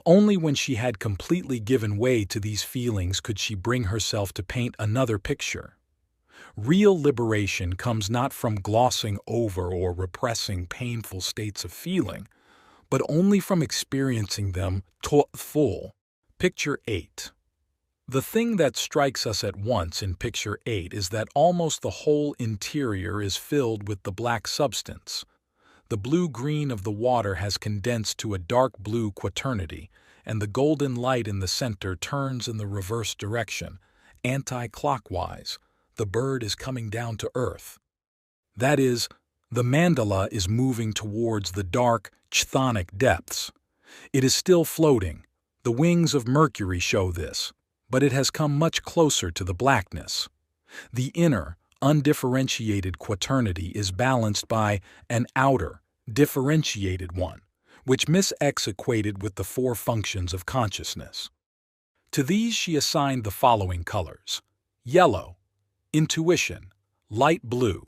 S1: Only when she had completely given way to these feelings could she bring herself to paint another picture. Real liberation comes not from glossing over or repressing painful states of feeling, but only from experiencing them to full. Picture 8. The thing that strikes us at once in Picture 8 is that almost the whole interior is filled with the black substance. The blue-green of the water has condensed to a dark blue quaternity, and the golden light in the center turns in the reverse direction, anti-clockwise. The bird is coming down to earth. That is, the mandala is moving towards the dark, chthonic depths. It is still floating. The wings of Mercury show this, but it has come much closer to the blackness. The inner, undifferentiated quaternity is balanced by an outer, differentiated one, which Miss X equated with the four functions of consciousness. To these she assigned the following colors: yellow, intuition; light blue,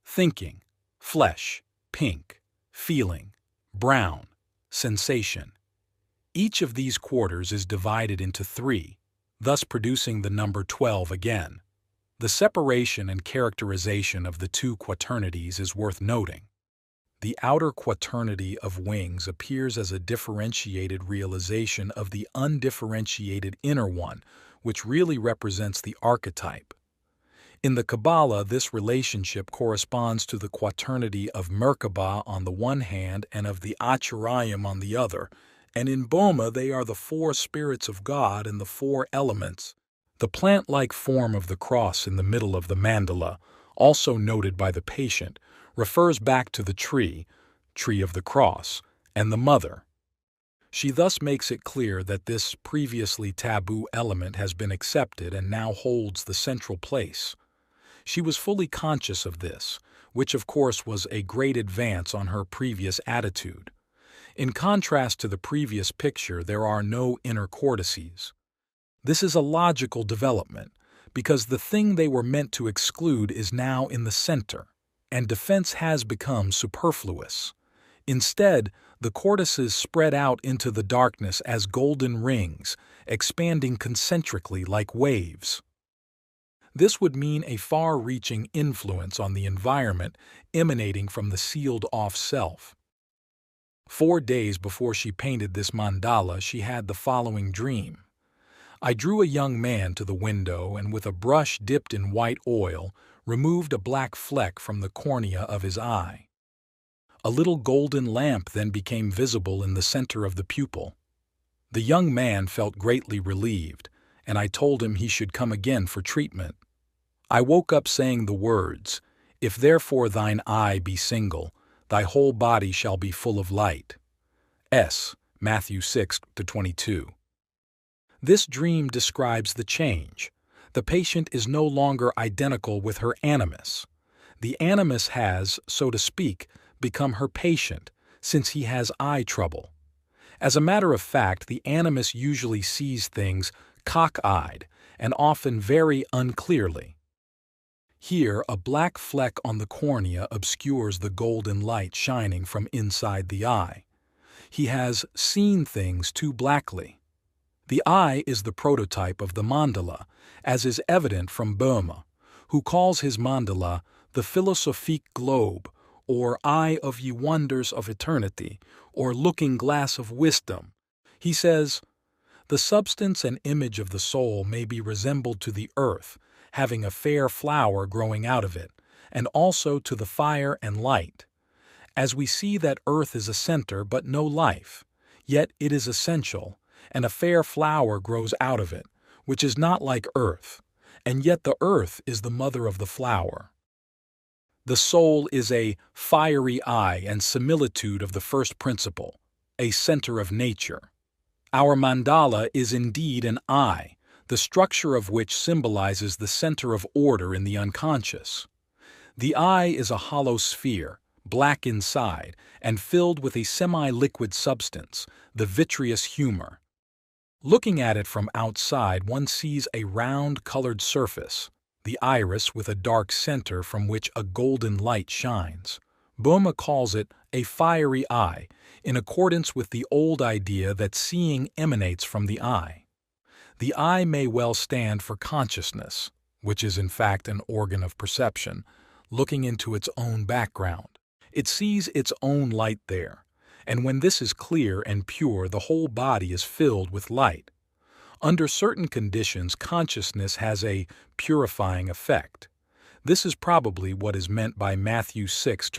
S1: thinking; flesh, pink; feeling, brown; sensation. Each of these quarters is divided into 3, thus producing the number 12 again. The separation and characterization of the two quaternities is worth noting. The outer quaternity of wings appears as a differentiated realization of the undifferentiated inner one, which really represents the archetype. In the Kabbalah, this relationship corresponds to the quaternity of Merkabah on the one hand and of the Acharayim on the other, and in Boma they are the 4 spirits of God and the 4 elements. The plant-like form of the cross in the middle of the mandala, also noted by the patient, refers back to the tree of the cross, and the mother. She thus makes it clear that this previously taboo element has been accepted and now holds the central place. She was fully conscious of this, which of course was a great advance on her previous attitude. In contrast to the previous picture, there are no inner cortices. This is a logical development, because the thing they were meant to exclude is now in the center, and defense has become superfluous. Instead, the cortices spread out into the darkness as golden rings, expanding concentrically like waves. This would mean a far-reaching influence on the environment emanating from the sealed-off self. 4 days before she painted this mandala, she had the following dream. I drew a young man to the window and with a brush dipped in white oil, removed a black fleck from the cornea of his eye. A little golden lamp then became visible in the center of the pupil. The young man felt greatly relieved, and I told him he should come again for treatment. I woke up saying the words, "If therefore thine eye be single, thy whole body shall be full of light." Matthew 6:22. This dream describes the change. The patient is no longer identical with her animus. The animus has, so to speak, become her patient, since he has eye trouble. As a matter of fact, the animus usually sees things cock-eyed and often very unclearly. Here, a black fleck on the cornea obscures the golden light shining from inside the eye. He has seen things too blackly. The eye is the prototype of the mandala, as is evident from Boehme, who calls his mandala the philosophique globe, or eye of ye wonders of eternity, or looking glass of wisdom. He says, "The substance and image of the soul may be resembled to the earth, having a fair flower growing out of it, and also to the fire and light. As we see that earth is a center but no life, yet it is essential, and a fair flower grows out of it, which is not like earth, and yet the earth is the mother of the flower. The soul is a fiery eye and similitude of the first principle, a center of nature. Our mandala is indeed an eye, the structure of which symbolizes the center of order in the unconscious. The eye is a hollow sphere, black inside, and filled with a semi-liquid substance, the vitreous humor. Looking at it from outside, one sees a round, colored surface, the iris with a dark center from which a golden light shines. Boehme calls it a fiery eye, in accordance with the old idea that seeing emanates from the eye. The eye may well stand for consciousness, which is in fact an organ of perception, looking into its own background. It sees its own light there, and when this is clear and pure, the whole body is filled with light. Under certain conditions, consciousness has a purifying effect. This is probably what is meant by Matthew 6,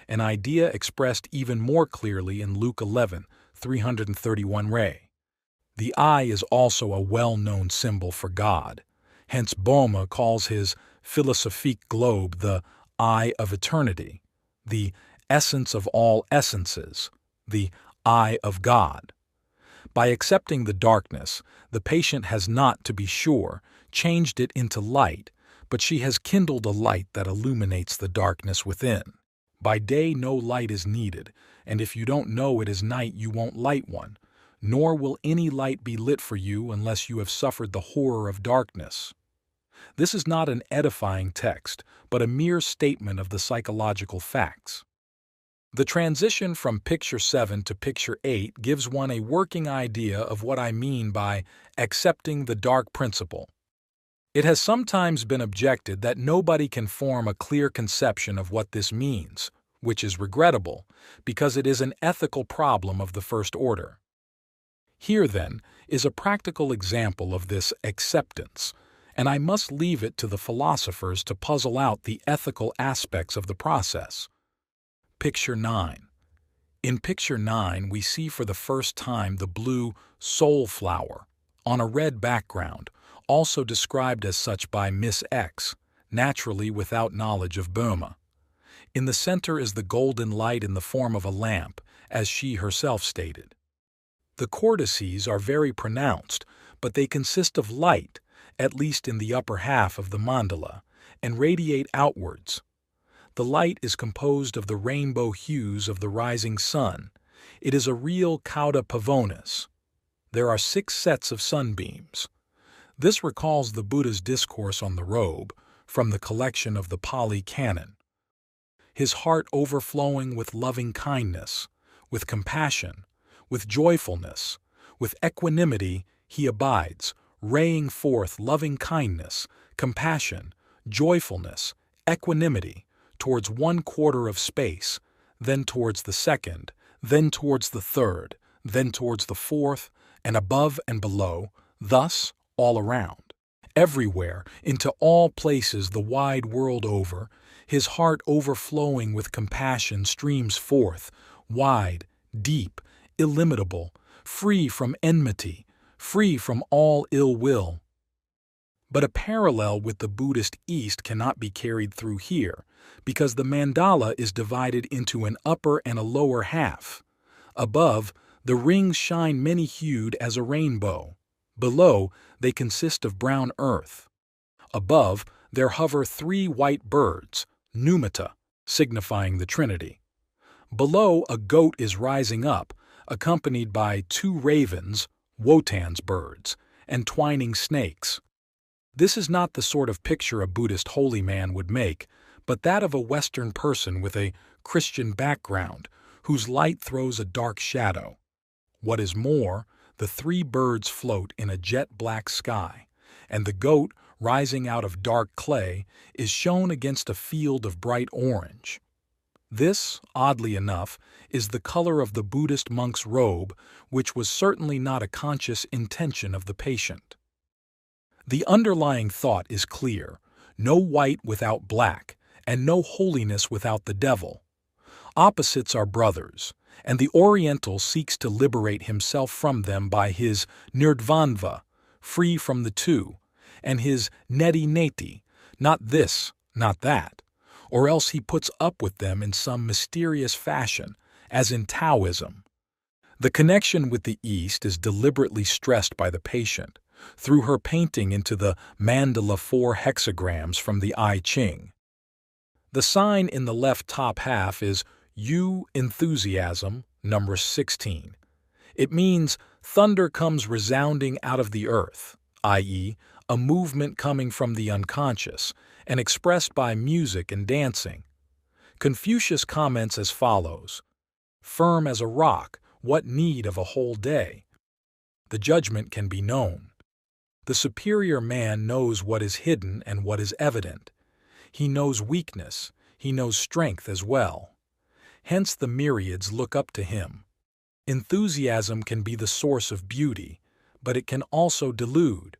S1: an idea expressed even more clearly in Luke 11, 331 Re. The eye is also a well-known symbol for God. Hence Boehme calls his philosophique globe the eye of eternity, the essence of all essences, the eye of God. By accepting the darkness, the patient has not, to be sure, changed it into light, but she has kindled a light that illuminates the darkness within. By day no light is needed, and if you don't know it is night you won't light one, nor will any light be lit for you unless you have suffered the horror of darkness. This is not an edifying text, but a mere statement of the psychological facts. The transition from Picture 7 to Picture 8 gives one a working idea of what I mean by accepting the dark principle. It has sometimes been objected that nobody can form a clear conception of what this means, which is regrettable, because it is an ethical problem of the first order. Here, then, is a practical example of this acceptance, and I must leave it to the philosophers to puzzle out the ethical aspects of the process. Picture 9. In Picture 9, we see for the first time the blue soul flower on a red background, also described as such by Miss X, naturally without knowledge of Boehme. In the center is the golden light in the form of a lamp, as she herself stated. The cortices are very pronounced, but they consist of light, at least in the upper half of the mandala, and radiate outwards. The light is composed of the rainbow hues of the rising sun. It is a real cauda pavonis. There are 6 sets of sunbeams. This recalls the Buddha's discourse on the robe from the collection of the Pali Canon. His heart overflowing with loving kindness, with compassion, with joyfulness, with equanimity, he abides, raying forth loving kindness, compassion, joyfulness, equanimity, towards 1/4 of space, then towards the second, then towards the third, then towards the fourth, and above and below, thus all around. Everywhere, into all places the wide world over, his heart overflowing with compassion streams forth, wide, deep, illimitable, free from enmity, free from all ill will. But a parallel with the Buddhist East cannot be carried through here, because the mandala is divided into an upper and a lower half. Above, the rings shine many-hued as a rainbow. Below, they consist of brown earth. Above, there hover 3 white birds, pneumata, signifying the Trinity. Below, a goat is rising up, accompanied by 2 ravens, Wotan's birds, and twining snakes. This is not the sort of picture a Buddhist holy man would make, but that of a Western person with a Christian background, whose light throws a dark shadow. What is more, the 3 birds float in a jet-black sky, and the goat, rising out of dark clay, is shown against a field of bright orange. This, oddly enough, is the color of the Buddhist monk's robe, which was certainly not a conscious intention of the patient. The underlying thought is clear: no white without black, and no holiness without the devil. Opposites are brothers, and the Oriental seeks to liberate himself from them by his nirdvanva, free from the two, and his neti neti, not this, not that, or else he puts up with them in some mysterious fashion, as in Taoism. The connection with the East is deliberately stressed by the patient, through her painting into the mandala 4 hexagrams from the I Ching. The sign in the left top half is Yu Enthusiasm, number 16. It means thunder comes resounding out of the earth, i.e., a movement coming from the unconscious and expressed by music and dancing. Confucius comments as follows: "Firm as a rock, what need of a whole day? The judgment can be known. The superior man knows what is hidden and what is evident. He knows weakness, he knows strength as well. Hence the myriads look up to him. Enthusiasm can be the source of beauty, but it can also delude."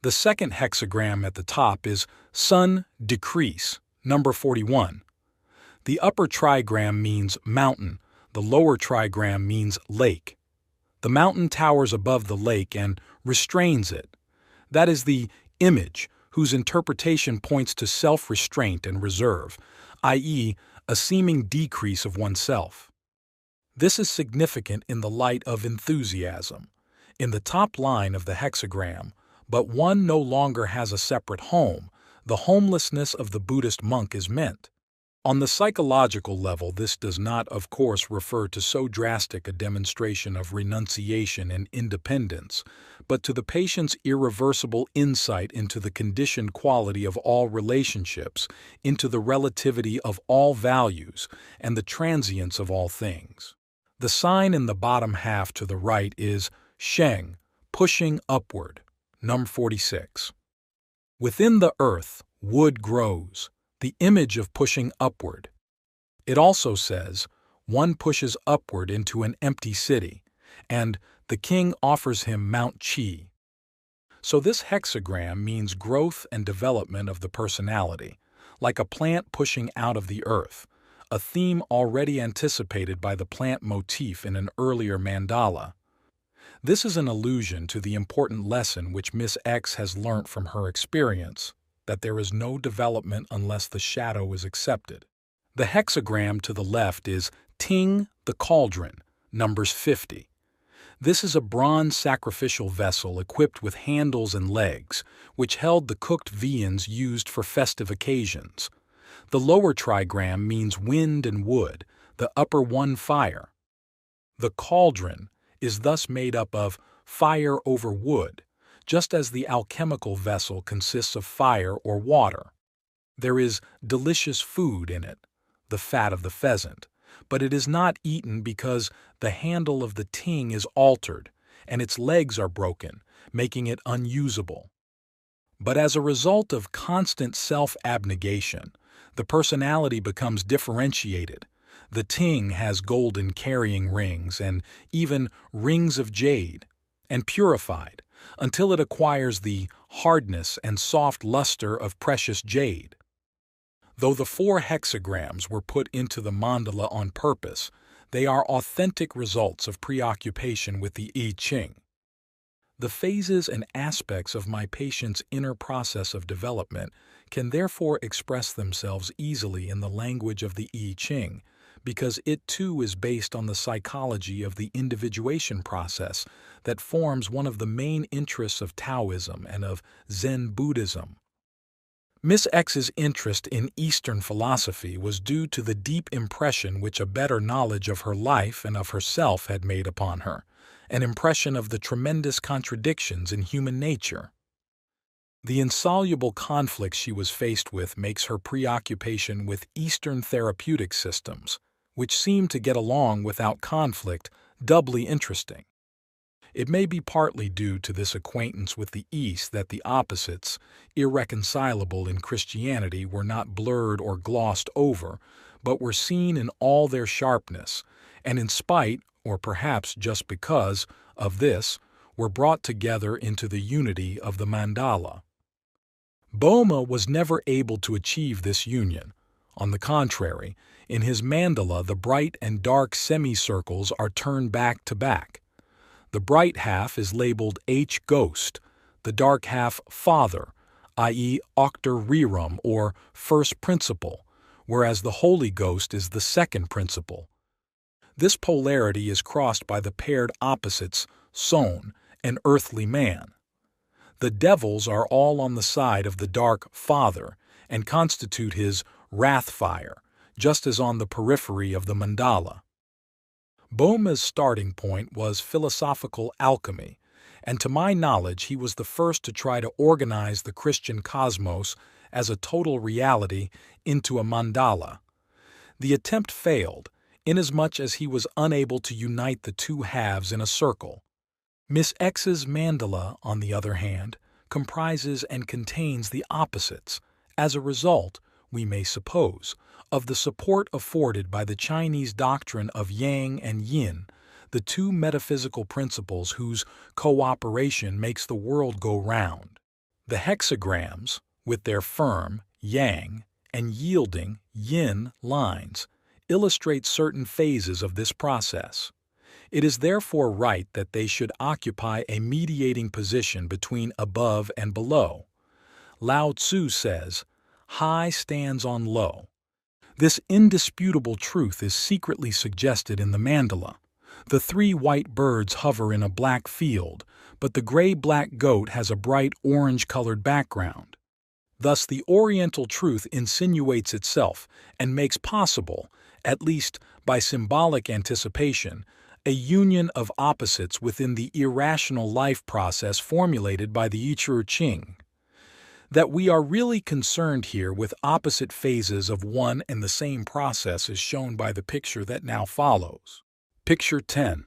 S1: The second hexagram at the top is Sun decrease, number 41. The upper trigram means mountain, the lower trigram means lake. The mountain towers above the lake and restrains it. That is the image, whose interpretation points to self-restraint and reserve, i.e., a seeming decrease of oneself. This is significant in the light of enthusiasm. In the top line of the hexagram, "But one no longer has a separate home," the homelessness of the Buddhist monk is meant. On the psychological level, this does not, of course, refer to so drastic a demonstration of renunciation and independence, but to the patient's irreversible insight into the conditioned quality of all relationships, into the relativity of all values, and the transience of all things. The sign in the bottom half to the right is Sheng, pushing upward, number 46. Within the earth, wood grows, the image of pushing upward. It also says, one pushes upward into an empty city, and the king offers him Mount Chi. So this hexagram means growth and development of the personality, like a plant pushing out of the earth, a theme already anticipated by the plant motif in an earlier mandala. This is an allusion to the important lesson which Miss X has learnt from her experience, that there is no development unless the shadow is accepted. The hexagram to the left is Ting the cauldron, numbers 50. This is a bronze sacrificial vessel equipped with handles and legs, which held the cooked viands used for festive occasions. The lower trigram means wind and wood, the upper one fire. The cauldron is thus made up of fire over wood, just as the alchemical vessel consists of fire or water. There is delicious food in it, the fat of the pheasant, but it is not eaten because the handle of the ting is altered and its legs are broken, making it unusable. But as a result of constant self-abnegation, the personality becomes differentiated. The ting has golden carrying rings and even rings of jade, and purified, until it acquires the hardness and soft luster of precious jade. Though the 4 hexagrams were put into the mandala on purpose, they are authentic results of preoccupation with the I Ching. The phases and aspects of my patient's inner process of development can therefore express themselves easily in the language of the I Ching, because it too is based on the psychology of the individuation process that forms one of the main interests of Taoism and of Zen Buddhism. Miss X's interest in Eastern philosophy was due to the deep impression which a better knowledge of her life and of herself had made upon her, an impression of the tremendous contradictions in human nature. The insoluble conflict she was faced with makes her preoccupation with Eastern therapeutic systems, which seem to get along without conflict, doubly interesting. It may be partly due to this acquaintance with the East that the opposites, irreconcilable in Christianity, were not blurred or glossed over, but were seen in all their sharpness, and in spite, or perhaps just because, of this, were brought together into the unity of the mandala. Boma was never able to achieve this union. On the contrary, in his mandala the bright and dark semicircles are turned back to back. The bright half is labeled H ghost, the dark half father, i.e. octer rerum or first principle, whereas the Holy Ghost is the second principle. This polarity is crossed by the paired opposites Son and earthly man. The devils are all on the side of the dark father and constitute his wrath fire, just as on the periphery of the mandala. Bohme's starting point was philosophical alchemy, and to my knowledge he was the first to try to organize the Christian cosmos as a total reality into a mandala. The attempt failed, inasmuch as he was unable to unite the two halves in a circle. Miss X's mandala, on the other hand, comprises and contains the opposites, as a result, we may suppose, of the support afforded by the Chinese doctrine of Yang and Yin, the two metaphysical principles whose cooperation makes the world go round. The hexagrams, with their firm, Yang, and yielding, Yin, lines, illustrate certain phases of this process. It is therefore right that they should occupy a mediating position between above and below. Lao Tzu says, "High stands on low." This indisputable truth is secretly suggested in the mandala. The three white birds hover in a black field, but the gray-black goat has a bright orange-colored background. Thus the Oriental truth insinuates itself and makes possible, at least by symbolic anticipation, a union of opposites within the irrational life process formulated by the I Ching. That we are really concerned here with opposite phases of one and the same process is shown by the picture that now follows. Picture 10.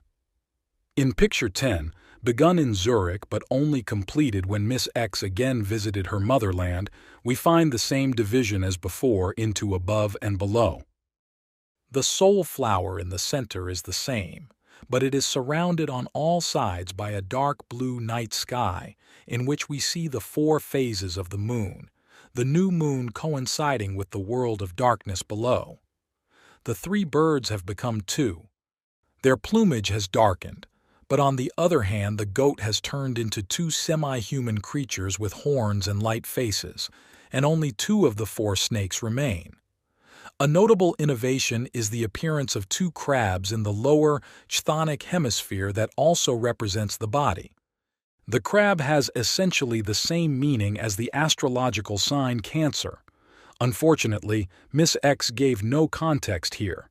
S1: In Picture 10, begun in Zurich but only completed when Miss X again visited her motherland, we find the same division as before into above and below. The soul flower in the center is the same, but it is surrounded on all sides by a dark blue night sky, in which we see the four phases of the moon, the new moon coinciding with the world of darkness below. The three birds have become two. Their plumage has darkened, but on the other hand the goat has turned into two semi-human creatures with horns and light faces, and only two of the four snakes remain. A notable innovation is the appearance of two crabs in the lower chthonic hemisphere that also represents the body. The crab has essentially the same meaning as the astrological sign Cancer. Unfortunately, Miss X gave no context here.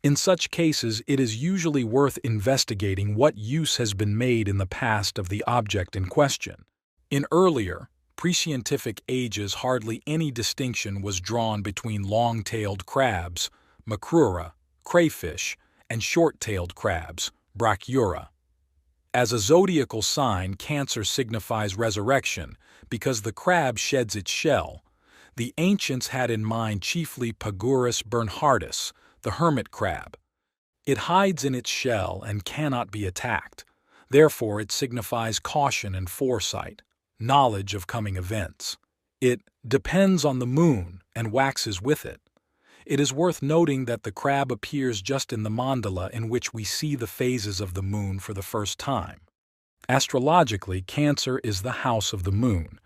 S1: In such cases, it is usually worth investigating what use has been made in the past of the object in question. In earlier, pre-scientific ages, hardly any distinction was drawn between long-tailed crabs, macrura, crayfish, and short-tailed crabs, brachyura. As a zodiacal sign, Cancer signifies resurrection because the crab sheds its shell. The ancients had in mind chiefly Pagurus bernhardus, the hermit crab. It hides in its shell and cannot be attacked. Therefore, it signifies caution and foresight, knowledge of coming events. It depends on the moon and waxes with it. It is worth noting that the crab appears just in the mandala in which we see the phases of the moon for the first time. Astrologically, Cancer is the house of the moon.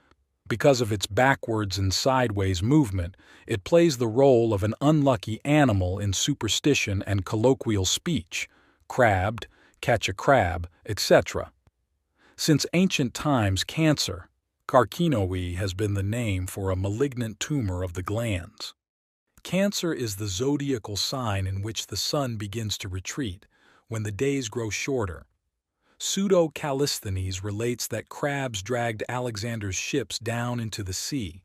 S1: Because of its backwards and sideways movement, it plays the role of an unlucky animal in superstition and colloquial speech, crabbed, catch a crab, etc. Since ancient times, Cancer, carcinoe, has been the name for a malignant tumor of the glands. Cancer is the zodiacal sign in which the sun begins to retreat, when the days grow shorter. Pseudo-Callisthenes relates that crabs dragged Alexander's ships down into the sea.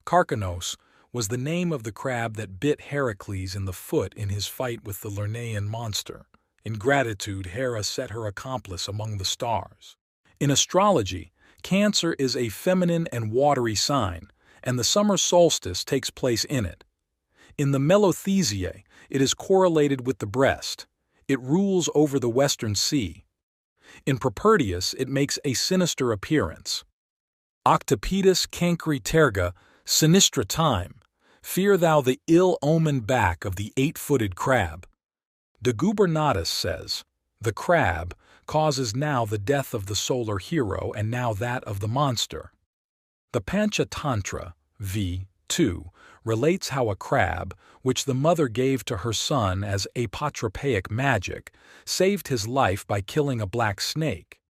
S1: Carcanos was the name of the crab that bit Heracles in the foot in his fight with the Lernaean monster. In gratitude, Hera set her accomplice among the stars. In astrology, Cancer is a feminine and watery sign, and the summer solstice takes place in it. In the Melothesiae, it is correlated with the breast. It rules over the Western Sea. In Propertius, it makes a sinister appearance. Octopetus cancri terga, sinistra time, fear thou the ill-omened back of the eight-footed crab. De Gubernatus says, the crab causes now the death of the solar hero and now that of the monster. The Panchatantra, v. 2, relates how a crab, which the mother gave to her son as apotropaic magic, saved his life by killing a black snake.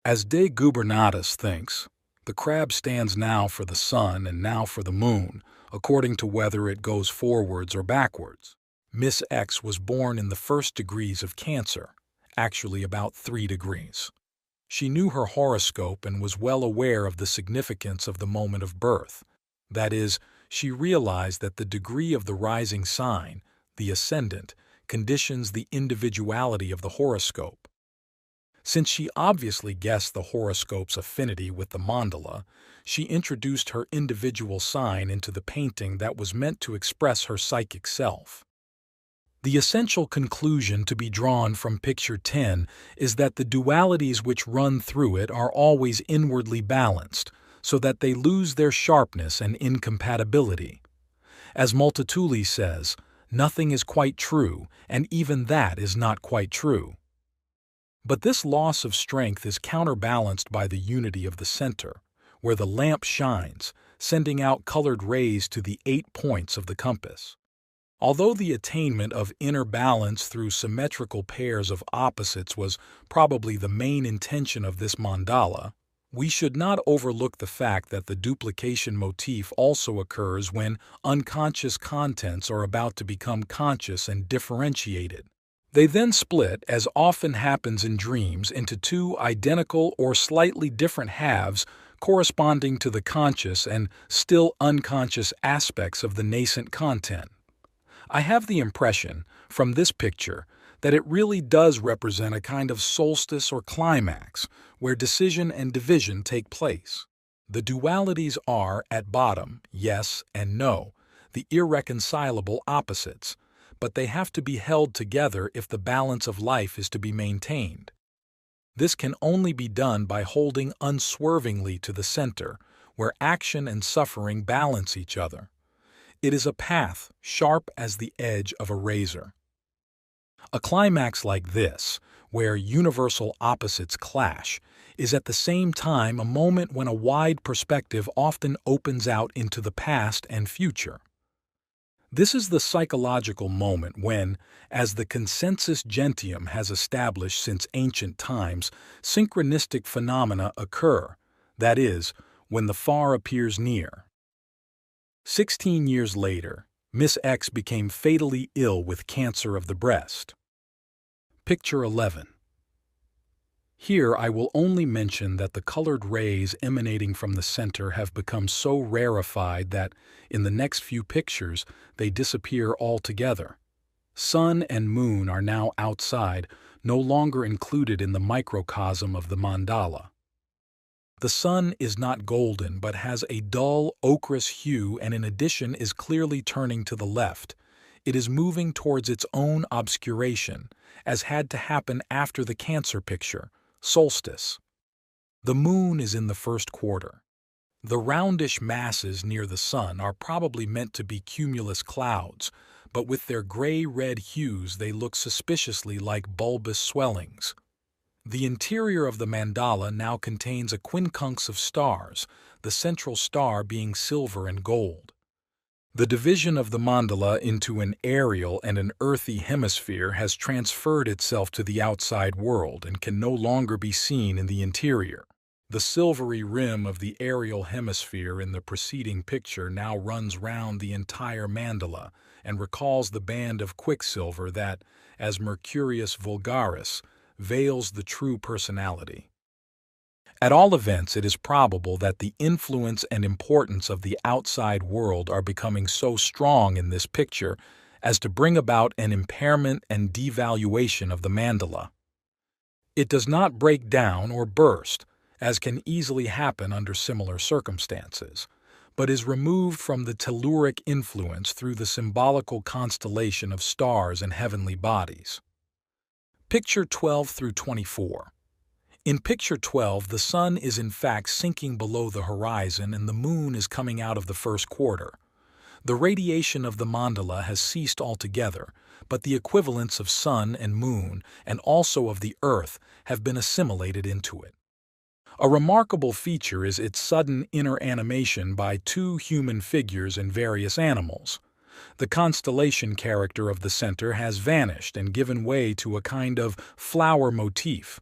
S1: As de Gubernatus thinks, the crab stands now for the sun and now for the moon, according to whether it goes forwards or backwards. Miss X was born in the first degrees of Cancer, actually about 3 degrees. She knew her horoscope and was well aware of the significance of the moment of birth. That is, she realized that the degree of the rising sign, the ascendant, conditions the individuality of the horoscope. Since she obviously guessed the horoscope's affinity with the mandala, she introduced her individual sign into the painting that was meant to express her psychic self. The essential conclusion to be drawn from Picture 10 is that the dualities which run through it are always inwardly balanced, so that they lose their sharpness and incompatibility. As Multatuli says, nothing is quite true, and even that is not quite true. But this loss of strength is counterbalanced by the unity of the center, where the lamp shines, sending out colored rays to the 8 points of the compass. Although the attainment of inner balance through symmetrical pairs of opposites was probably the main intention of this mandala, we should not overlook the fact that the duplication motif also occurs when unconscious contents are about to become conscious and differentiated. They then split, as often happens in dreams, into 2 identical or slightly different halves corresponding to the conscious and still unconscious aspects of the nascent content. I have the impression, from this picture, that it really does represent a kind of solstice or climax, where decision and division take place. The dualities are, at bottom, yes and no, the irreconcilable opposites, but they have to be held together if the balance of life is to be maintained. This can only be done by holding unswervingly to the center, where action and suffering balance each other. It is a path sharp as the edge of a razor. A climax like this, where universal opposites clash, is at the same time a moment when a wide perspective often opens out into the past and future. This is the psychological moment when, as the consensus gentium has established since ancient times, synchronistic phenomena occur, that is, when the far appears near. 16 years later, Miss X became fatally ill with cancer of the breast. Picture 11. Here I will only mention that the colored rays emanating from the center have become so rarefied that, in the next few pictures, they disappear altogether. Sun and moon are now outside, no longer included in the microcosm of the mandala. The sun is not golden but has a dull ochreous hue and in addition is clearly turning to the left. It is moving towards its own obscuration, as had to happen after the Cancer picture, solstice. The moon is in the first quarter. The roundish masses near the sun are probably meant to be cumulus clouds, but with their gray-red hues they look suspiciously like bulbous swellings. The interior of the mandala now contains a quincunx of stars, the central star being silver and gold. The division of the mandala into an aerial and an earthy hemisphere has transferred itself to the outside world and can no longer be seen in the interior. The silvery rim of the aerial hemisphere in the preceding picture now runs round the entire mandala and recalls the band of quicksilver that, as Mercurius vulgaris, veils the true personality. At all events, it is probable that the influence and importance of the outside world are becoming so strong in this picture as to bring about an impairment and devaluation of the mandala. It does not break down or burst, as can easily happen under similar circumstances, but is removed from the telluric influence through the symbolical constellation of stars and heavenly bodies. Picture 12 through 24. In Picture 12, the sun is in fact sinking below the horizon and the moon is coming out of the first quarter. The radiation of the mandala has ceased altogether, but the equivalents of sun and moon, and also of the earth, have been assimilated into it. A remarkable feature is its sudden inner animation by 2 human figures and various animals. The constellation character of the center has vanished and given way to a kind of flower motif.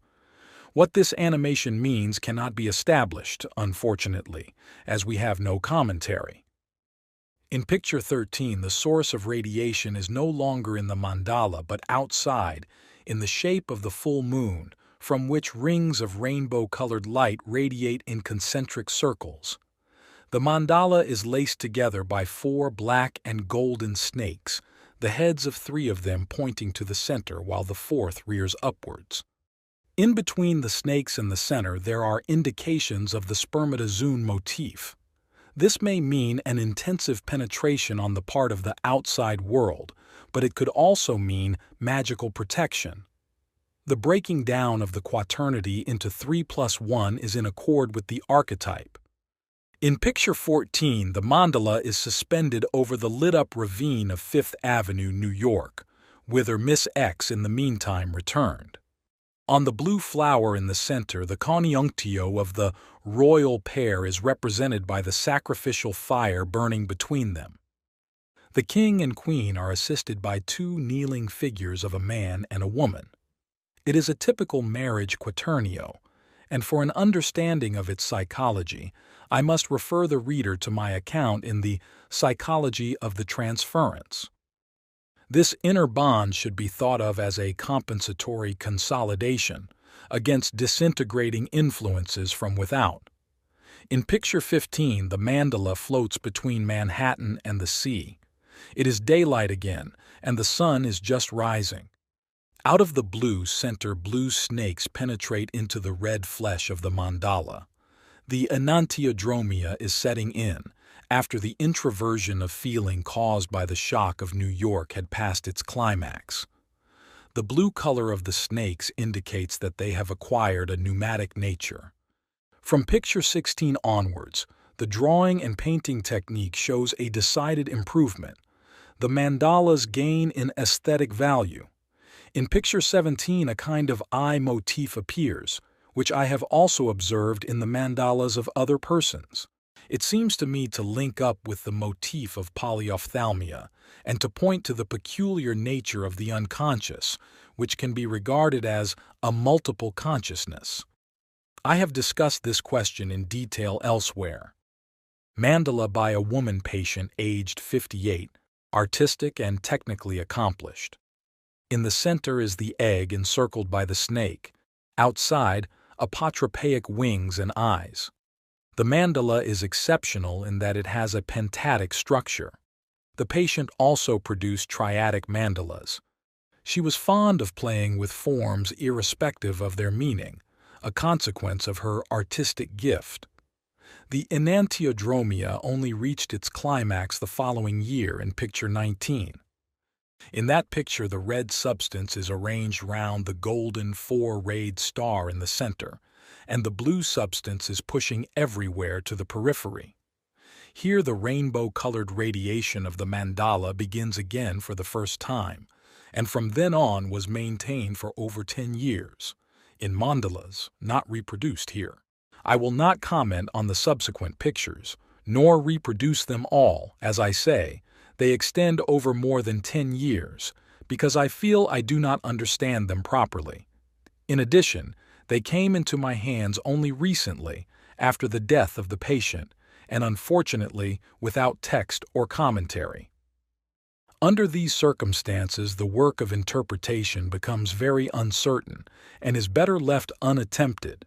S1: What this animation means cannot be established, unfortunately, as we have no commentary. In picture 13, the source of radiation is no longer in the mandala but outside, in the shape of the full moon, from which rings of rainbow-colored light radiate in concentric circles. The mandala is laced together by 4 black and golden snakes, the heads of 3 of them pointing to the center while the 4th rears upwards. In between the snakes and the center there are indications of the spermatozoon motif. This may mean an intensive penetration on the part of the outside world, but it could also mean magical protection. The breaking down of the quaternity into 3 plus 1 is in accord with the archetype. In picture 14, the mandala is suspended over the lit-up ravine of 5th Avenue, New York, whither Miss X in the meantime returned. On the blue flower in the center, the conjunctio of the royal pair is represented by the sacrificial fire burning between them. The king and queen are assisted by 2 kneeling figures of a man and a woman. It is a typical marriage quaternio, and for an understanding of its psychology, I must refer the reader to my account in the Psychology of the Transference. This inner bond should be thought of as a compensatory consolidation against disintegrating influences from without. In picture 15, the mandala floats between Manhattan and the sea. It is daylight again, and the sun is just rising. Out of the blue center, blue snakes penetrate into the red flesh of the mandala. The enantiodromia is setting in, after the introversion of feeling caused by the shock of New York had passed its climax. The blue color of the snakes indicates that they have acquired a pneumatic nature. From picture 16 onwards, the drawing and painting technique shows a decided improvement. The mandalas gain in aesthetic value. In picture 17, a kind of eye motif appears, which I have also observed in the mandalas of other persons. It seems to me to link up with the motif of polyophthalmia and to point to the peculiar nature of the unconscious, which can be regarded as a multiple consciousness. I have discussed this question in detail elsewhere. Mandala by a woman patient aged 58, artistic and technically accomplished. In the center is the egg encircled by the snake. Outside, apotropaic wings and eyes. The mandala is exceptional in that it has a pentatic structure. The patient also produced triadic mandalas. She was fond of playing with forms irrespective of their meaning, a consequence of her artistic gift. The enantiodromia only reached its climax the following year in picture 19. In that picture, the red substance is arranged round the golden 4-rayed star in the center, and the blue substance is pushing everywhere to the periphery. Here the rainbow-colored radiation of the mandala begins again for the first time, and from then on was maintained for over 10 years, in mandalas not reproduced here. I will not comment on the subsequent pictures, nor reproduce them all. As I say, they extend over more than 10 years, because I feel I do not understand them properly. In addition, they came into my hands only recently, after the death of the patient, and unfortunately without text or commentary. Under these circumstances, the work of interpretation becomes very uncertain and is better left unattempted.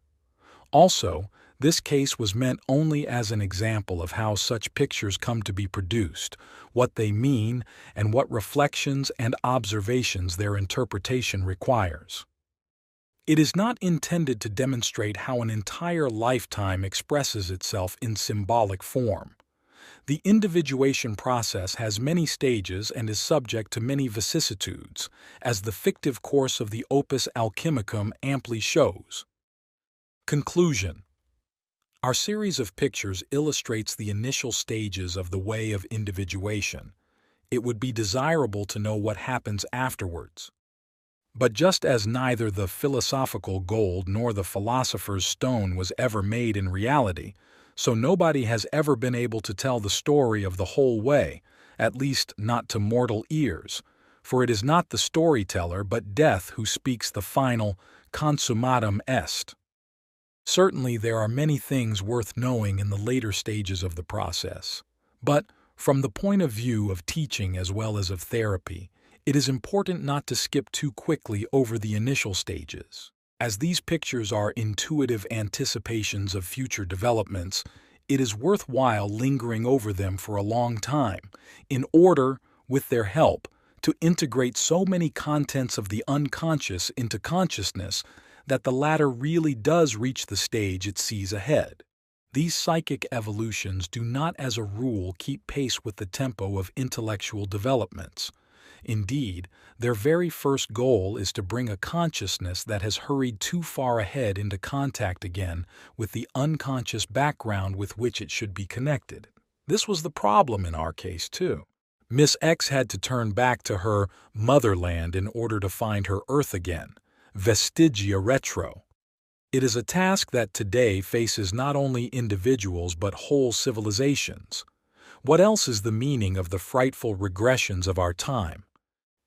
S1: Also, this case was meant only as an example of how such pictures come to be produced, what they mean, and what reflections and observations their interpretation requires. It is not intended to demonstrate how an entire lifetime expresses itself in symbolic form. The individuation process has many stages and is subject to many vicissitudes, as the fictive course of the Opus Alchemicum amply shows. Conclusion. Our series of pictures illustrates the initial stages of the way of individuation. It would be desirable to know what happens afterwards. But just as neither the philosophical gold nor the philosopher's stone was ever made in reality, so nobody has ever been able to tell the story of the whole way, at least not to mortal ears, for it is not the storyteller but death who speaks the final consummatum est. Certainly there are many things worth knowing in the later stages of the process, but From the point of view of teaching as well as of therapy, it is important not to skip too quickly over the initial stages. As these pictures are intuitive anticipations of future developments, it is worthwhile lingering over them for a long time, in order, with their help, to integrate so many contents of the unconscious into consciousness that the latter really does reach the stage it sees ahead. These psychic evolutions do not as a rule keep pace with the tempo of intellectual developments. Indeed, their very first goal is to bring a consciousness that has hurried too far ahead into contact again with the unconscious background with which it should be connected. This was the problem in our case, too. Miss X had to turn back to her motherland in order to find her Earth again, vestigia retro. It is a task that today faces not only individuals but whole civilizations. What else is the meaning of the frightful regressions of our time?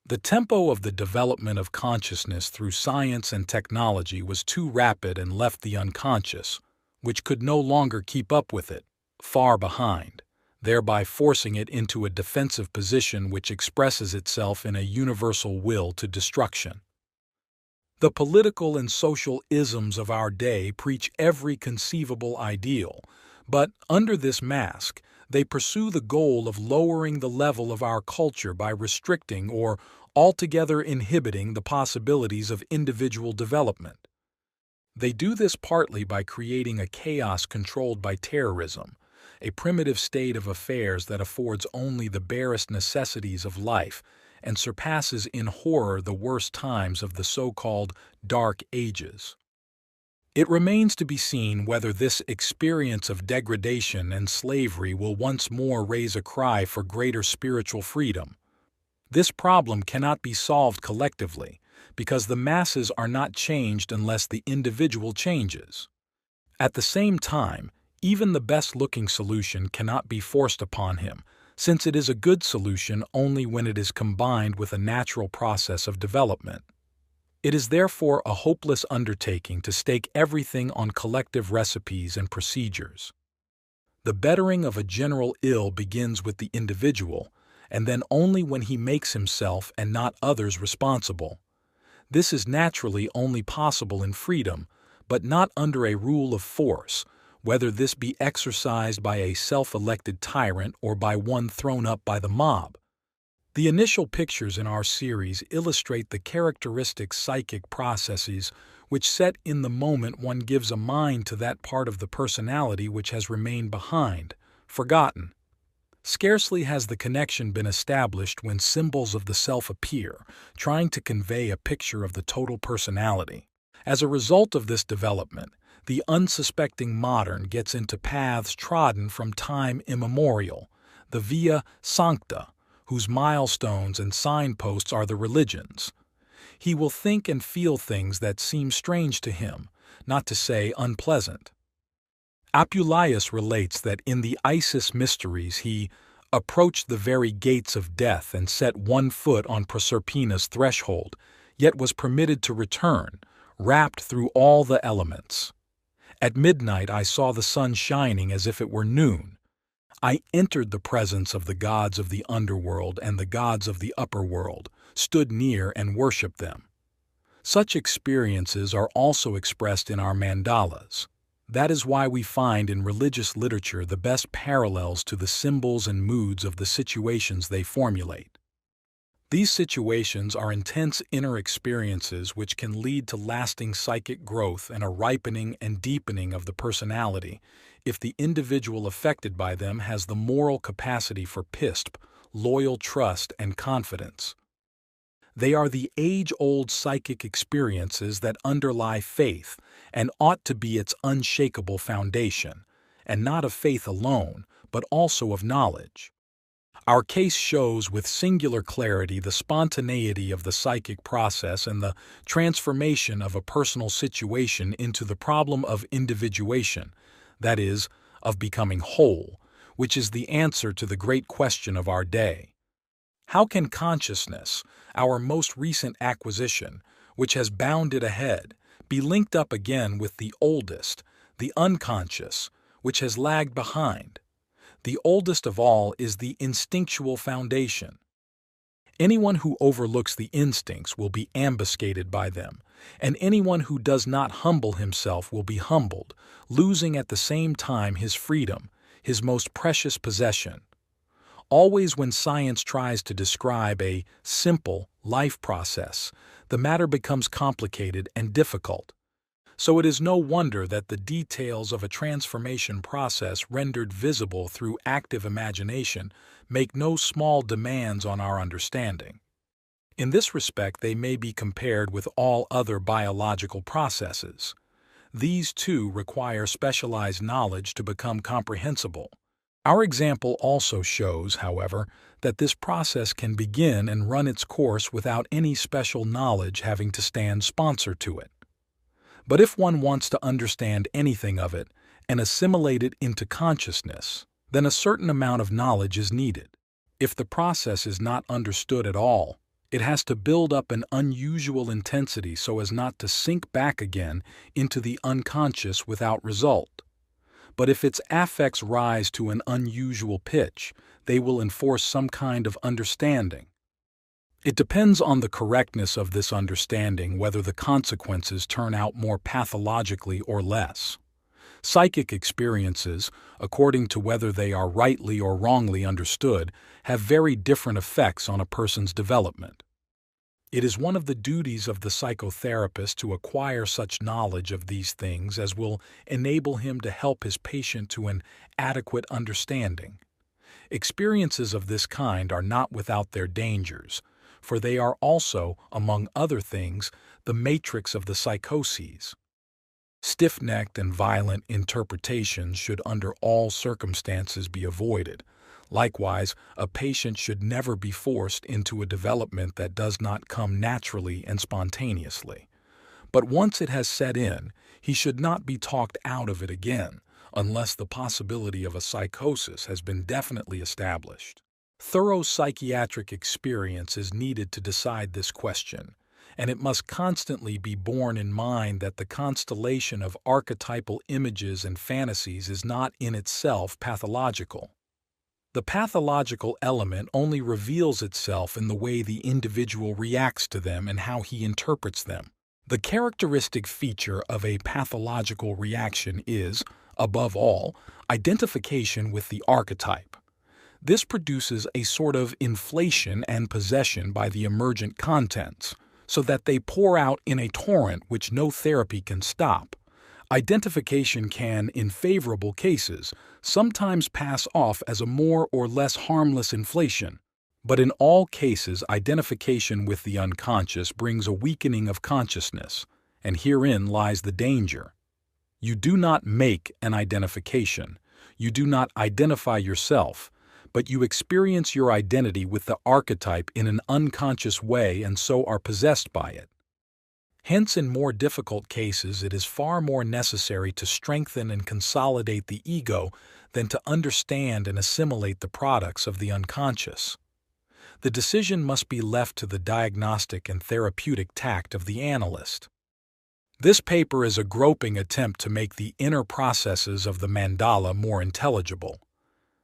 S1: The tempo of the development of consciousness through science and technology was too rapid and left the unconscious, which could no longer keep up with it, far behind, thereby forcing it into a defensive position which expresses itself in a universal will to destruction. The political and social isms of our day preach every conceivable ideal, but under this mask, they pursue the goal of lowering the level of our culture by restricting or altogether inhibiting the possibilities of individual development. They do this partly by creating a chaos controlled by terrorism, a primitive state of affairs that affords only the barest necessities of life and surpasses in horror the worst times of the so-called Dark Ages. It remains to be seen whether this experience of degradation and slavery will once more raise a cry for greater spiritual freedom. This problem cannot be solved collectively, because the masses are not changed unless the individual changes. At the same time, even the best-looking solution cannot be forced upon him, since it is a good solution only when it is combined with a natural process of development. It is therefore a hopeless undertaking to stake everything on collective recipes and procedures. The bettering of a general ill begins with the individual, and then only when he makes himself and not others responsible. This is naturally only possible in freedom, but not under a rule of force, whether this be exercised by a self-elected tyrant or by one thrown up by the mob. The initial pictures in our series illustrate the characteristic psychic processes which set in the moment one gives a mind to that part of the personality which has remained behind, forgotten. Scarcely has the connection been established when symbols of the self appear, trying to convey a picture of the total personality. As a result of this development, the unsuspecting modern gets into paths trodden from time immemorial, the via sancta, whose milestones and signposts are the religions. He will think and feel things that seem strange to him, not to say unpleasant. Apuleius relates that in the Isis mysteries he approached the very gates of death and set one foot on Proserpina's threshold, yet was permitted to return, wrapped through all the elements. At midnight I saw the sun shining as if it were noon. I entered the presence of the gods of the underworld and the gods of the upper world, stood near and worshipped them. Such experiences are also expressed in our mandalas. That is why we find in religious literature the best parallels to the symbols and moods of the situations they formulate. These situations are intense inner experiences which can lead to lasting psychic growth and a ripening and deepening of the personality if the individual affected by them has the moral capacity for pisp, loyal trust, and confidence. They are the age-old psychic experiences that underlie faith and ought to be its unshakable foundation, and not of faith alone, but also of knowledge. Our case shows with singular clarity the spontaneity of the psychic process and the transformation of a personal situation into the problem of individuation, that is, of becoming whole, which is the answer to the great question of our day. How can consciousness, our most recent acquisition, which has bounded ahead, be linked up again with the oldest, the unconscious, which has lagged behind? The oldest of all is the instinctual foundation. Anyone who overlooks the instincts will be ambuscaded by them, and anyone who does not humble himself will be humbled, losing at the same time his freedom, his most precious possession. Always when science tries to describe a simple life process, the matter becomes complicated and difficult. So it is no wonder that the details of a transformation process rendered visible through active imagination make no small demands on our understanding. In this respect, they may be compared with all other biological processes. These too require specialized knowledge to become comprehensible. Our example also shows, however, that this process can begin and run its course without any special knowledge having to stand sponsor to it. But if one wants to understand anything of it and assimilate it into consciousness, then a certain amount of knowledge is needed. If the process is not understood at all, it has to build up an unusual intensity so as not to sink back again into the unconscious without result. But if its affects rise to an unusual pitch, they will enforce some kind of understanding. It depends on the correctness of this understanding whether the consequences turn out more pathologically or less. Psychic experiences, according to whether they are rightly or wrongly understood, have very different effects on a person's development. It is one of the duties of the psychotherapist to acquire such knowledge of these things as will enable him to help his patient to an adequate understanding. Experiences of this kind are not without their dangers, for they are also, among other things, the matrix of the psychoses. Stiff-necked and violent interpretations should under all circumstances be avoided. Likewise, a patient should never be forced into a development that does not come naturally and spontaneously. But once it has set in, he should not be talked out of it again, unless the possibility of a psychosis has been definitely established. Thorough psychiatric experience is needed to decide this question, and it must constantly be borne in mind that the constellation of archetypal images and fantasies is not in itself pathological. The pathological element only reveals itself in the way the individual reacts to them and how he interprets them. The characteristic feature of a pathological reaction is, above all, identification with the archetype. This produces a sort of inflation and possession by the emergent contents, so that they pour out in a torrent which no therapy can stop. Identification can, in favorable cases, sometimes pass off as a more or less harmless inflation, but in all cases identification with the unconscious brings a weakening of consciousness, and herein lies the danger. You do not make an identification, you do not identify yourself, but you experience your identity with the archetype in an unconscious way and so are possessed by it. Hence, in more difficult cases, it is far more necessary to strengthen and consolidate the ego than to understand and assimilate the products of the unconscious. The decision must be left to the diagnostic and therapeutic tact of the analyst. This paper is a groping attempt to make the inner processes of the mandala more intelligible.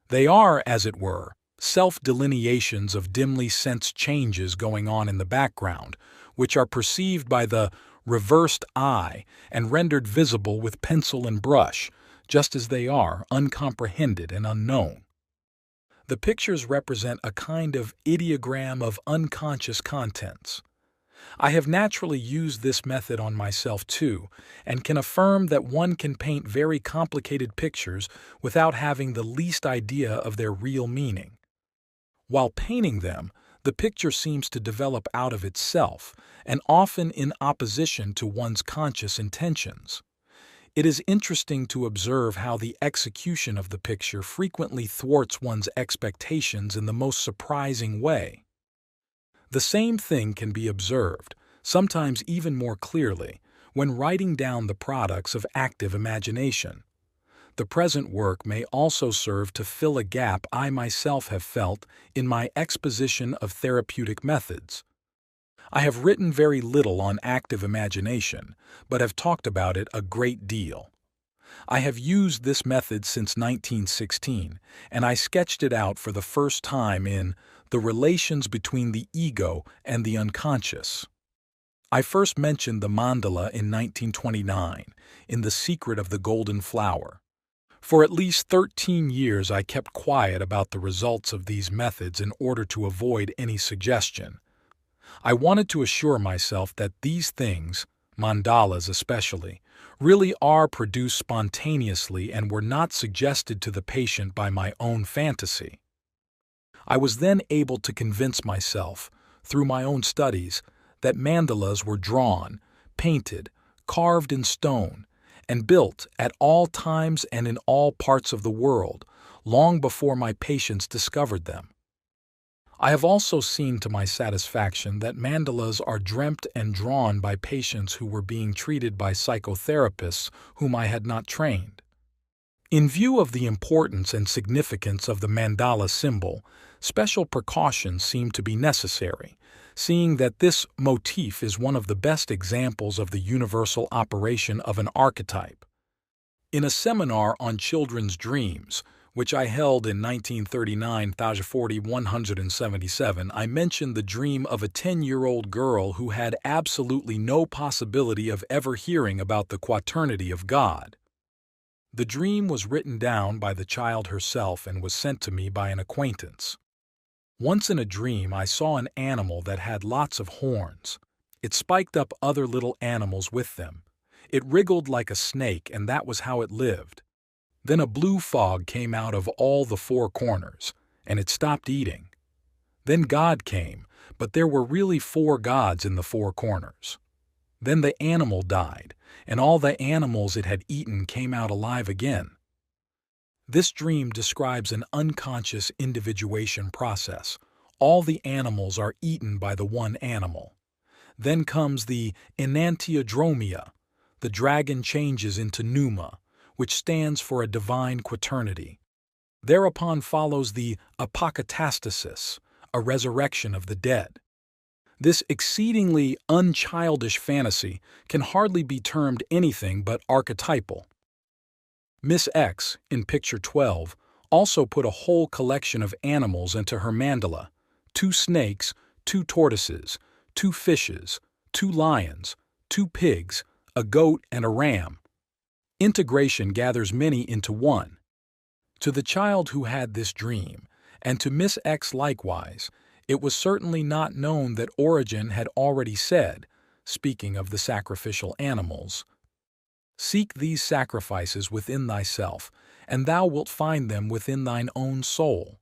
S1: They are, as it were, self-delineations of dimly sensed changes going on in the background, which are perceived by the reversed eye and rendered visible with pencil and brush, just as they are, uncomprehended and unknown. The pictures represent a kind of ideogram of unconscious contents. I have naturally used this method on myself too, and can affirm that one can paint very complicated pictures without having the least idea of their real meaning. While painting them, the picture seems to develop out of itself, and often in opposition to one's conscious intentions. It is interesting to observe how the execution of the picture frequently thwarts one's expectations in the most surprising way. The same thing can be observed, sometimes even more clearly, when writing down the products of active imagination. The present work may also serve to fill a gap I myself have felt in my exposition of therapeutic methods. I have written very little on active imagination, but have talked about it a great deal. I have used this method since 1916, and I sketched it out for the first time in The Relations Between the Ego and the Unconscious. I first mentioned the mandala in 1929, in The Secret of the Golden Flower. For at least 13 years I kept quiet about the results of these methods in order to avoid any suggestion. I wanted to assure myself that these things, mandalas especially, really are produced spontaneously and were not suggested to the patient by my own fantasy. I was then able to convince myself, through my own studies, that mandalas were drawn, painted, carved in stone, and built at all times and in all parts of the world, long before my patients discovered them. I have also seen to my satisfaction that mandalas are dreamt and drawn by patients who were being treated by psychotherapists whom I had not trained. In view of the importance and significance of the mandala symbol, special precautions seem to be necessary, seeing that this motif is one of the best examples of the universal operation of an archetype. In a seminar on children's dreams, which I held in 1939-177, I mentioned the dream of a 10-year-old girl who had absolutely no possibility of ever hearing about the quaternity of God. The dream was written down by the child herself and was sent to me by an acquaintance. Once in a dream I saw an animal that had lots of horns. It spiked up other little animals with them. It wriggled like a snake, and that was how it lived. Then a blue fog came out of all the four corners, and it stopped eating. Then God came, but there were really four gods in the four corners. Then the animal died, and all the animals it had eaten came out alive again. This dream describes an unconscious individuation process. All the animals are eaten by the one animal. Then comes the enantiodromia. The dragon changes into pneuma, which stands for a divine quaternity. Thereupon follows the apokatastasis, a resurrection of the dead. This exceedingly unchildish fantasy can hardly be termed anything but archetypal. Miss X, in picture 12, also put a whole collection of animals into her mandala: 2 snakes, 2 tortoises, 2 fishes, 2 lions, 2 pigs, a goat, and a ram. Integration gathers many into one. To the child who had this dream, and to Miss X likewise, it was certainly not known that Origen had already said, speaking of the sacrificial animals, "Seek these sacrifices within thyself, and thou wilt find them within thine own soul.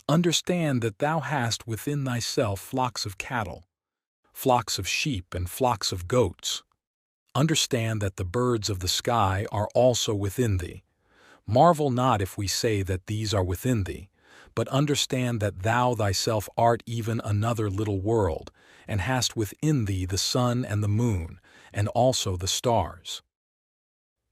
S1: Understand that thou hast within thyself flocks of cattle, flocks of sheep, and flocks of goats. Understand that the birds of the sky are also within thee. Marvel not if we say that these are within thee, but understand that thou thyself art even another little world, and hast within thee the sun and the moon, and also the stars."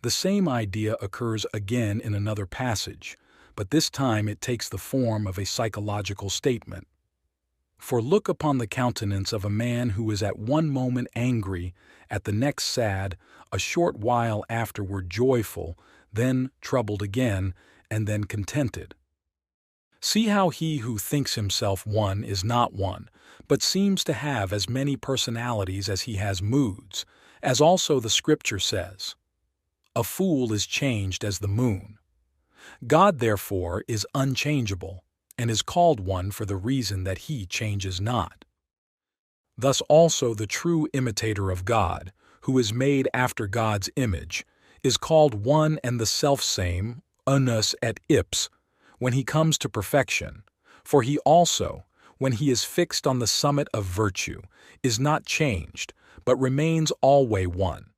S1: The same idea occurs again in another passage, but this time it takes the form of a psychological statement. "For look upon the countenance of a man who is at one moment angry, at the next sad, a short while afterward joyful, then troubled again, and then contented. See how he who thinks himself one is not one, but seems to have as many personalities as he has moods, as also the Scripture says, 'A fool is changed as the moon.' God, therefore, is unchangeable, and is called one for the reason that he changes not. Thus also the true imitator of God, who is made after God's image, is called one and the selfsame, unus et ips, when he comes to perfection, for he also, when he is fixed on the summit of virtue, is not changed, but remains alway one.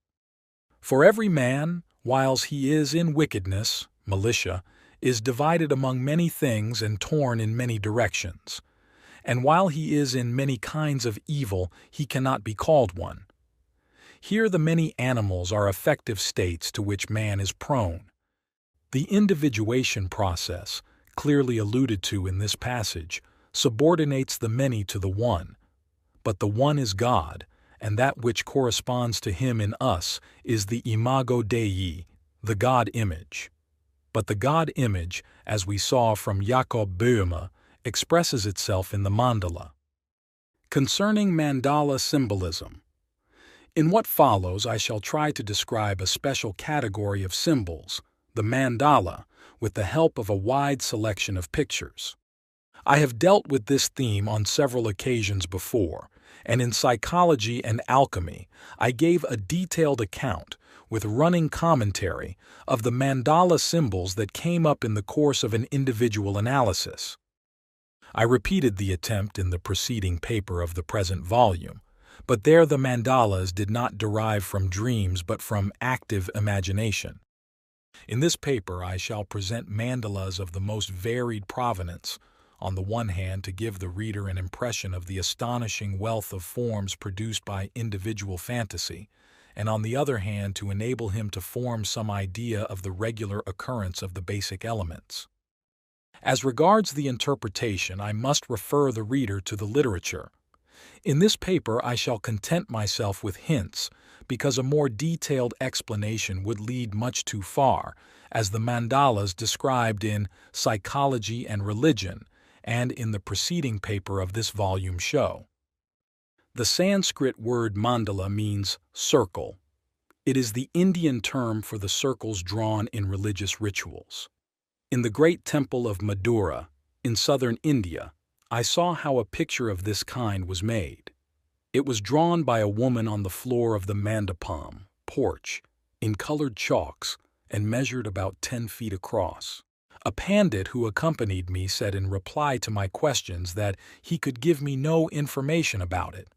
S1: For every man, whiles he is in wickedness, militia, is divided among many things and torn in many directions. And while he is in many kinds of evil, he cannot be called one. Here the many animals are affective states to which man is prone. The individuation process, clearly alluded to in this passage, subordinates the many to the one. But the one is God, and that which corresponds to him in us is the imago Dei, the God image. But the God image, as we saw from Jacob Boehme, expresses itself in the mandala. Concerning mandala symbolism. In what follows, I shall try to describe a special category of symbols, the mandala, with the help of a wide selection of pictures. I have dealt with this theme on several occasions before, and in Psychology and Alchemy, I gave a detailed account, with running commentary, of the mandala symbols that came up in the course of an individual analysis. I repeated the attempt in the preceding paper of the present volume, but there the mandalas did not derive from dreams but from active imagination. In this paper I shall present mandalas of the most varied provenance, on the one hand to give the reader an impression of the astonishing wealth of forms produced by individual fantasy, and on the other hand to enable him to form some idea of the regular occurrence of the basic elements. As regards the interpretation, I must refer the reader to the literature. In this paper I shall content myself with hints, because a more detailed explanation would lead much too far, as the mandalas described in Psychology and Religion and in the preceding paper of this volume show. The Sanskrit word mandala means circle. It is the Indian term for the circles drawn in religious rituals. In the great temple of Madura, in southern India, I saw how a picture of this kind was made. It was drawn by a woman on the floor of the mandapam, porch, in colored chalks, and measured about 10 feet across. A pandit who accompanied me said in reply to my questions that he could give me no information about it.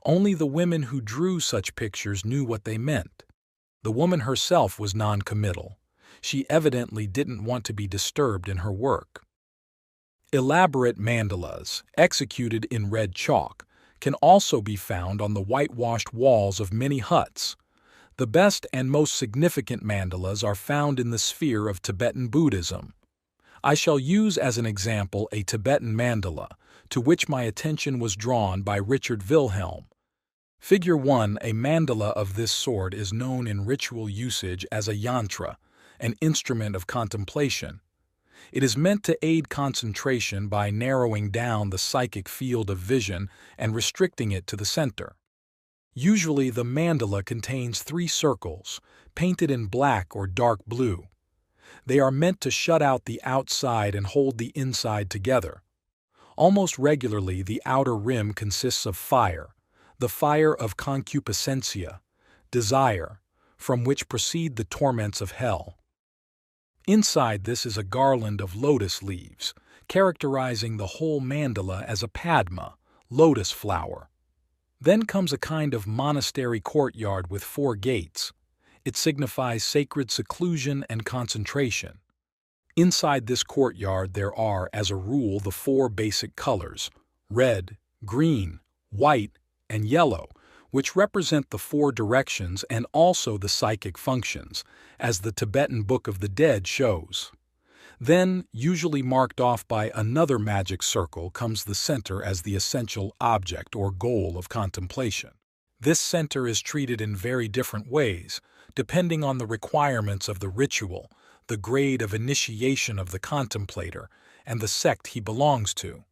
S1: Only the women who drew such pictures knew what they meant. The woman herself was non-committal. She evidently didn't want to be disturbed in her work. Elaborate mandalas, executed in red chalk, can also be found on the whitewashed walls of many huts. The best and most significant mandalas are found in the sphere of Tibetan Buddhism. I shall use as an example a Tibetan mandala, to which my attention was drawn by Richard Wilhelm. Figure 1, a mandala of this sort is known in ritual usage as a yantra, an instrument of contemplation. It is meant to aid concentration by narrowing down the psychic field of vision and restricting it to the center. Usually the mandala contains 3 circles, painted in black or dark blue. They are meant to shut out the outside and hold the inside together. Almost regularly the outer rim consists of fire, the fire of concupiscencia, desire, from which proceed the torments of hell. Inside this is a garland of lotus leaves, characterizing the whole mandala as a padma, lotus flower. Then comes a kind of monastery courtyard with 4 gates. It signifies sacred seclusion and concentration. Inside this courtyard there are, as a rule, the 4 basic colors, red, green, white, and yellow, which represent the 4 directions and also the psychic functions, as the Tibetan Book of the Dead shows. Then, usually marked off by another magic circle, comes the center as the essential object or goal of contemplation. This center is treated in very different ways, depending on the requirements of the ritual, the grade of initiation of the contemplator, and the sect he belongs to.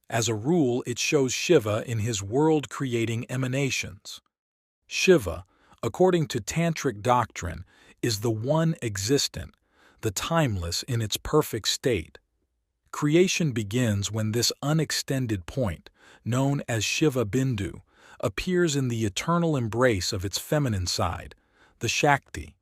S1: As a rule, it shows Shiva in his world-creating emanations. Shiva, according to Tantric doctrine, is the one existent, the timeless in its perfect state. Creation begins when this unextended point, known as Shiva Bindu, appears in the eternal embrace of its feminine side, the Shakti.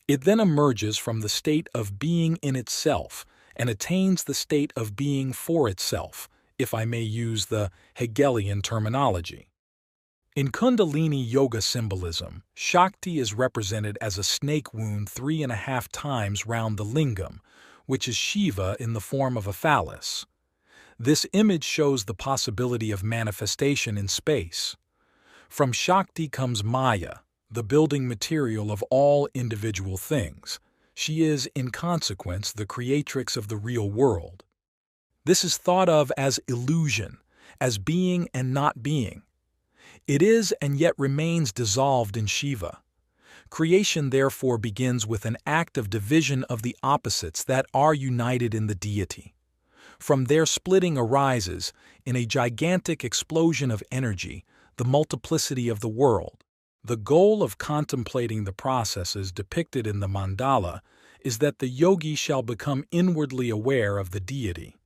S1: It then emerges from the state of being in itself and attains the state of being for itself, if I may use the Hegelian terminology. In Kundalini Yoga symbolism, Shakti is represented as a snake wound 3.5 times round the lingam, which is Shiva in the form of a phallus. This image shows the possibility of manifestation in space. From Shakti comes Maya, the building material of all individual things. She is, in consequence, the creatrix of the real world. This is thought of as illusion, as being and not being. It is and yet remains dissolved in Shiva. Creation therefore begins with an act of division of the opposites that are united in the deity. From their splitting arises, in a gigantic explosion of energy, the multiplicity of the world. The goal of contemplating the processes depicted in the mandala is that the yogi shall become inwardly aware of the deity.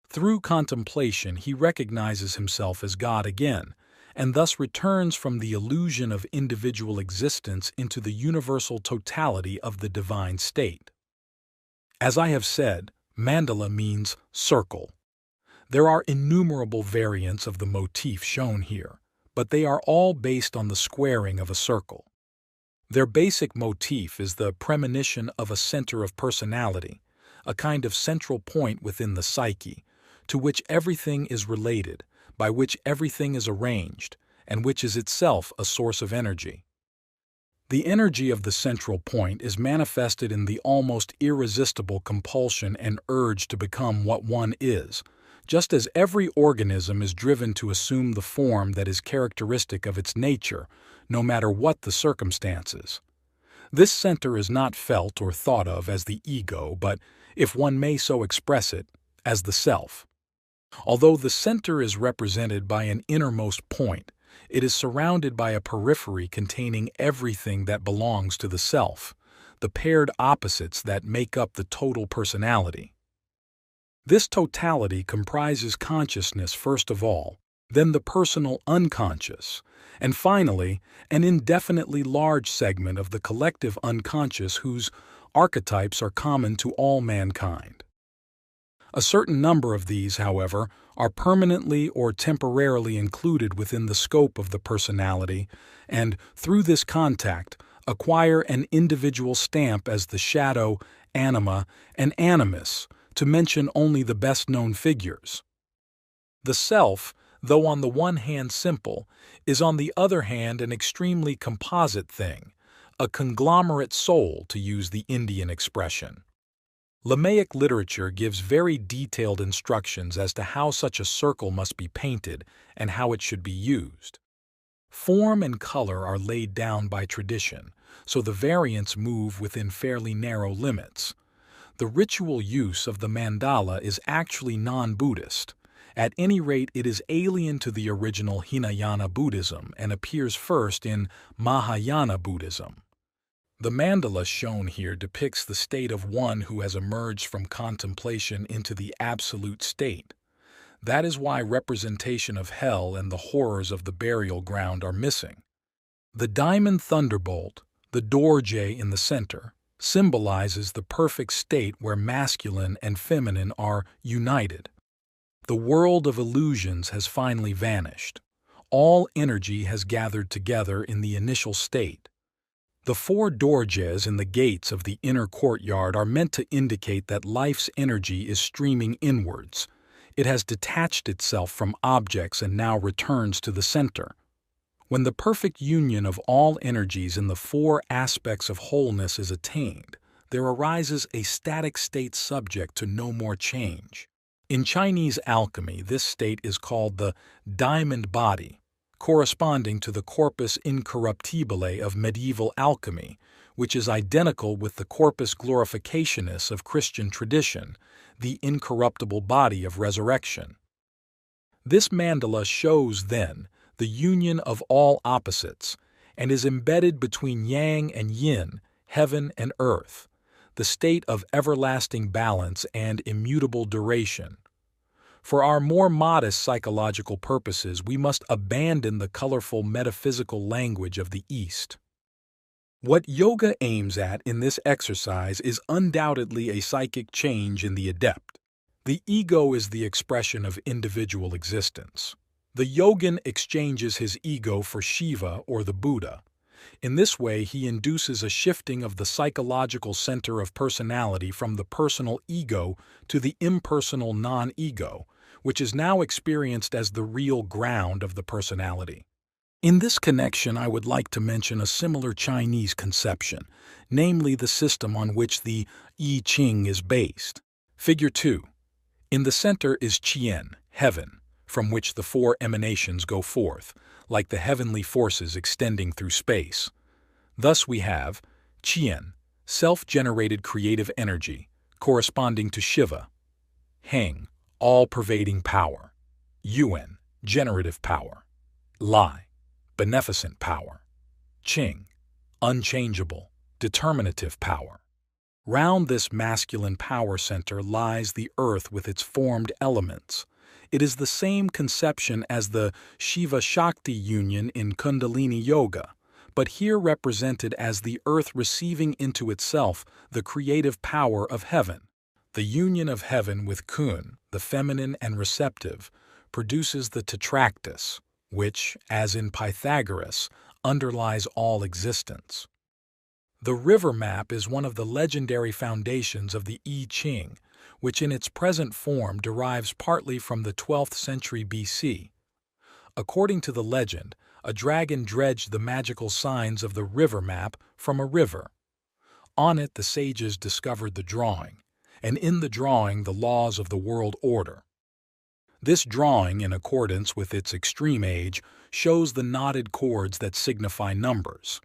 S1: Through contemplation, he recognizes himself as God again, and thus returns from the illusion of individual existence into the universal totality of the divine state. As I have said, mandala means circle. There are innumerable variants of the motif shown here, but they are all based on the squaring of a circle. Their basic motif is the premonition of a center of personality, a kind of central point within the psyche, to which everything is related, by which everything is arranged, and which is itself a source of energy. The energy of the central point is manifested in the almost irresistible compulsion and urge to become what one is, just as every organism is driven to assume the form that is characteristic of its nature, no matter what the circumstances. This center is not felt or thought of as the ego, but, if one may so express it, as the self. Although the center is represented by an innermost point, it is surrounded by a periphery containing everything that belongs to the self, the paired opposites that make up the total personality. This totality comprises consciousness first of all, then the personal unconscious, and finally, an indefinitely large segment of the collective unconscious whose archetypes are common to all mankind. A certain number of these, however, are permanently or temporarily included within the scope of the personality and, through this contact, acquire an individual stamp as the shadow, anima, and animus, to mention only the best-known figures. The self, though on the one hand simple, is on the other hand an extremely composite thing, a conglomerate soul, to use the Indian expression. Lamaic literature gives very detailed instructions as to how such a circle must be painted and how it should be used. Form and color are laid down by tradition, so the variants move within fairly narrow limits. The ritual use of the mandala is actually non-Buddhist. At any rate, it is alien to the original Hinayana Buddhism and appears first in Mahayana Buddhism. The mandala shown here depicts the state of one who has emerged from contemplation into the absolute state. That is why representation of hell and the horrors of the burial ground are missing. The diamond thunderbolt, the dorje in the center, symbolizes the perfect state where masculine and feminine are united. The world of illusions has finally vanished. All energy has gathered together in the initial state. The four dorjes in the gates of the inner courtyard are meant to indicate that life's energy is streaming inwards. It has detached itself from objects and now returns to the center. When the perfect union of all energies in the four aspects of wholeness is attained, there arises a static state subject to no more change. In Chinese alchemy, this state is called the diamond body, corresponding to the corpus incorruptibile of medieval alchemy, which is identical with the corpus glorificationis of Christian tradition, the incorruptible body of resurrection. This mandala shows, then, the union of all opposites, and is embedded between yang and yin, heaven and earth, the state of everlasting balance and immutable duration. For our more modest psychological purposes, we must abandon the colorful metaphysical language of the East. What yoga aims at in this exercise is undoubtedly a psychic change in the adept. The ego is the expression of individual existence. The yogin exchanges his ego for Shiva or the Buddha. In this way, he induces a shifting of the psychological center of personality from the personal ego to the impersonal non-ego, which is now experienced as the real ground of the personality. In this connection, I would like to mention a similar Chinese conception, namely the system on which the I Ching is based. Figure 2. In the center is Qian, heaven, from which the four emanations go forth, like the heavenly forces extending through space. Thus we have Qian, self-generated creative energy, corresponding to Shiva; Heng, all-pervading power; Yuan, generative power; Lai, beneficent power; Qing, unchangeable, determinative power. Round this masculine power center lies the earth with its formed elements. It is the same conception as the Shiva-Shakti union in Kundalini Yoga, but here represented as the earth receiving into itself the creative power of heaven. The union of heaven with Kun, the feminine and receptive, produces the tetractys, which, as in Pythagoras, underlies all existence. The river map is one of the legendary foundations of the I Ching, which in its present form derives partly from the 12th century BC. According to the legend, a dragon dredged the magical signs of the river map from a river. On it the sages discovered the drawing, and in the drawing the laws of the world order. This drawing, in accordance with its extreme age, shows the knotted chords that signify numbers.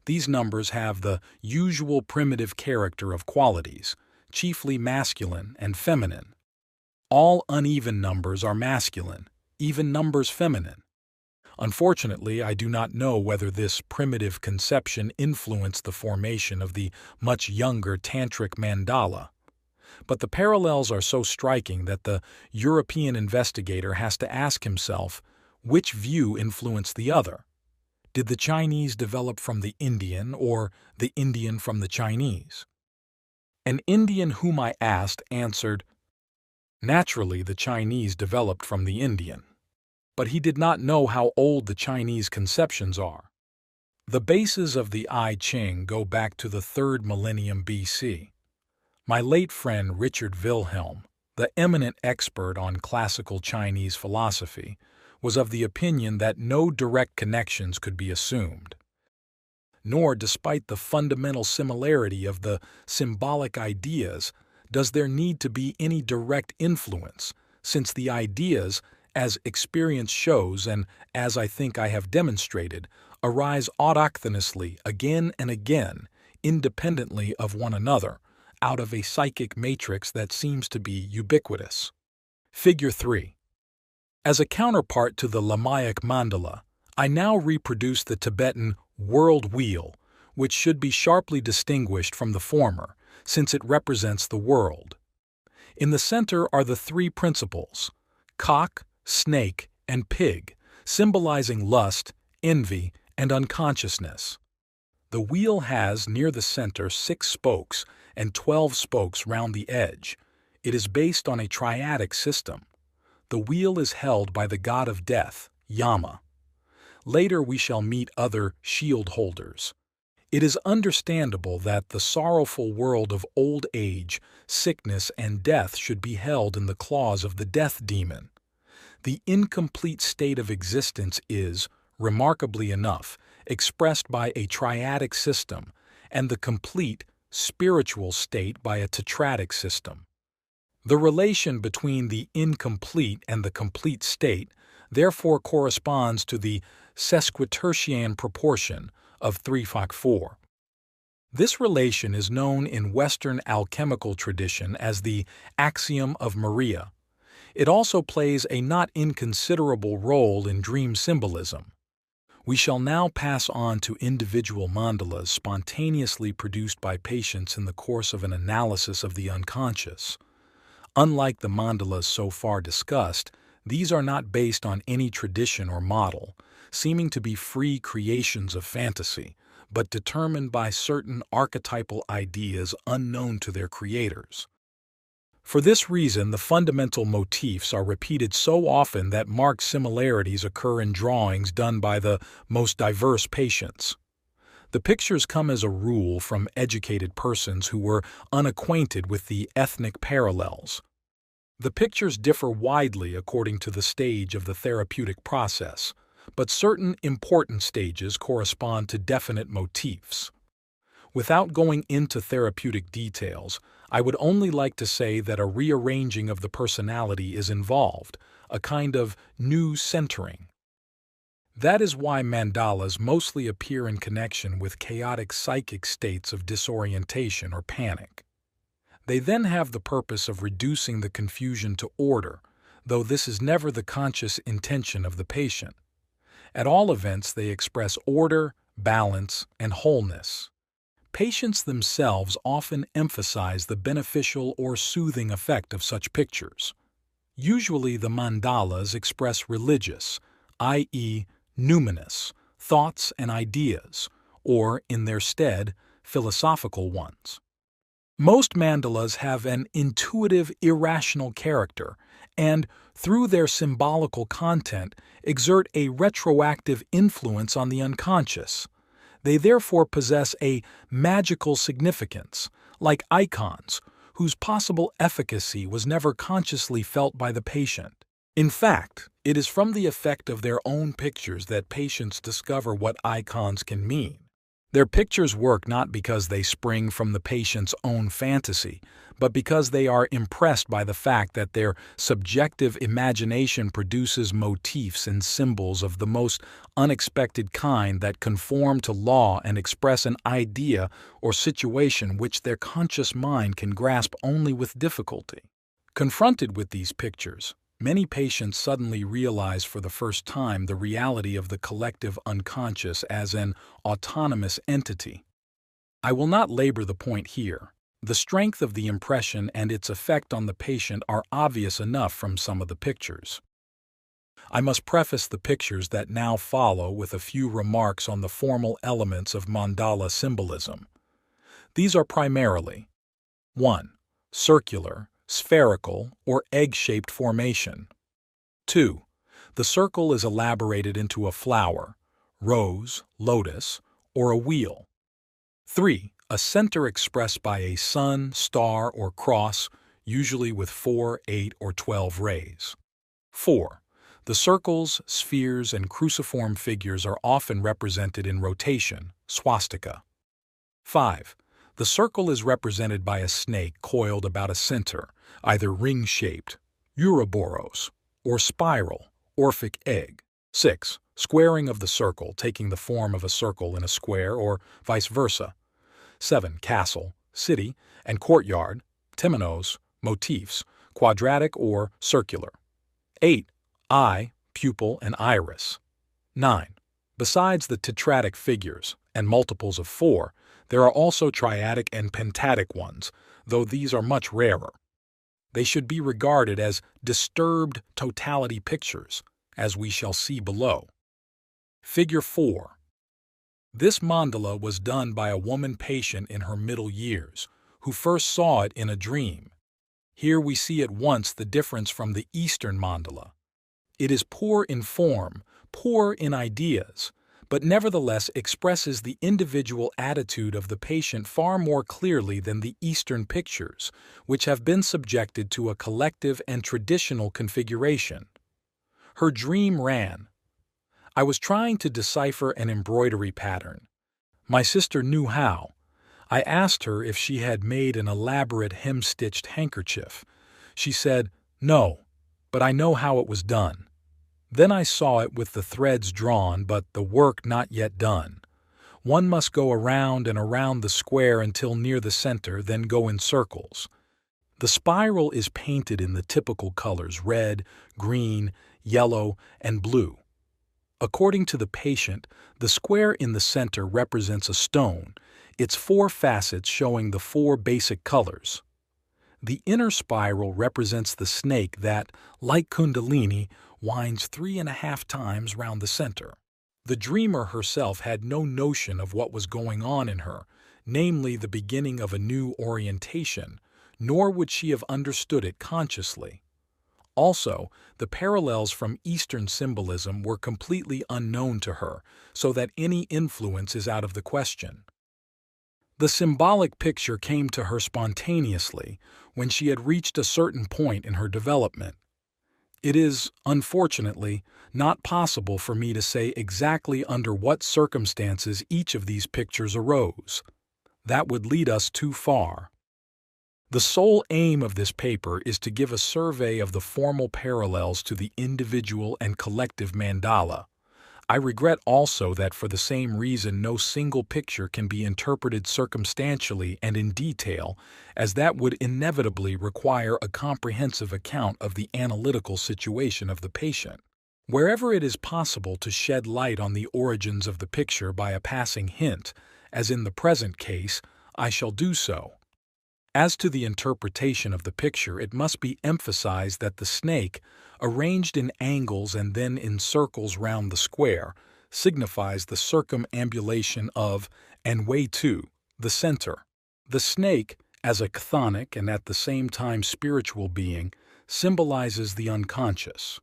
S1: These numbers have the usual primitive character of qualities, chiefly masculine and feminine. All uneven numbers are masculine, even numbers feminine. Unfortunately, I do not know whether this primitive conception influenced the formation of the much younger tantric mandala. But the parallels are so striking that the European investigator has to ask himself, which view influenced the other? Did the Chinese develop from the Indian, or the Indian from the Chinese? An Indian whom I asked answered, "Naturally, the Chinese developed from the Indian." But he did not know how old the Chinese conceptions are. The bases of the I Ching go back to the 3rd millennium BC. My late friend Richard Wilhelm, the eminent expert on classical Chinese philosophy, was of the opinion that no direct connections could be assumed. Nor, despite the fundamental similarity of the symbolic ideas, does there need to be any direct influence, since the ideas, as experience shows and as I think I have demonstrated, arise autochthonously again and again, independently of one another, out of a psychic matrix that seems to be ubiquitous. Figure 3. As a counterpart to the Lamaic mandala, I now reproduce the Tibetan world wheel, which should be sharply distinguished from the former, since it represents the world. In the center are the 3 principles: cock, snake, and pig, symbolizing lust, envy, and unconsciousness. The wheel has near the center 6 spokes and 12 spokes round the edge. It is based on a triadic system. The wheel is held by the god of death, Yama. Later we shall meet other shield holders. It is understandable that the sorrowful world of old age, sickness, and death should be held in the claws of the death demon. The incomplete state of existence is, remarkably enough, expressed by a triadic system, and the complete, spiritual state by a tetradic system. The relation between the incomplete and the complete state therefore corresponds to the sesquitertian proportion of 3:4. This relation is known in Western alchemical tradition as the axiom of Maria. It also plays a not inconsiderable role in dream symbolism. We shall now pass on to individual mandalas spontaneously produced by patients in the course of an analysis of the unconscious. Unlike the mandalas so far discussed, these are not based on any tradition or model, seeming to be free creations of fantasy, but determined by certain archetypal ideas unknown to their creators. For this reason, the fundamental motifs are repeated so often that marked similarities occur in drawings done by the most diverse patients. The pictures come as a rule from educated persons who were unacquainted with the ethnic parallels. The pictures differ widely according to the stage of the therapeutic process, but certain important stages correspond to definite motifs. Without going into therapeutic details, I would only like to say that a rearranging of the personality is involved, a kind of new centering. That is why mandalas mostly appear in connection with chaotic psychic states of disorientation or panic. They then have the purpose of reducing the confusion to order, though this is never the conscious intention of the patient. At all events, they express order, balance, and wholeness. Patients themselves often emphasize the beneficial or soothing effect of such pictures. Usually the mandalas express religious, i.e., numinous, thoughts and ideas, or, in their stead, philosophical ones. Most mandalas have an intuitive, irrational character and, through their symbolical content, exert a retroactive influence on the unconscious. They therefore possess a magical significance, like icons, whose possible efficacy was never consciously felt by the patient. In fact, it is from the effect of their own pictures that patients discover what icons can mean. Their pictures work not because they spring from the patient's own fantasy, but because they are impressed by the fact that their subjective imagination produces motifs and symbols of the most unexpected kind that conform to law and express an idea or situation which their conscious mind can grasp only with difficulty. Confronted with these pictures, many patients suddenly realize for the first time the reality of the collective unconscious as an autonomous entity. I will not labor the point here. The strength of the impression and its effect on the patient are obvious enough from some of the pictures. I must preface the pictures that now follow with a few remarks on the formal elements of mandala symbolism. These are primarily 1. Circular, spherical, or egg-shaped formation. 2. The circle is elaborated into a flower, rose, lotus, or a wheel. 3. A center expressed by a sun, star, or cross, usually with 4, 8, or 12 rays. 4. The circles, spheres, and cruciform figures are often represented in rotation, swastika. 5. The circle is represented by a snake coiled about a center, either ring-shaped, Ouroboros, or spiral, Orphic egg. 6. Squaring of the circle, taking the form of a circle in a square, or vice versa. 7. Castle, city, and courtyard, temenos, motifs, quadratic or circular. 8. Eye, pupil, and iris. 9. Besides the tetratic figures, and multiples of 4, there are also triadic and pentatic ones, though these are much rarer. They should be regarded as disturbed totality pictures, as we shall see below. Figure 4. This mandala was done by a woman patient in her middle years, who first saw it in a dream. Here we see at once the difference from the Eastern mandala. It is poor in form, poor in ideas, but nevertheless expresses the individual attitude of the patient far more clearly than the Eastern pictures, which have been subjected to a collective and traditional configuration. Her dream ran: I was trying to decipher an embroidery pattern. My sister knew how. I asked her if she had made an elaborate hem-stitched handkerchief. She said, "No, but I know how it was done." Then I saw it with the threads drawn but the work not yet done. One must go around and around the square until near the center, then go in circles. The spiral is painted in the typical colors red, green, yellow, and blue. According to the patient, the square in the center represents a stone, its 4 facets showing the 4 basic colors. The inner spiral represents the snake that, like Kundalini, winds 3.5 times round the center. The dreamer herself had no notion of what was going on in her, namely the beginning of a new orientation, nor would she have understood it consciously. Also, the parallels from Eastern symbolism were completely unknown to her, so that any influence is out of the question. The symbolic picture came to her spontaneously when she had reached a certain point in her development. It is, unfortunately, not possible for me to say exactly under what circumstances each of these pictures arose. That would lead us too far. The sole aim of this paper is to give a survey of the formal parallels to the individual and collective mandala. I regret also that for the same reason no single picture can be interpreted circumstantially and in detail, as that would inevitably require a comprehensive account of the analytical situation of the patient. Wherever it is possible to shed light on the origins of the picture by a passing hint, as in the present case, I shall do so. As to the interpretation of the picture, it must be emphasized that the snake, arranged in angles and then in circles round the square, signifies the circumambulation of, and way to, the center. The snake, as a chthonic and at the same time spiritual being, symbolizes the unconscious.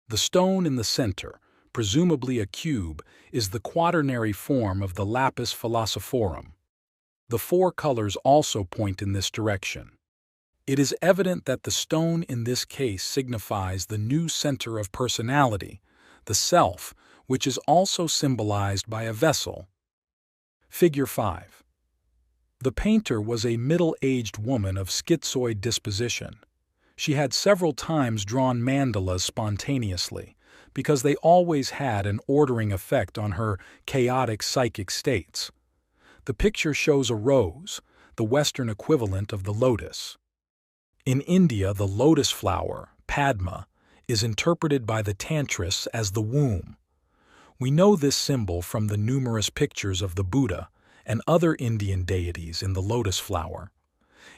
S1: The stone in the center, presumably a cube, is the quaternary form of the lapis philosophorum. The four colors also point in this direction. It is evident that the stone in this case signifies the new center of personality, the self, which is also symbolized by a vessel. Figure 5. The painter was a middle-aged woman of schizoid disposition. She had several times drawn mandalas spontaneously, because they always had an ordering effect on her chaotic psychic states. The picture shows a rose, the Western equivalent of the lotus. In India, the lotus flower, Padma, is interpreted by the Tantrists as the womb. We know this symbol from the numerous pictures of the Buddha and other Indian deities in the lotus flower.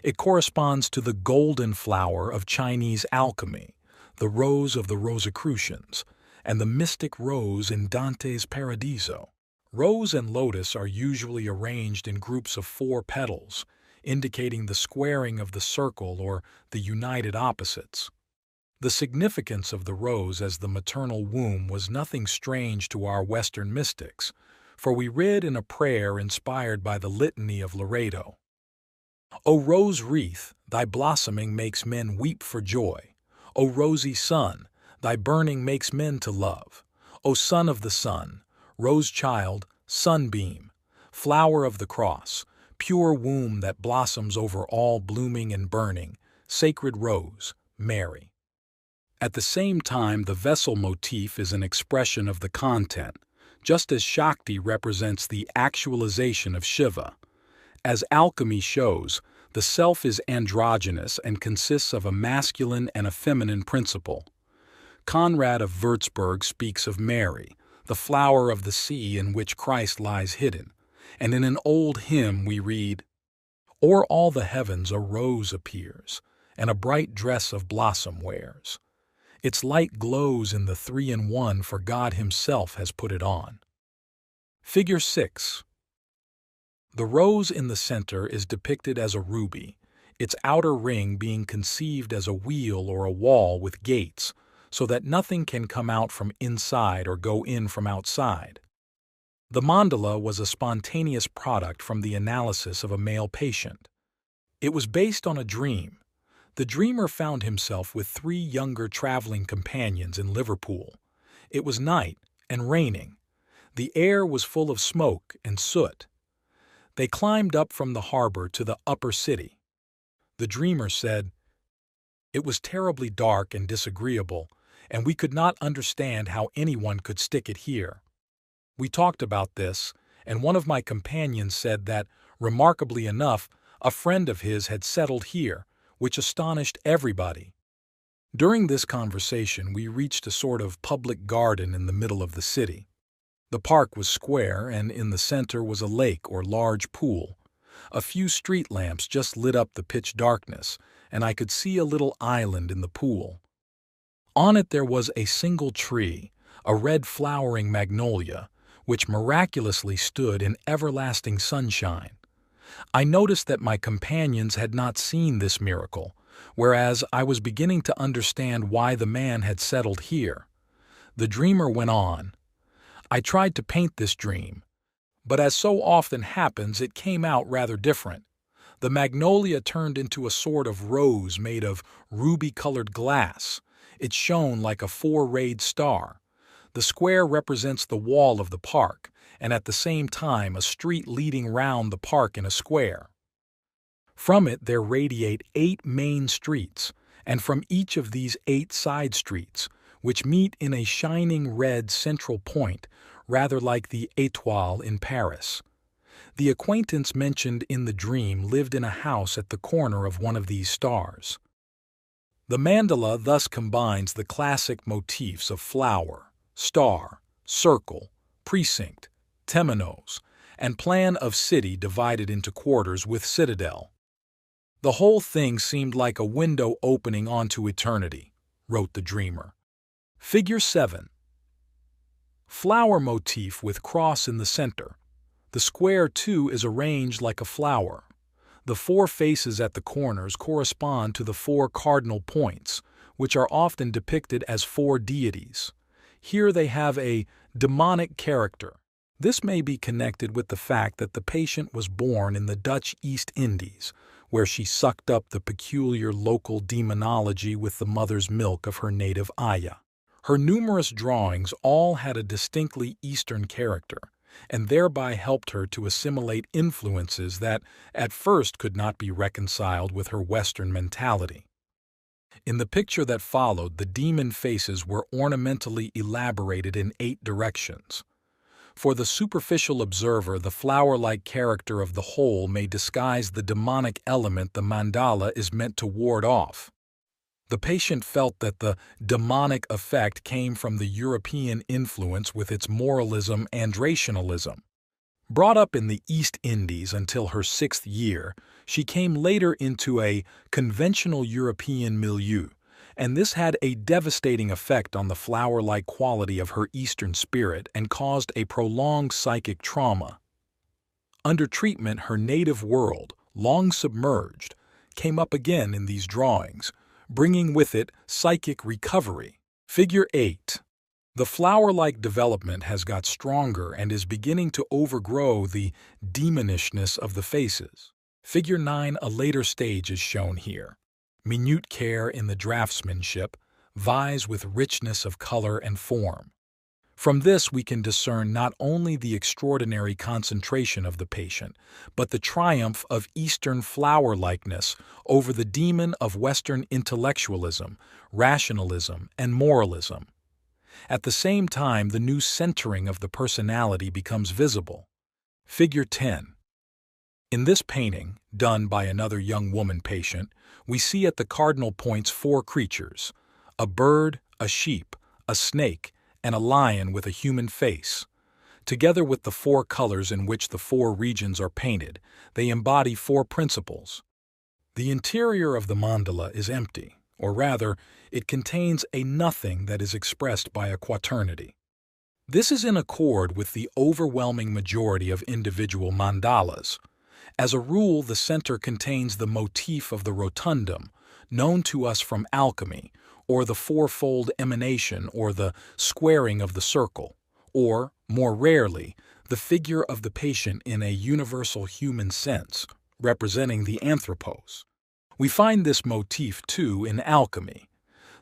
S1: It corresponds to the golden flower of Chinese alchemy, the rose of the Rosicrucians, and the mystic rose in Dante's Paradiso. Rose and lotus are usually arranged in groups of 4 petals, indicating the squaring of the circle or the united opposites. The significance of the rose as the maternal womb was nothing strange to our Western mystics, for we read in a prayer inspired by the Litany of Loreto, "O rose wreath, thy blossoming makes men weep for joy. O rosy sun, thy burning makes men to love. O son of the sun, rose child, sunbeam, flower of the cross, pure womb that blossoms over all blooming and burning, sacred rose, Mary." At the same time, the vessel motif is an expression of the content, just as Shakti represents the actualization of Shiva. As alchemy shows, the self is androgynous and consists of a masculine and a feminine principle. Conrad of Würzburg speaks of Mary, the flower of the sea in which Christ lies hidden, and in an old hymn we read, "O'er all the heavens a rose appears, and a bright dress of blossom wears. Its light glows in the 3-in-1, for God himself has put it on." Figure 6. The rose in the center is depicted as a ruby, its outer ring being conceived as a wheel or a wall with gates, so that nothing can come out from inside or go in from outside. The mandala was a spontaneous product from the analysis of a male patient. It was based on a dream. The dreamer found himself with 3 younger traveling companions in Liverpool. It was night and raining. The air was full of smoke and soot. They climbed up from the harbor to the upper city. The dreamer said, "It was terribly dark and disagreeable, and we could not understand how anyone could stick it here. We talked about this, and one of my companions said that, remarkably enough, a friend of his had settled here, which astonished everybody." During this conversation, we reached a sort of public garden in the middle of the city. The park was square, and in the center was a lake or large pool. A few street lamps just lit up the pitch darkness, and I could see a little island in the pool. On it there was a single tree, a red flowering magnolia, which miraculously stood in everlasting sunshine. I noticed that my companions had not seen this miracle, whereas I was beginning to understand why the man had settled here. The dreamer went on, "I tried to paint this dream, but as so often happens, it came out rather different. The magnolia turned into a sort of rose made of ruby-colored glass. It shone like a 4-rayed star. The square represents the wall of the park, and at the same time a street leading round the park in a square. From it there radiate 8 main streets, and from each of these 8 side streets, which meet in a shining red central point, rather like the étoile in Paris. The acquaintance mentioned in the dream lived in a house at the corner of one of these stars. The mandala thus combines the classic motifs of flower, star, circle, precinct, temenos, and plan of city divided into quarters with citadel. The whole thing seemed like a window opening onto eternity, wrote the dreamer. Figure 7. Flower motif with cross in the center. The square, too, is arranged like a flower. The 4 faces at the corners correspond to the 4 cardinal points, which are often depicted as 4 deities. Here they have a demonic character. This may be connected with the fact that the patient was born in the Dutch East Indies, where she sucked up the peculiar local demonology with the mother's milk of her native Aya. Her numerous drawings all had a distinctly Eastern character, and thereby helped her to assimilate influences that, at first, could not be reconciled with her Western mentality. In the picture that followed, the demon faces were ornamentally elaborated in 8 directions. For the superficial observer, the flower-like character of the whole may disguise the demonic element the mandala is meant to ward off. The patient felt that the demonic effect came from the European influence with its moralism and rationalism. Brought up in the East Indies until her 6th year, she came later into a conventional European milieu, and this had a devastating effect on the flower-like quality of her Eastern spirit and caused a prolonged psychic trauma. Under treatment, her native world, long submerged, came up again in these drawings, bringing with it psychic recovery. Figure 8. The flower-like development has got stronger and is beginning to overgrow the demonishness of the faces. Figure 9, a later stage, is shown here. Minute care in the draftsmanship vies with richness of color and form. From this we can discern not only the extraordinary concentration of the patient, but the triumph of Eastern flower-likeness over the demon of Western intellectualism, rationalism, and moralism. At the same time, the new centering of the personality becomes visible. Figure 10. In this painting, done by another young woman patient, we see at the cardinal points 4 creatures: a bird, a sheep, a snake, and a lion with a human face. Together with the 4 colors in which the 4 regions are painted, they embody 4 principles. The interior of the mandala is empty, or rather, it contains a nothing that is expressed by a quaternity. This is in accord with the overwhelming majority of individual mandalas. As a rule, the center contains the motif of the rotundum, known to us from alchemy, or the fourfold emanation or the squaring of the circle, or, more rarely, the figure of the patient in a universal human sense, representing the anthropos. We find this motif, too, in alchemy.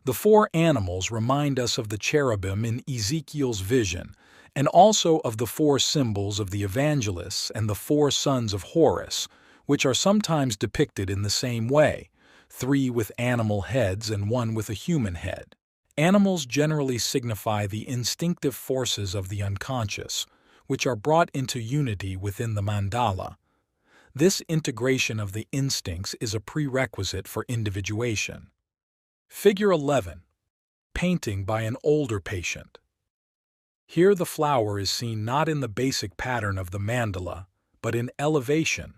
S1: The 4 animals remind us of the cherubim in Ezekiel's vision, and also of the 4 symbols of the evangelists and the 4 sons of Horus, which are sometimes depicted in the same way, 3 with animal heads and 1 with a human head. Animals generally signify the instinctive forces of the unconscious, which are brought into unity within the mandala. This integration of the instincts is a prerequisite for individuation. Figure 11. Painting by an older patient. Here the flower is seen not in the basic pattern of the mandala, but in elevation.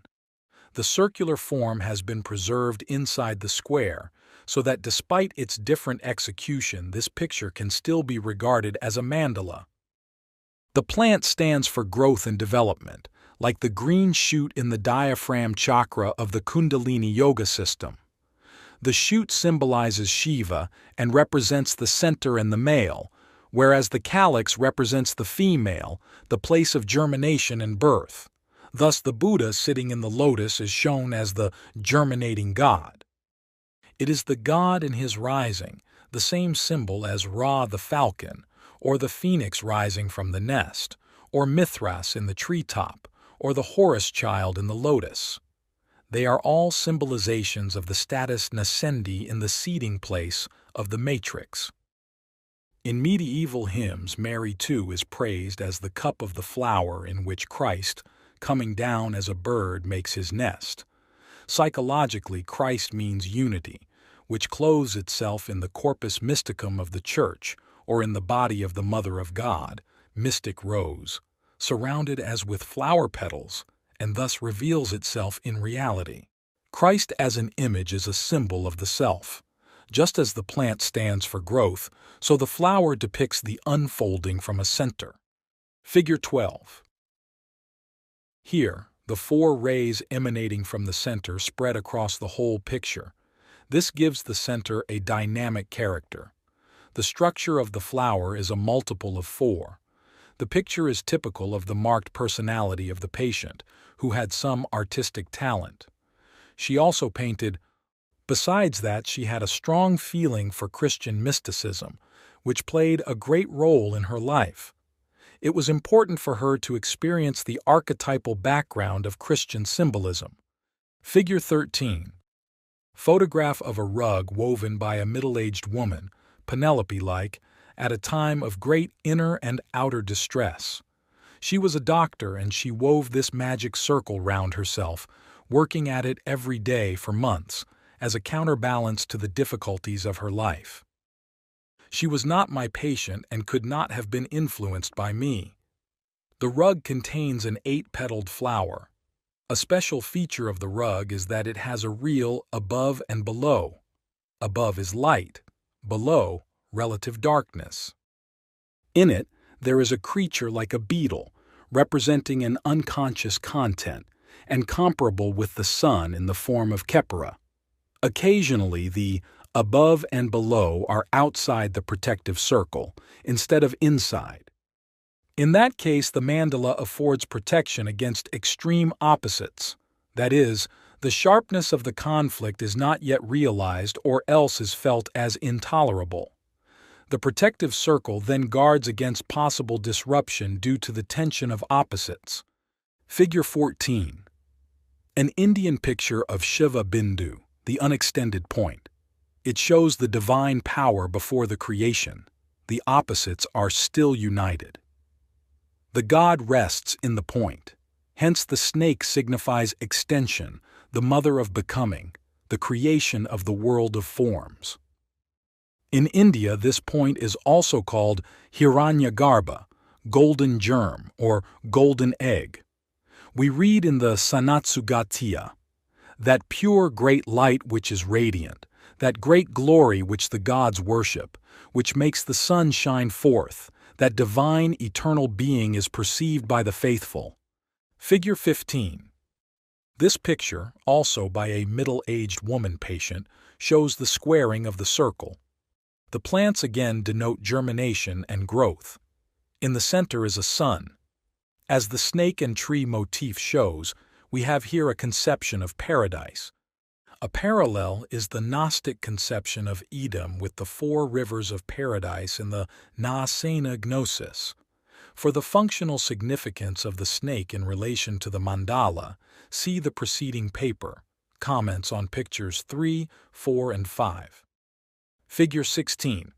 S1: The circular form has been preserved inside the square, so that despite its different execution, this picture can still be regarded as a mandala. The plant stands for growth and development, like the green shoot in the diaphragm chakra of the Kundalini yoga system. The shoot symbolizes Shiva and represents the center and the male, whereas the calyx represents the female, the place of germination and birth. Thus, the Buddha sitting in the lotus is shown as the germinating god. It is the god in his rising, the same symbol as Ra the falcon, or the phoenix rising from the nest, or Mithras in the treetop, or the Horus child in the lotus. They are all symbolizations of the status nascendi in the seeding place of the matrix. In medieval hymns, Mary too is praised as the cup of the flower in which Christ, coming down as a bird, makes his nest. Psychologically, Christ means unity, which clothes itself in the corpus mysticum of the Church, or in the body of the Mother of God, mystic rose, surrounded as with flower petals, and thus reveals itself in reality. Christ as an image is a symbol of the self. Just as the plant stands for growth, so the flower depicts the unfolding from a center. Figure 12. Here, the four rays emanating from the center spread across the whole picture. This gives the center a dynamic character. The structure of the flower is a multiple of 4. The picture is typical of the marked personality of the patient, who had some artistic talent. She also painted. Besides that, she had a strong feeling for Christian mysticism, which played a great role in her life. It was important for her to experience the archetypal background of Christian symbolism. Figure 13. Photograph of a rug woven by a middle-aged woman, Penelope-like, at a time of great inner and outer distress. She was a doctor, and she wove this magic circle round herself, working at it every day for months, as a counterbalance to the difficulties of her life. She was not my patient and could not have been influenced by me. The rug contains an 8-petaled flower. A special feature of the rug is that it has a real above and below. Above is light, below, relative darkness. In it, there is a creature like a beetle, representing an unconscious content, and comparable with the sun in the form of Khepera. Occasionally, the above and below are outside the protective circle, instead of inside. In that case, the mandala affords protection against extreme opposites. That is, the sharpness of the conflict is not yet realized or else is felt as intolerable. The protective circle then guards against possible disruption due to the tension of opposites. Figure 14. An Indian picture of Shiva Bindu, the unextended point. It shows the divine power before the creation. The opposites are still united. The god rests in the point. Hence the snake signifies extension, the mother of becoming, the creation of the world of forms. In India, this point is also called Hiranyagarbha, golden germ, or golden egg. We read in the Sanatsugatiya, that pure great light which is radiant, that great glory which the gods worship, which makes the sun shine forth, that divine eternal being is perceived by the faithful. Figure 15. This picture, also by a middle-aged woman patient, shows the squaring of the circle. The plants again denote germination and growth. In the center is a sun. As the snake and tree motif shows, we have here a conception of paradise. A parallel is the Gnostic conception of Edom with the 4 rivers of paradise in the Naasena Gnosis. For the functional significance of the snake in relation to the mandala, see the preceding paper, comments on pictures 3, 4, and 5. Figure 16.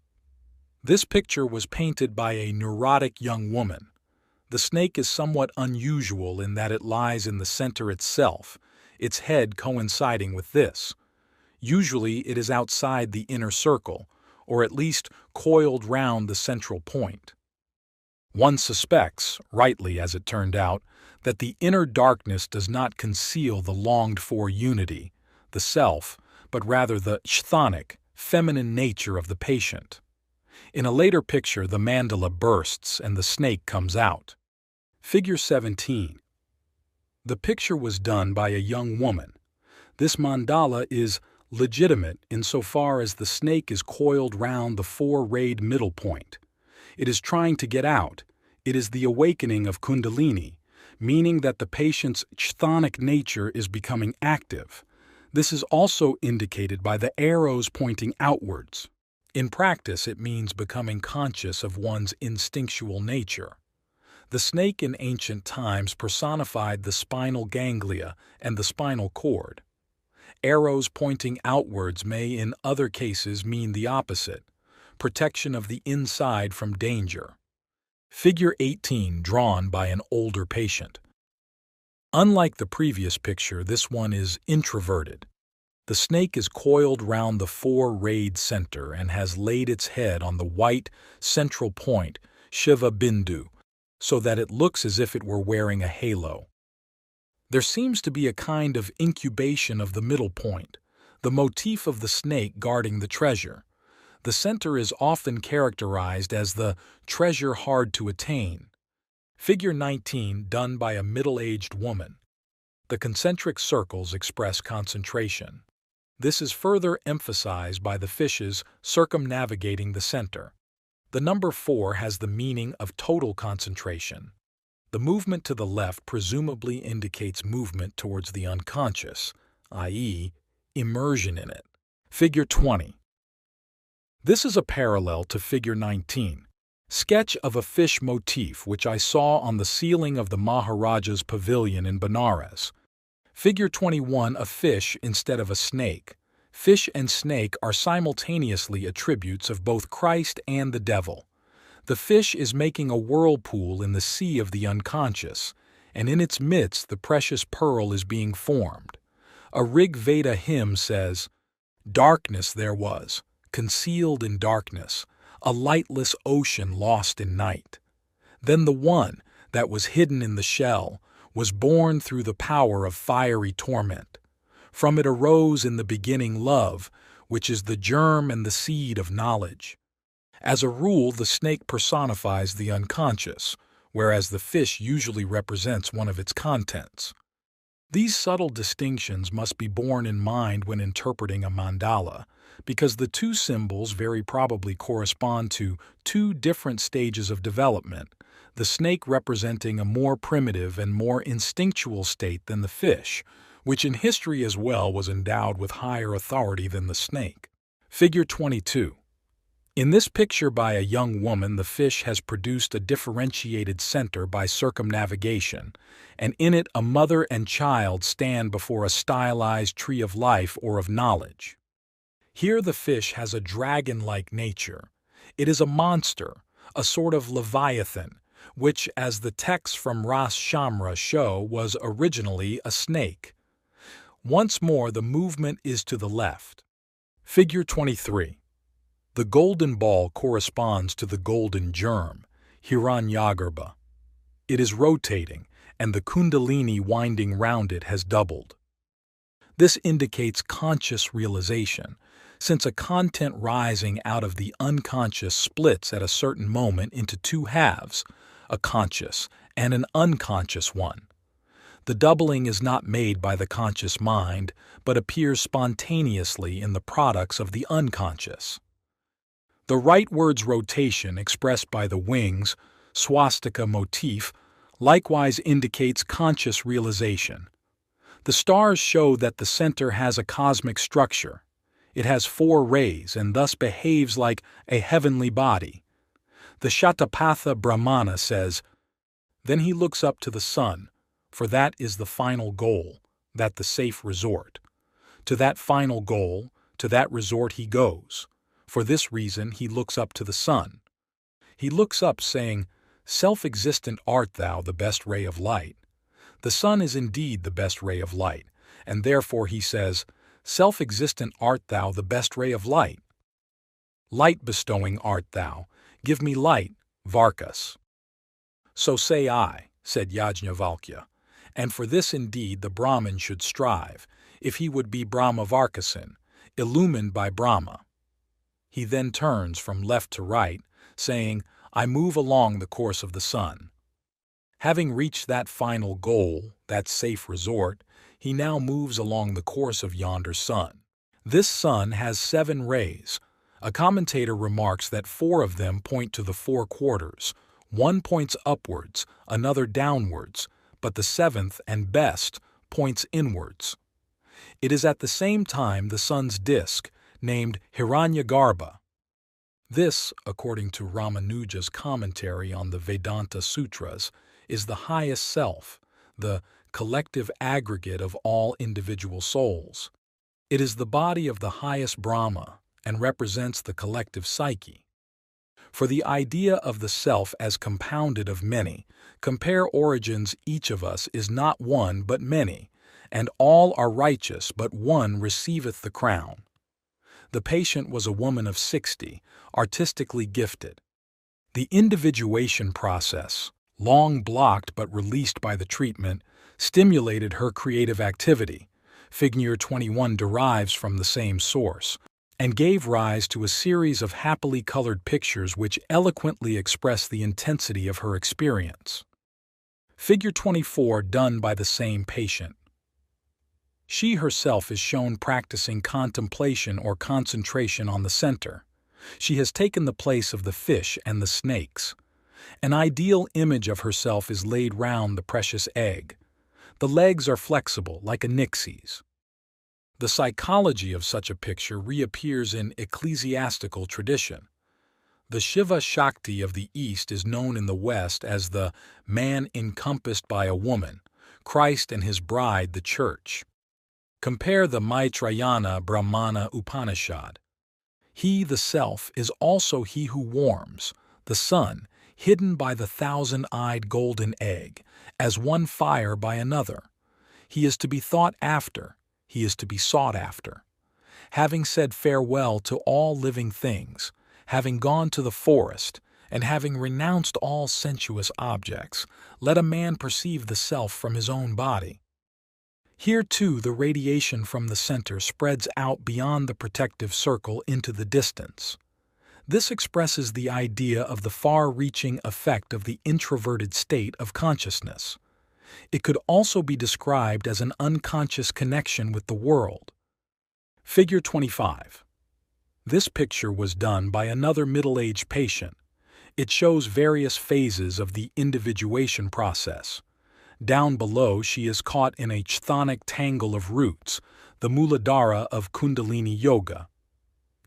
S1: This picture was painted by a neurotic young woman. The snake is somewhat unusual in that it lies in the center itself, its head coinciding with this. Usually it is outside the inner circle, or at least coiled round the central point. One suspects, rightly as it turned out, that the inner darkness does not conceal the longed-for unity, the self, but rather the chthonic, feminine nature of the patient. In a later picture, the mandala bursts and the snake comes out. Figure 17. The picture was done by a young woman. This mandala is legitimate insofar as the snake is coiled round the 4-rayed middle point. It is trying to get out. It is the awakening of Kundalini, meaning that the patient's chthonic nature is becoming active. This is also indicated by the arrows pointing outwards. In practice, it means becoming conscious of one's instinctual nature. The snake in ancient times personified the spinal ganglia and the spinal cord. Arrows pointing outwards may in other cases mean the opposite, protection of the inside from danger. Figure 18 drawn by an older patient. Unlike the previous picture, this one is introverted. The snake is coiled round the four-rayed center and has laid its head on the white central point, Shiva Bindu, so that it looks as if it were wearing a halo. There seems to be a kind of incubation of the middle point, the motif of the snake guarding the treasure. The center is often characterized as the treasure hard to attain. Figure 19 done by a middle-aged woman. The concentric circles express concentration. This is further emphasized by the fishes circumnavigating the center. The number 4 has the meaning of total concentration. The movement to the left presumably indicates movement towards the unconscious, i.e., immersion in it. Figure 20. This is a parallel to Figure 19, sketch of a fish motif which I saw on the ceiling of the Maharaja's pavilion in Benares. Figure 21, a fish instead of a snake. Fish and snake are simultaneously attributes of both Christ and the devil. The fish is making a whirlpool in the sea of the unconscious, and in its midst the precious pearl is being formed. A Rig Veda hymn says, "Darkness there was, concealed in darkness, a lightless ocean lost in night. Then the one that was hidden in the shell was born through the power of fiery torment. From it arose in the beginning love, which is the germ and the seed of knowledge." As a rule, the snake personifies the unconscious, whereas the fish usually represents one of its contents. These subtle distinctions must be borne in mind when interpreting a mandala, because the two symbols very probably correspond to two different stages of development, the snake representing a more primitive and more instinctual state than the fish, which in history as well was endowed with higher authority than the snake. Figure 22. In this picture by a young woman, the fish has produced a differentiated center by circumnavigation, and in it a mother and child stand before a stylized tree of life or of knowledge. Here the fish has a dragon-like nature. It is a monster, a sort of leviathan, which, as the texts from Ras Shamra show, was originally a snake. Once more the movement is to the left. Figure 23. The golden ball corresponds to the golden germ, Hiranyagarbha. It is rotating, and the kundalini winding round it has doubled. This indicates conscious realization, since a content rising out of the unconscious splits at a certain moment into two halves, a conscious and an unconscious one. The doubling is not made by the conscious mind, but appears spontaneously in the products of the unconscious. The rightward's rotation expressed by the wings, swastika motif, likewise indicates conscious realization. The stars show that the center has a cosmic structure. It has 4 rays and thus behaves like a heavenly body. The Shatapatha Brahmana says, "Then he looks up to the sun, for that is the final goal, that the safe resort. To that final goal, to that resort he goes. For this reason he looks up to the sun. He looks up saying, 'Self-existent art thou, the best ray of light.' The sun is indeed the best ray of light, and therefore he says, 'Self-existent art thou, the best ray of light.' Light-bestowing art thou, give me light, Varkas." "So say I," said Yajnavalkya, "and for this indeed the Brahmin should strive, if he would be Brahmavarkasin, illumined by Brahma." He then turns from left to right, saying, "I move along the course of the sun." Having reached that final goal, that safe resort, he now moves along the course of yonder sun. This sun has 7 rays. A commentator remarks that 4 of them point to the 4 quarters, one points upwards, another downwards, but the 7th and best points inwards. It is at the same time the sun's disk, named Hiranyagarbha. This, according to Ramanuja's commentary on the Vedanta Sutras, is the highest self, the collective aggregate of all individual souls. It is the body of the highest Brahma and represents the collective psyche. For the idea of the self as compounded of many, compare origins each of us is not one but many, and all are righteous but one receiveth the crown. The patient was a woman of 60, artistically gifted. The individuation process, long blocked but released by the treatment, stimulated her creative activity. Figure 21 derives from the same source, and gave rise to a series of happily colored pictures which eloquently express the intensity of her experience. Figure 24 done by the same patient. She herself is shown practicing contemplation or concentration on the center. She has taken the place of the fish and the snakes. An ideal image of herself is laid round the precious egg. The legs are flexible, like a nixie's. The psychology of such a picture reappears in ecclesiastical tradition. The Shiva Shakti of the East is known in the West as the man encompassed by a woman, Christ and his bride, the Church. Compare the Maitrayana Brahmana Upanishad. He, the self, is also he who warms, the sun, hidden by the thousand-eyed golden egg, as one fire by another. He is to be thought after, he is to be sought after. Having said farewell to all living things, having gone to the forest, and having renounced all sensuous objects, let a man perceive the self from his own body. Here, too, the radiation from the center spreads out beyond the protective circle into the distance. This expresses the idea of the far-reaching effect of the introverted state of consciousness. It could also be described as an unconscious connection with the world. Figure 25. This picture was done by another middle-aged patient. It shows various phases of the individuation process. Down below, she is caught in a chthonic tangle of roots, the Muladhara of Kundalini Yoga.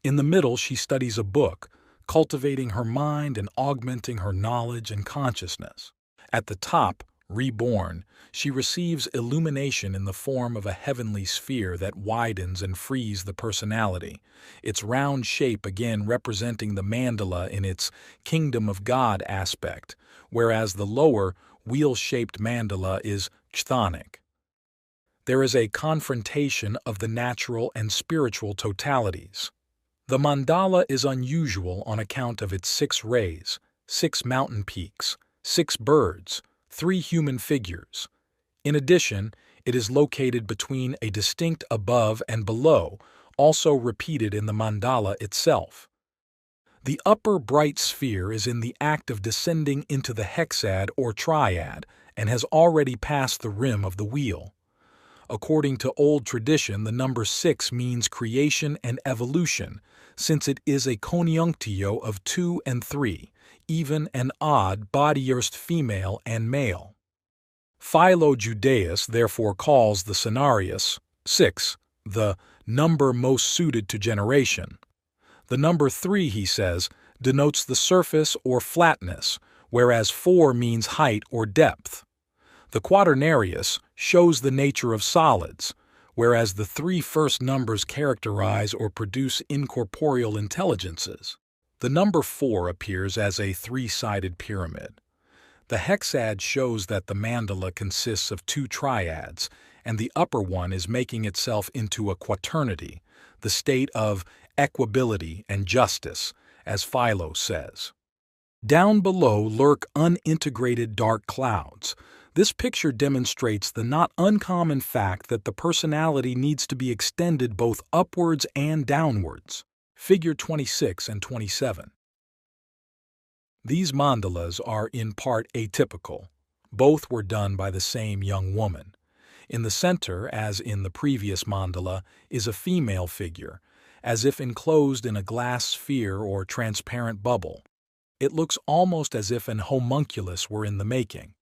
S1: In the middle, she studies a book, cultivating her mind and augmenting her knowledge and consciousness. At the top, reborn, she receives illumination in the form of a heavenly sphere that widens and frees the personality, its round shape again representing the mandala in its kingdom of God aspect, whereas the lower, wheel-shaped mandala is chthonic. There is a confrontation of the natural and spiritual totalities. The mandala is unusual on account of its 6 rays, 6 mountain peaks, 6 birds, 3 human figures. In addition, it is located between a distinct above and below, also repeated in the mandala itself. The upper bright sphere is in the act of descending into the hexad or triad and has already passed the rim of the wheel. According to old tradition, the number 6 means creation and evolution, since it is a conjunctio of 2 and 3, even and odd bodyist female and male. Philo-Judaeus therefore calls the scenarius, 6, the number most suited to generation. The number 3, he says, denotes the surface or flatness, whereas 4 means height or depth. The quaternarius shows the nature of solids, whereas the 3 first numbers characterize or produce incorporeal intelligences. The number 4 appears as a 3-sided pyramid. The hexad shows that the mandala consists of 2 triads, and the upper one is making itself into a quaternity, the state of equability and justice, as Philo says. Down below lurk unintegrated dark clouds. This picture demonstrates the not uncommon fact that the personality needs to be extended both upwards and downwards. Figure 26 and 27. These mandalas are in part atypical. Both were done by the same young woman. In the center, as in the previous mandala, is a female figure, as if enclosed in a glass sphere or transparent bubble. It looks almost as if an homunculus were in the making.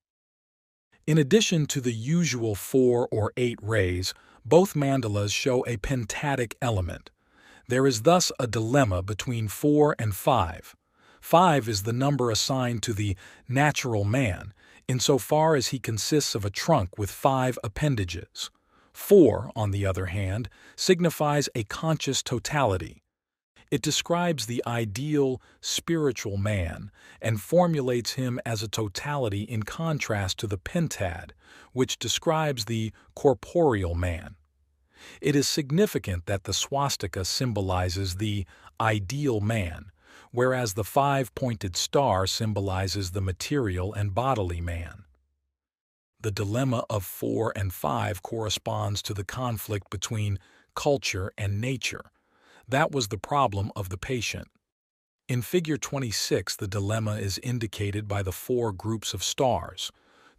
S1: In addition to the usual 4 or 8 rays, both mandalas show a pentatic element. There is thus a dilemma between 4 and 5. 5 is the number assigned to the natural man, insofar as he consists of a trunk with 5 appendages. 4, on the other hand, signifies a conscious totality. It describes the ideal spiritual man and formulates him as a totality in contrast to the pentad, which describes the corporeal man. It is significant that the swastika symbolizes the ideal man, whereas the five-pointed star symbolizes the material and bodily man. The dilemma of 4 and 5 corresponds to the conflict between culture and nature. That was the problem of the patient. In Figure 26, the dilemma is indicated by the 4 groups of stars.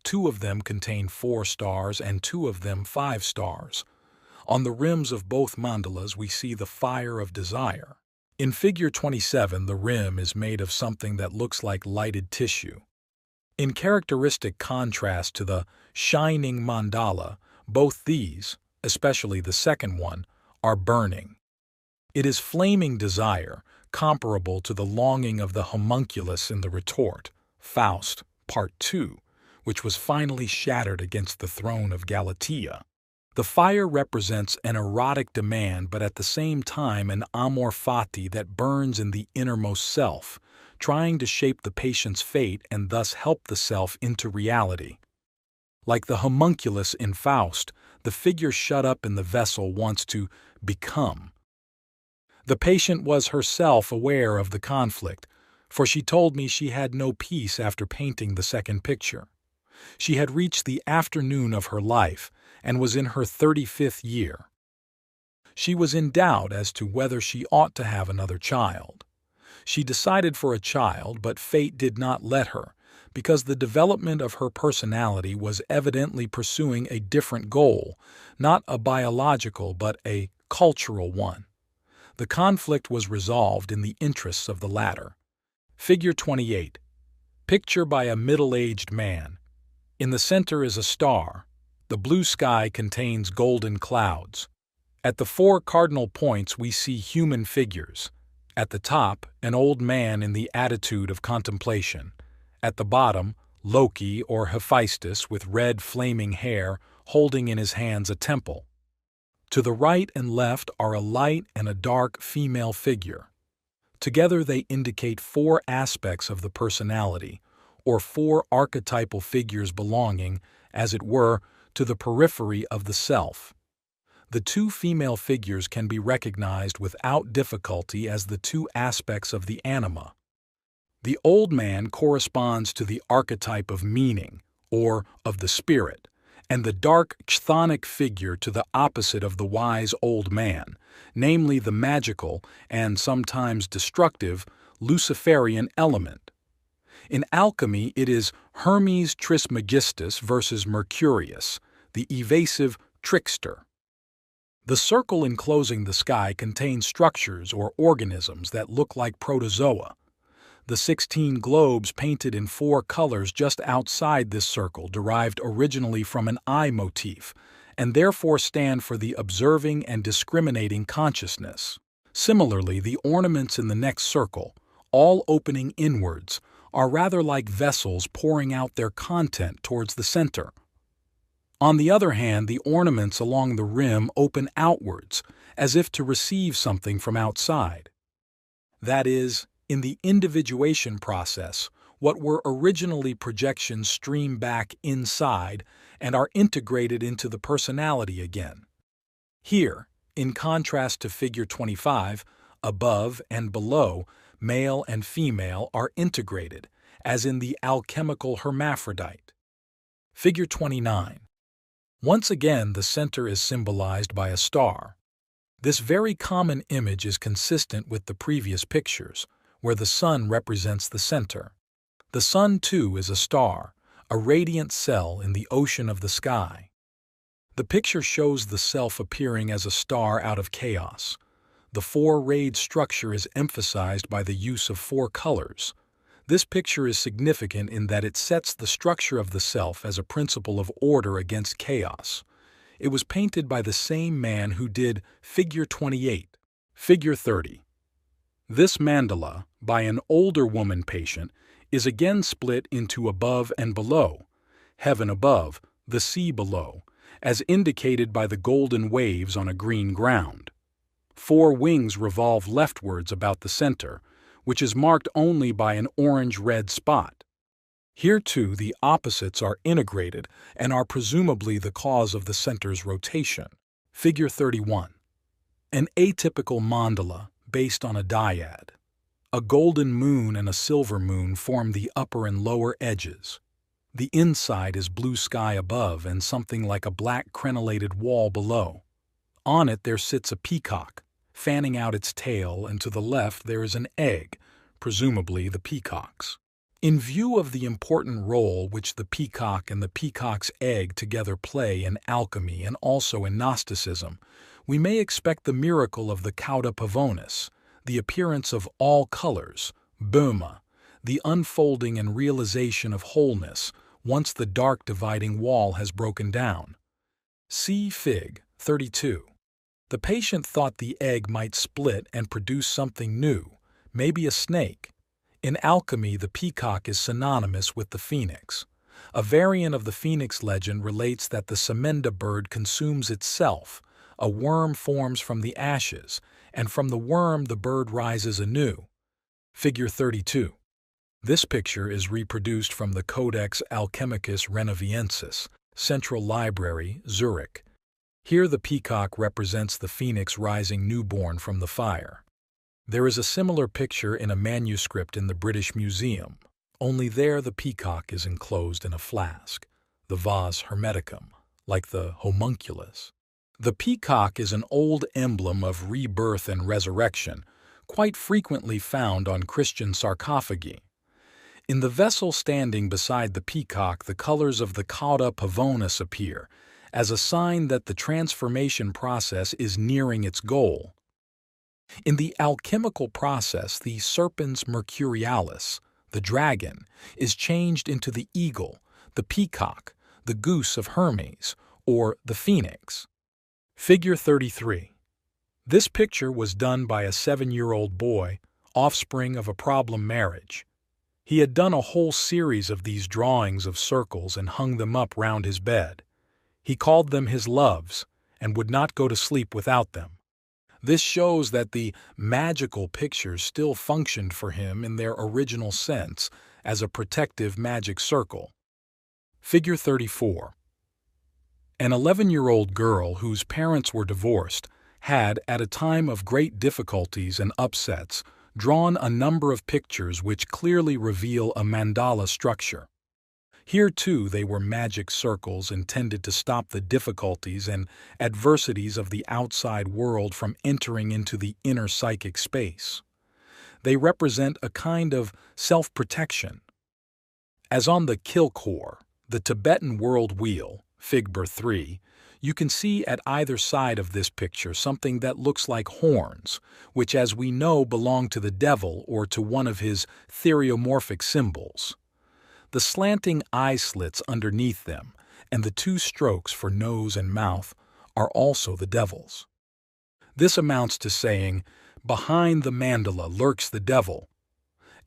S1: 2 of them contain 4 stars and 2 of them 5 stars. On the rims of both mandalas, we see the fire of desire. In Figure 27, the rim is made of something that looks like lighted tissue. In characteristic contrast to the shining mandala, both these, especially the second one, are burning. It is flaming desire, comparable to the longing of the homunculus in the retort, Faust, Part 2, which was finally shattered against the throne of Galatea. The fire represents an erotic demand, but at the same time an amor fati that burns in the innermost self, trying to shape the patient's fate and thus help the self into reality. Like the homunculus in Faust, the figure shut up in the vessel wants to become. The patient was herself aware of the conflict, for she told me she had no peace after painting the second picture. She had reached the afternoon of her life and was in her 35th year. She was in doubt as to whether she ought to have another child. She decided for a child, but fate did not let her, because the development of her personality was evidently pursuing a different goal, not a biological but a cultural one. The conflict was resolved in the interests of the latter. Figure 28. Picture by a middle-aged man. In the center is a star. The blue sky contains golden clouds. At the 4 cardinal points we see human figures. At the top, an old man in the attitude of contemplation. At the bottom, Loki or Hephaestus with red flaming hair holding in his hands a temple. To the right and left are a light and a dark female figure. Together they indicate 4 aspects of the personality, or 4 archetypal figures belonging, as it were, to the periphery of the self. The 2 female figures can be recognized without difficulty as the 2 aspects of the anima. The old man corresponds to the archetype of meaning, or of the spirit, and the dark chthonic figure to the opposite of the wise old man, namely the magical and sometimes destructive Luciferian element. In alchemy, it is Hermes Trismegistus versus Mercurius, the evasive trickster. The circle enclosing the sky contains structures or organisms that look like protozoa. The 16 globes painted in 4 colors just outside this circle derived originally from an eye motif, and therefore stand for the observing and discriminating consciousness. Similarly, the ornaments in the next circle, all opening inwards, are rather like vessels pouring out their content towards the center. On the other hand, the ornaments along the rim open outwards, as if to receive something from outside. That is, in the individuation process, what were originally projections stream back inside and are integrated into the personality again. Here, in contrast to Figure 25, above and below, male and female are integrated, as in the alchemical hermaphrodite. Figure 29. Once again, the center is symbolized by a star. This very common image is consistent with the previous pictures, where the sun represents the center. The sun, too, is a star, a radiant cell in the ocean of the sky. The picture shows the self appearing as a star out of chaos. The 4-rayed structure is emphasized by the use of 4 colors. This picture is significant in that it sets the structure of the self as a principle of order against chaos. It was painted by the same man who did Figure 28. Figure 30. This mandala, by an older woman patient, is again split into above and below, heaven above, the sea below, as indicated by the golden waves on a green ground. 4 wings revolve leftwards about the center, which is marked only by an orange-red spot. Here too the opposites are integrated and are presumably the cause of the center's rotation. Figure 31. An atypical mandala based on a dyad. A golden moon and a silver moon form the upper and lower edges. The inside is blue sky above and something like a black crenellated wall below. On it there sits a peacock, fanning out its tail, and to the left there is an egg, presumably the peacock's. In view of the important role which the peacock and the peacock's egg together play in alchemy and also in Gnosticism, we may expect the miracle of the cauda pavonis, the appearance of all colors, Burma, the unfolding and realization of wholeness once the dark dividing wall has broken down. See Fig. 32. The patient thought the egg might split and produce something new, maybe a snake. In alchemy, the peacock is synonymous with the phoenix. A variant of the phoenix legend relates that the Semenda bird consumes itself. A worm forms from the ashes, and from the worm the bird rises anew. Figure 32. This picture is reproduced from the Codex Alchemicus Renoviensis, Central Library, Zurich. Here the peacock represents the phoenix rising newborn from the fire. There is a similar picture in a manuscript in the British Museum, only there the peacock is enclosed in a flask, the vase hermeticum, like the homunculus. The peacock is an old emblem of rebirth and resurrection, quite frequently found on Christian sarcophagi. In the vessel standing beside the peacock, the colors of the cauda pavonis appear, as a sign that the transformation process is nearing its goal. In the alchemical process, the serpens mercurialis, the dragon, is changed into the eagle, the peacock, the goose of Hermes, or the phoenix. Figure 33. This picture was done by a 7-year-old boy, offspring of a problem marriage. He had done a whole series of these drawings of circles and hung them up round his bed. He called them his loves, and would not go to sleep without them. This shows that the magical pictures still functioned for him in their original sense as a protective magic circle. Figure 34. An 11-year-old girl whose parents were divorced had, at a time of great difficulties and upsets, drawn a number of pictures which clearly reveal a mandala structure. Here, too, they were magic circles intended to stop the difficulties and adversities of the outside world from entering into the inner psychic space. They represent a kind of self-protection. As on the Kilkor, the Tibetan world wheel, Figure 3, you can see at either side of this picture something that looks like horns, which as we know belong to the devil or to one of his theriomorphic symbols. The slanting eye slits underneath them, and the 2 strokes for nose and mouth, are also the devil's. This amounts to saying, behind the mandala lurks the devil.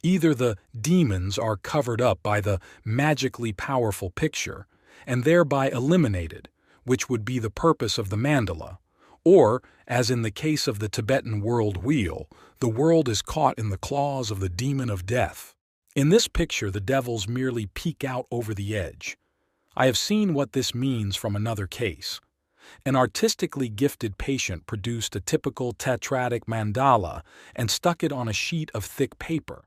S1: Either the demons are covered up by the magically powerful picture, and thereby eliminated, which would be the purpose of the mandala, or, as in the case of the Tibetan world wheel, the world is caught in the claws of the demon of death. In this picture, the devils merely peek out over the edge. I have seen what this means from another case. An artistically gifted patient produced a typical tetratic mandala and stuck it on a sheet of thick paper.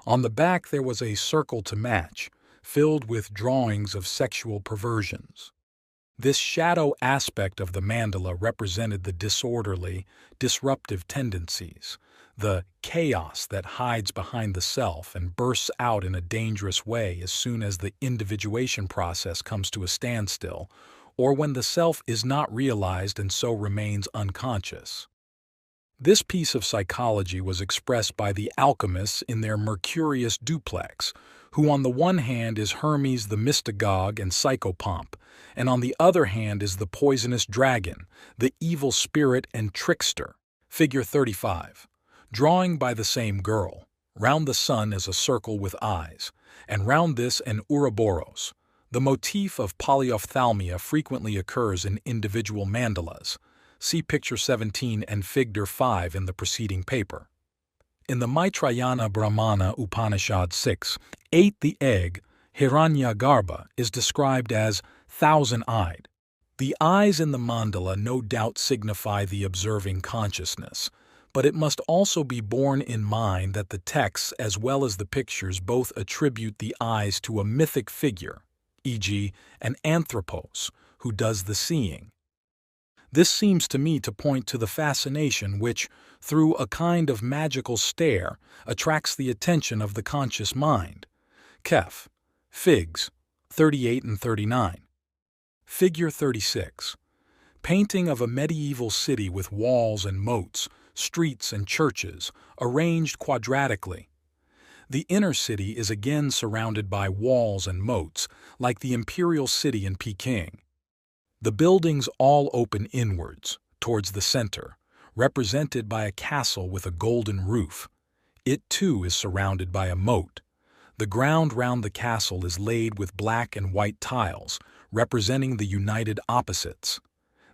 S1: On the back there was a circle to match, filled with drawings of sexual perversions. This shadow aspect of the mandala represented the disorderly, disruptive tendencies, the chaos that hides behind the self and bursts out in a dangerous way as soon as the individuation process comes to a standstill, or when the self is not realized and so remains unconscious. This piece of psychology was expressed by the alchemists in their Mercurius duplex, who on the one hand is Hermes the mystagogue and psychopomp, and on the other hand is the poisonous dragon, the evil spirit and trickster. Figure 35. Drawing by the same girl. Round the sun is a circle with eyes, and round this an Ouroboros. The motif of polyophthalmia frequently occurs in individual mandalas. See Picture 17 and Figure 5 in the preceding paper. In the Maitrayana Brahmana Upanishad 6:8, the egg, Hiranyagarbha, is described as thousand-eyed. The eyes in the mandala no doubt signify the observing consciousness, but it must also be borne in mind that the texts as well as the pictures both attribute the eyes to a mythic figure, e.g., an anthropos, who does the seeing. This seems to me to point to the fascination which, through a kind of magical stare, attracts the attention of the conscious mind. Kef. Figs. 38 and 39. Figure 36. Painting of a medieval city with walls and moats, streets and churches, arranged quadratically. The inner city is again surrounded by walls and moats, like the imperial city in Peking. The buildings all open inwards, towards the center, represented by a castle with a golden roof. It too is surrounded by a moat. The ground round the castle is laid with black and white tiles, representing the united opposites.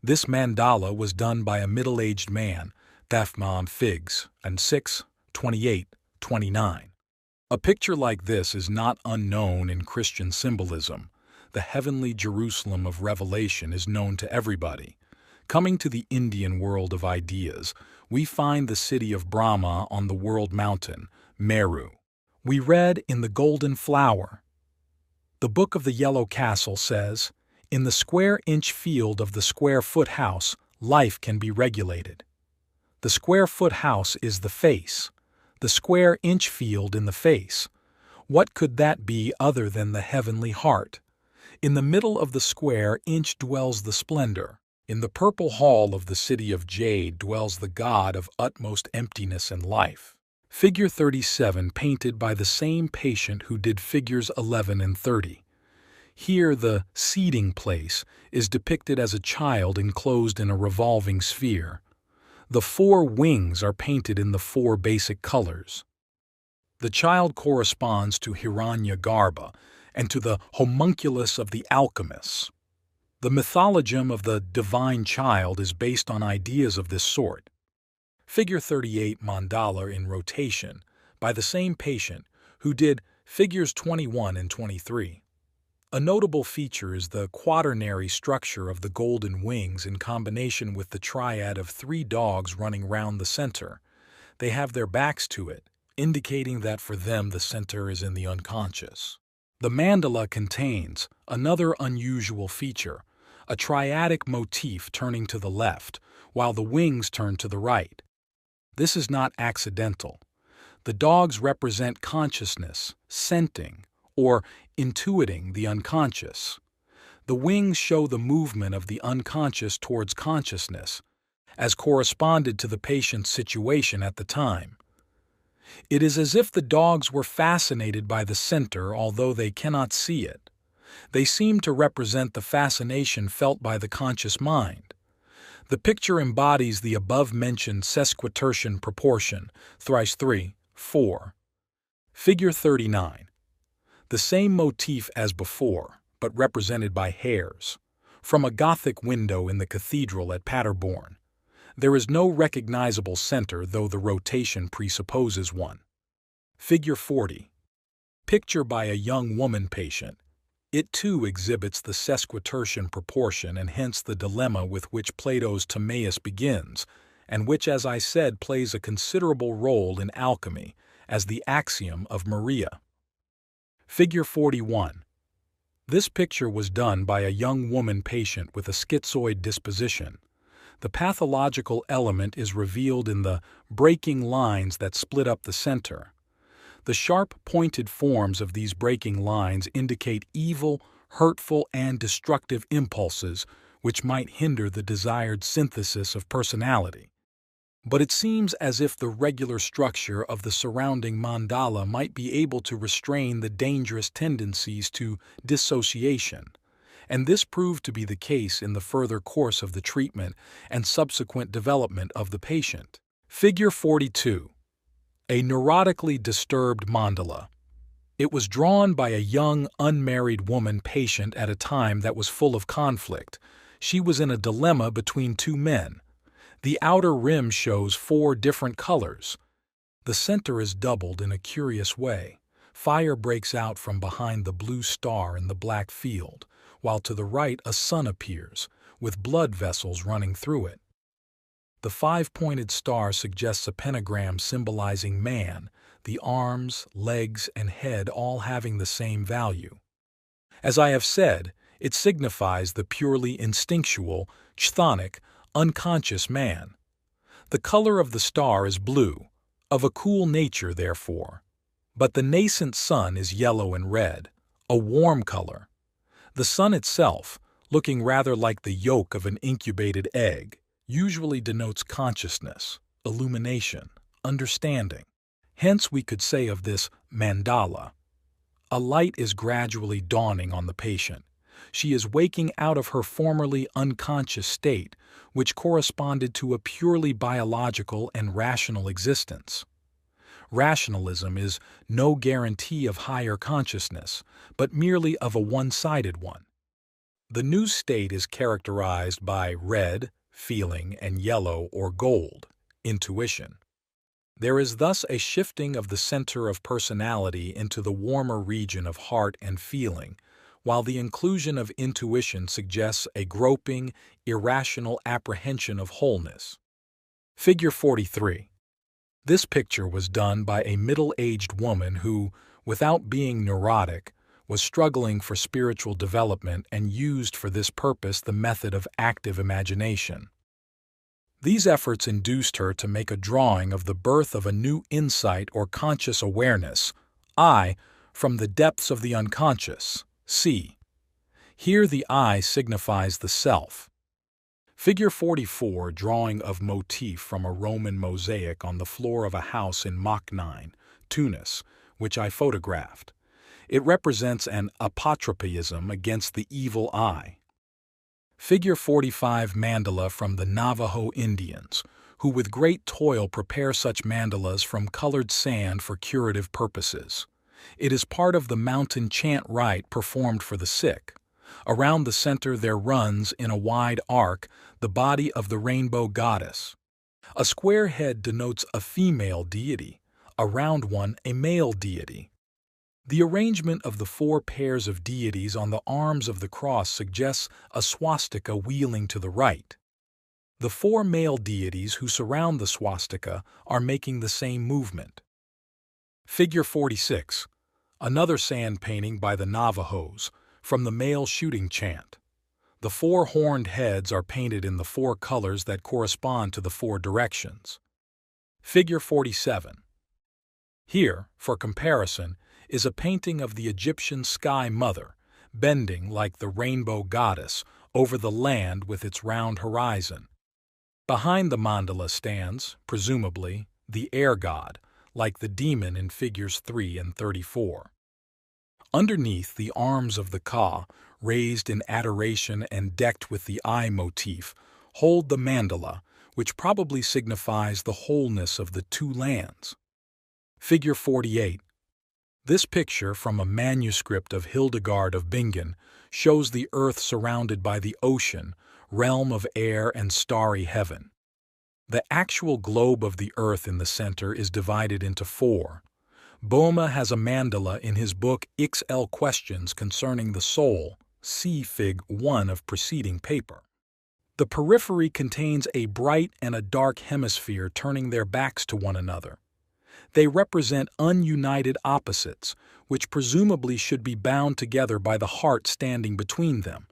S1: This mandala was done by a middle-aged man, Thafman Figs, and 6:28-29. A picture like this is not unknown in Christian symbolism. The heavenly Jerusalem of Revelation is known to everybody. Coming to the Indian world of ideas, we find the city of Brahma on the world mountain, Meru. We read in the Golden Flower. The Book of the Yellow Castle says, "In the square-inch field of the square-foot house, life can be regulated." The square-foot house is the face, the square-inch field in the face. What could that be other than the heavenly heart? In the middle of the square inch dwells the splendor. In the purple hall of the city of jade dwells the God of utmost emptiness and life. Figure 37, painted by the same patient who did figures 11 and 30. Here the seating place is depicted as a child enclosed in a revolving sphere. The 4 wings are painted in the 4 basic colors. The child corresponds to Hiranyagarbha and to the homunculus of the alchemists. The mythologem of the divine child is based on ideas of this sort. Figure 38, mandala in rotation, by the same patient who did figures 21 and 23. A notable feature is the quaternary structure of the golden wings in combination with the triad of 3 dogs running round the center. They have their backs to it, indicating that for them the center is in the unconscious. The mandala contains another unusual feature, a triadic motif turning to the left, while the wings turn to the right. This is not accidental. The dogs represent consciousness, scenting, or intuiting the unconscious. The wings show the movement of the unconscious towards consciousness, as corresponded to the patient's situation at the time. It is as if the dogs were fascinated by the center, although they cannot see it. They seem to represent the fascination felt by the conscious mind. The picture embodies the above-mentioned sesquitertian proportion, thrice 3, 4. Figure 39. The same motif as before, but represented by hares. From a Gothic window in the cathedral at Paderborn. There is no recognizable center, though the rotation presupposes one. Figure 40. Picture by a young woman patient. It too exhibits the sesquitertian proportion and hence the dilemma with which Plato's Timaeus begins, and which, as I said, plays a considerable role in alchemy, as the axiom of Maria. Figure 41. This picture was done by a young woman patient with a schizoid disposition. The pathological element is revealed in the breaking lines that split up the center. The sharp, pointed forms of these breaking lines indicate evil, hurtful, and destructive impulses which might hinder the desired synthesis of personality. But it seems as if the regular structure of the surrounding mandala might be able to restrain the dangerous tendencies to dissociation. And this proved to be the case in the further course of the treatment and subsequent development of the patient. Figure 42. A neurotically disturbed mandala. It was drawn by a young, unmarried woman patient at a time that was full of conflict. She was in a dilemma between 2 men. The outer rim shows 4 different colors. The center is doubled in a curious way. Fire breaks out from behind the blue star in the black field, while to the right a sun appears, with blood vessels running through it. The 5-pointed star suggests a pentagram symbolizing man, the arms, legs, and head all having the same value. As I have said, it signifies the purely instinctual, chthonic, unconscious man. The color of the star is blue, of a cool nature therefore. But the nascent sun is yellow and red, a warm color. The sun itself, looking rather like the yolk of an incubated egg, usually denotes consciousness, illumination, understanding. Hence we could say of this mandala, a light is gradually dawning on the patient. She is waking out of her formerly unconscious state, which corresponded to a purely biological and rational existence. Rationalism is no guarantee of higher consciousness, but merely of a one-sided one. The new state is characterized by red, feeling, and yellow or gold, intuition. There is thus a shifting of the center of personality into the warmer region of heart and feeling, while the inclusion of intuition suggests a groping, irrational apprehension of wholeness. Figure 43. This picture was done by a middle-aged woman who, without being neurotic, was struggling for spiritual development and used for this purpose the method of active imagination. These efforts induced her to make a drawing of the birth of a new insight or conscious awareness, I, from the depths of the unconscious, C. Here the I signifies the self. Figure 44, drawing of motif from a Roman mosaic on the floor of a house in Mach 9, Tunis, which I photographed. It represents an apotropism against the evil eye. Figure 45, mandala from the Navajo Indians, who with great toil prepare such mandalas from colored sand for curative purposes. It is part of the mountain chant rite performed for the sick. Around the center there runs, in a wide arc, the body of the rainbow goddess. A square head denotes a female deity, a round one a male deity. The arrangement of the 4 pairs of deities on the arms of the cross suggests a swastika wheeling to the right. The 4 male deities who surround the swastika are making the same movement. Figure 46, another sand painting by the Navajos, from the male shooting chant. The 4 horned heads are painted in the 4 colors that correspond to the 4 directions. Figure 47. Here, for comparison, is a painting of the Egyptian sky mother, bending like the rainbow goddess over the land with its round horizon. Behind the mandala stands, presumably, the air god, like the demon in figures 3 and 34. Underneath the arms of the ka, raised in adoration and decked with the eye motif, hold the mandala, which probably signifies the wholeness of the 2 lands. Figure 48. This picture from a manuscript of Hildegard of Bingen shows the earth surrounded by the ocean, realm of air and starry heaven. The actual globe of the earth in the center is divided into 4. Boehme has a mandala in his book XL Questions Concerning the Soul, see Fig. 1 of preceding paper. The periphery contains a bright and a dark hemisphere turning their backs to one another. They represent ununited opposites, which presumably should be bound together by the heart standing between them.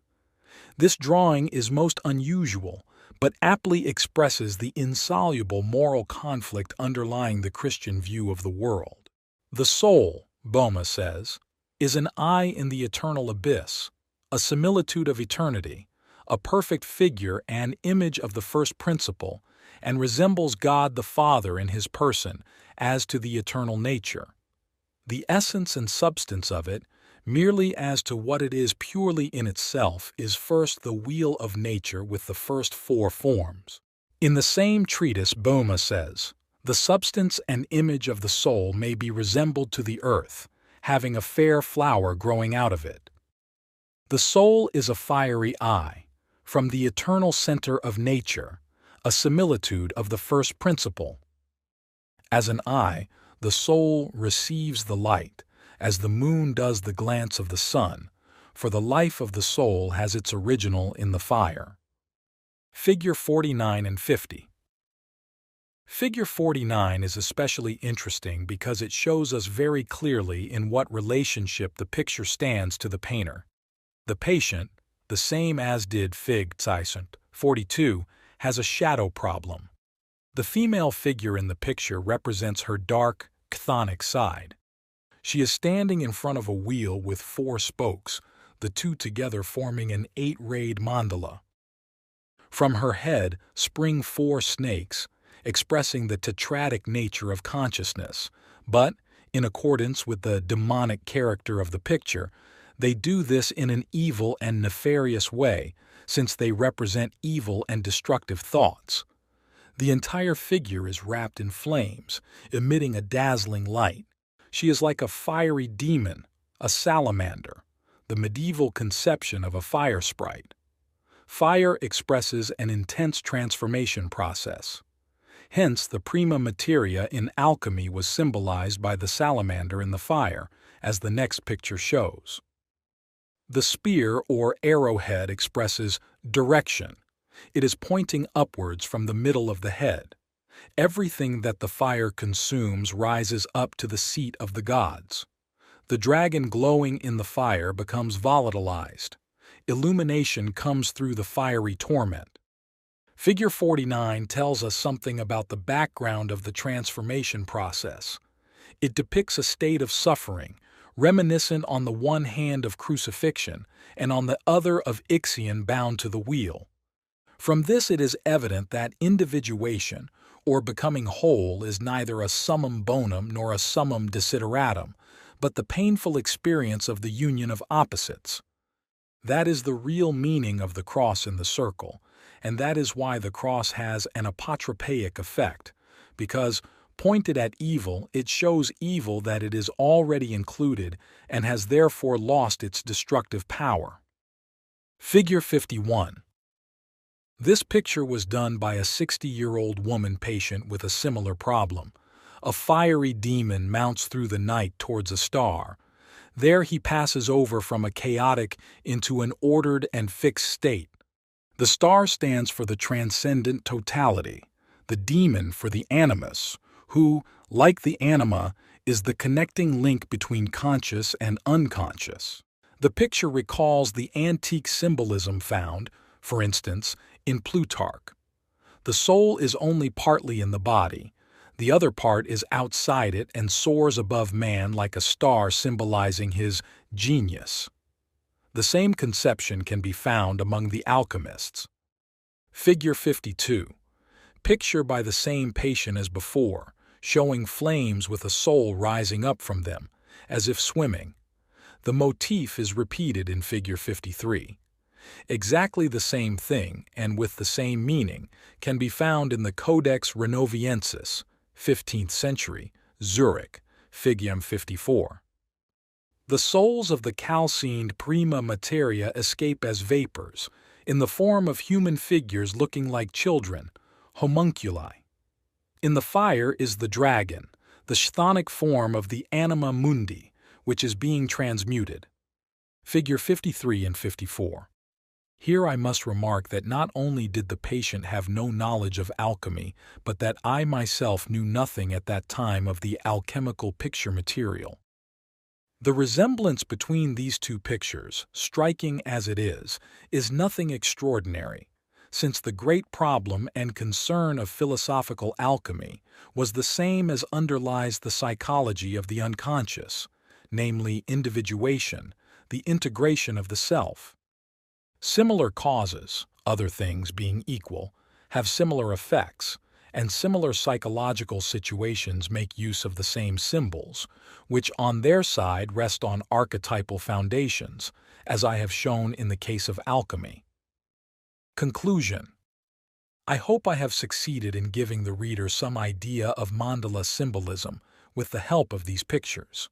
S1: This drawing is most unusual, but aptly expresses the insoluble moral conflict underlying the Christian view of the world. The soul, Boehme says, is an eye in the eternal abyss, a similitude of eternity, a perfect figure and image of the first principle, and resembles God the Father in his person as to the eternal nature. The essence and substance of it, merely as to what it is purely in itself, is first the wheel of nature with the first 4 forms. In the same treatise, Boehme says, the substance and image of the soul may be resembled to the earth, having a fair flower growing out of it. The soul is a fiery eye, from the eternal center of nature, a similitude of the first principle. As an eye, the soul receives the light, as the moon does the glance of the sun, for the life of the soul has its original in the fire. Figure 49 and 50. Figure 49 is especially interesting because it shows us very clearly in what relationship the picture stands to the painter. The patient, the same as did Fig 42, has a shadow problem. The female figure in the picture represents her dark, chthonic side. She is standing in front of a wheel with 4 spokes, the two together forming an 8-rayed mandala. From her head spring 4 snakes, expressing the tetradic nature of consciousness, but, in accordance with the demonic character of the picture, they do this in an evil and nefarious way, since they represent evil and destructive thoughts. The entire figure is wrapped in flames, emitting a dazzling light. She is like a fiery demon, a salamander, the medieval conception of a fire sprite. Fire expresses an intense transformation process. Hence, the prima materia in alchemy was symbolized by the salamander in the fire, as the next picture shows. The spear or arrowhead expresses direction. It is pointing upwards from the middle of the head. Everything that the fire consumes rises up to the seat of the gods. The dragon glowing in the fire becomes volatilized. Illumination comes through the fiery torment. Figure 49 tells us something about the background of the transformation process. It depicts a state of suffering, reminiscent on the one hand of crucifixion and on the other of Ixion bound to the wheel. From this it is evident that individuation, or becoming whole, is neither a summum bonum nor a summum desideratum, but the painful experience of the union of opposites. That is the real meaning of the cross in the circle, and that is why the cross has an apotropaic effect, because, pointed at evil, it shows evil that it is already included and has therefore lost its destructive power. Figure 51. This picture was done by a 60-year-old woman patient with a similar problem. A fiery demon mounts through the night towards a star. There he passes over from a chaotic into an ordered and fixed state. The star stands for the transcendent totality, the demon for the animus, who, like the anima, is the connecting link between conscious and unconscious. The picture recalls the antique symbolism found, for instance, in Plutarch. The soul is only partly in the body. The other part is outside it and soars above man like a star symbolizing his genius. The same conception can be found among the alchemists. Figure 52. Picture by the same patient as before, showing flames with a soul rising up from them, as if swimming. The motif is repeated in Figure 53. Exactly the same thing, and with the same meaning, can be found in the Codex Renoviensis, 15th century, Zurich, Figure 54. The souls of the calcined prima materia escape as vapors, in the form of human figures looking like children, homunculi. In the fire is the dragon, the chthonic form of the anima mundi, which is being transmuted. Figure 53 and 54. Here I must remark that not only did the patient have no knowledge of alchemy, but that I myself knew nothing at that time of the alchemical picture material. The resemblance between these two pictures, striking as it is nothing extraordinary, since the great problem and concern of philosophical alchemy was the same as underlies the psychology of the unconscious, namely individuation, the integration of the self. Similar causes, other things being equal, have similar effects, and similar psychological situations make use of the same symbols, which on their side rest on archetypal foundations, as I have shown in the case of alchemy. Conclusion. I hope I have succeeded in giving the reader some idea of mandala symbolism with the help of these pictures.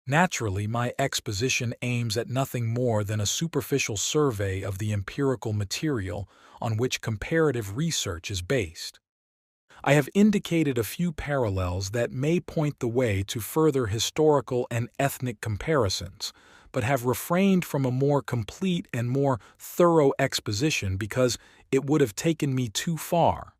S1: Naturally, my exposition aims at nothing more than a superficial survey of the empirical material on which comparative research is based. I have indicated a few parallels that may point the way to further historical and ethnic comparisons, but have refrained from a more complete and more thorough exposition because it would have taken me too far.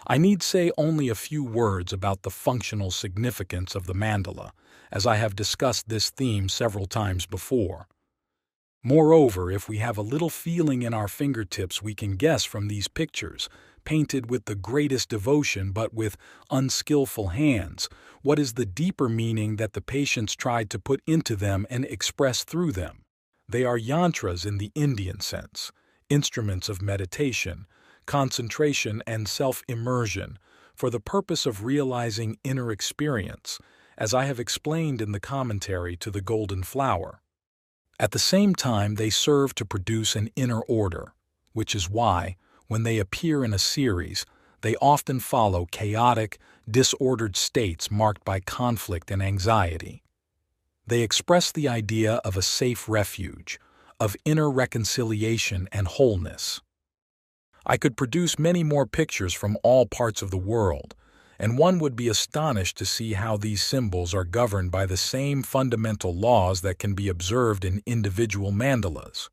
S1: I need say only a few words about the functional significance of the mandala, as I have discussed this theme several times before. Moreover, if we have a little feeling in our fingertips, we can guess from these pictures, painted with the greatest devotion but with unskillful hands, what is the deeper meaning that the patients tried to put into them and express through them. They are yantras in the Indian sense, instruments of meditation, concentration and self-immersion, for the purpose of realizing inner experience, as I have explained in the commentary to the Golden Flower. At the same time, they serve to produce an inner order, which is why, when they appear in a series, they often follow chaotic, disordered states marked by conflict and anxiety. They express the idea of a safe refuge, of inner reconciliation and wholeness. I could produce many more pictures from all parts of the world, and one would be astonished to see how these symbols are governed by the same fundamental laws that can be observed in individual mandalas.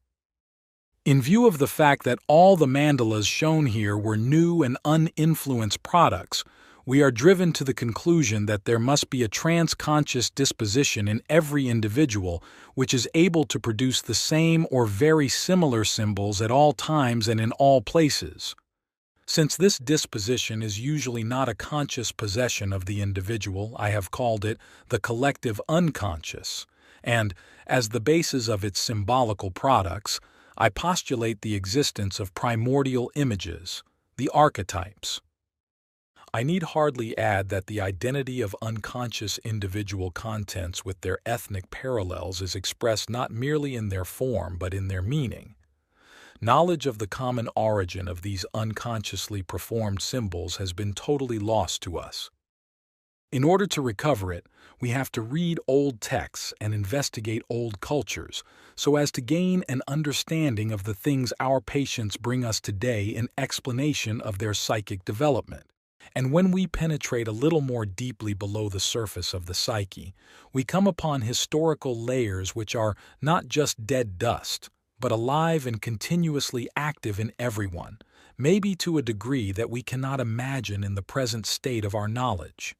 S1: In view of the fact that all the mandalas shown here were new and uninfluenced products, we are driven to the conclusion that there must be a transconscious disposition in every individual which is able to produce the same or very similar symbols at all times and in all places. Since this disposition is usually not a conscious possession of the individual, I have called it the collective unconscious, and, as the basis of its symbolical products, I postulate the existence of primordial images, the archetypes. I need hardly add that the identity of unconscious individual contents with their ethnic parallels is expressed not merely in their form but in their meaning. Knowledge of the common origin of these unconsciously performed symbols has been totally lost to us. In order to recover it, we have to read old texts and investigate old cultures so as to gain an understanding of the things our patients bring us today in explanation of their psychic development. And when we penetrate a little more deeply below the surface of the psyche, we come upon historical layers which are not just dead dust, but alive and continuously active in everyone, maybe to a degree that we cannot imagine in the present state of our knowledge.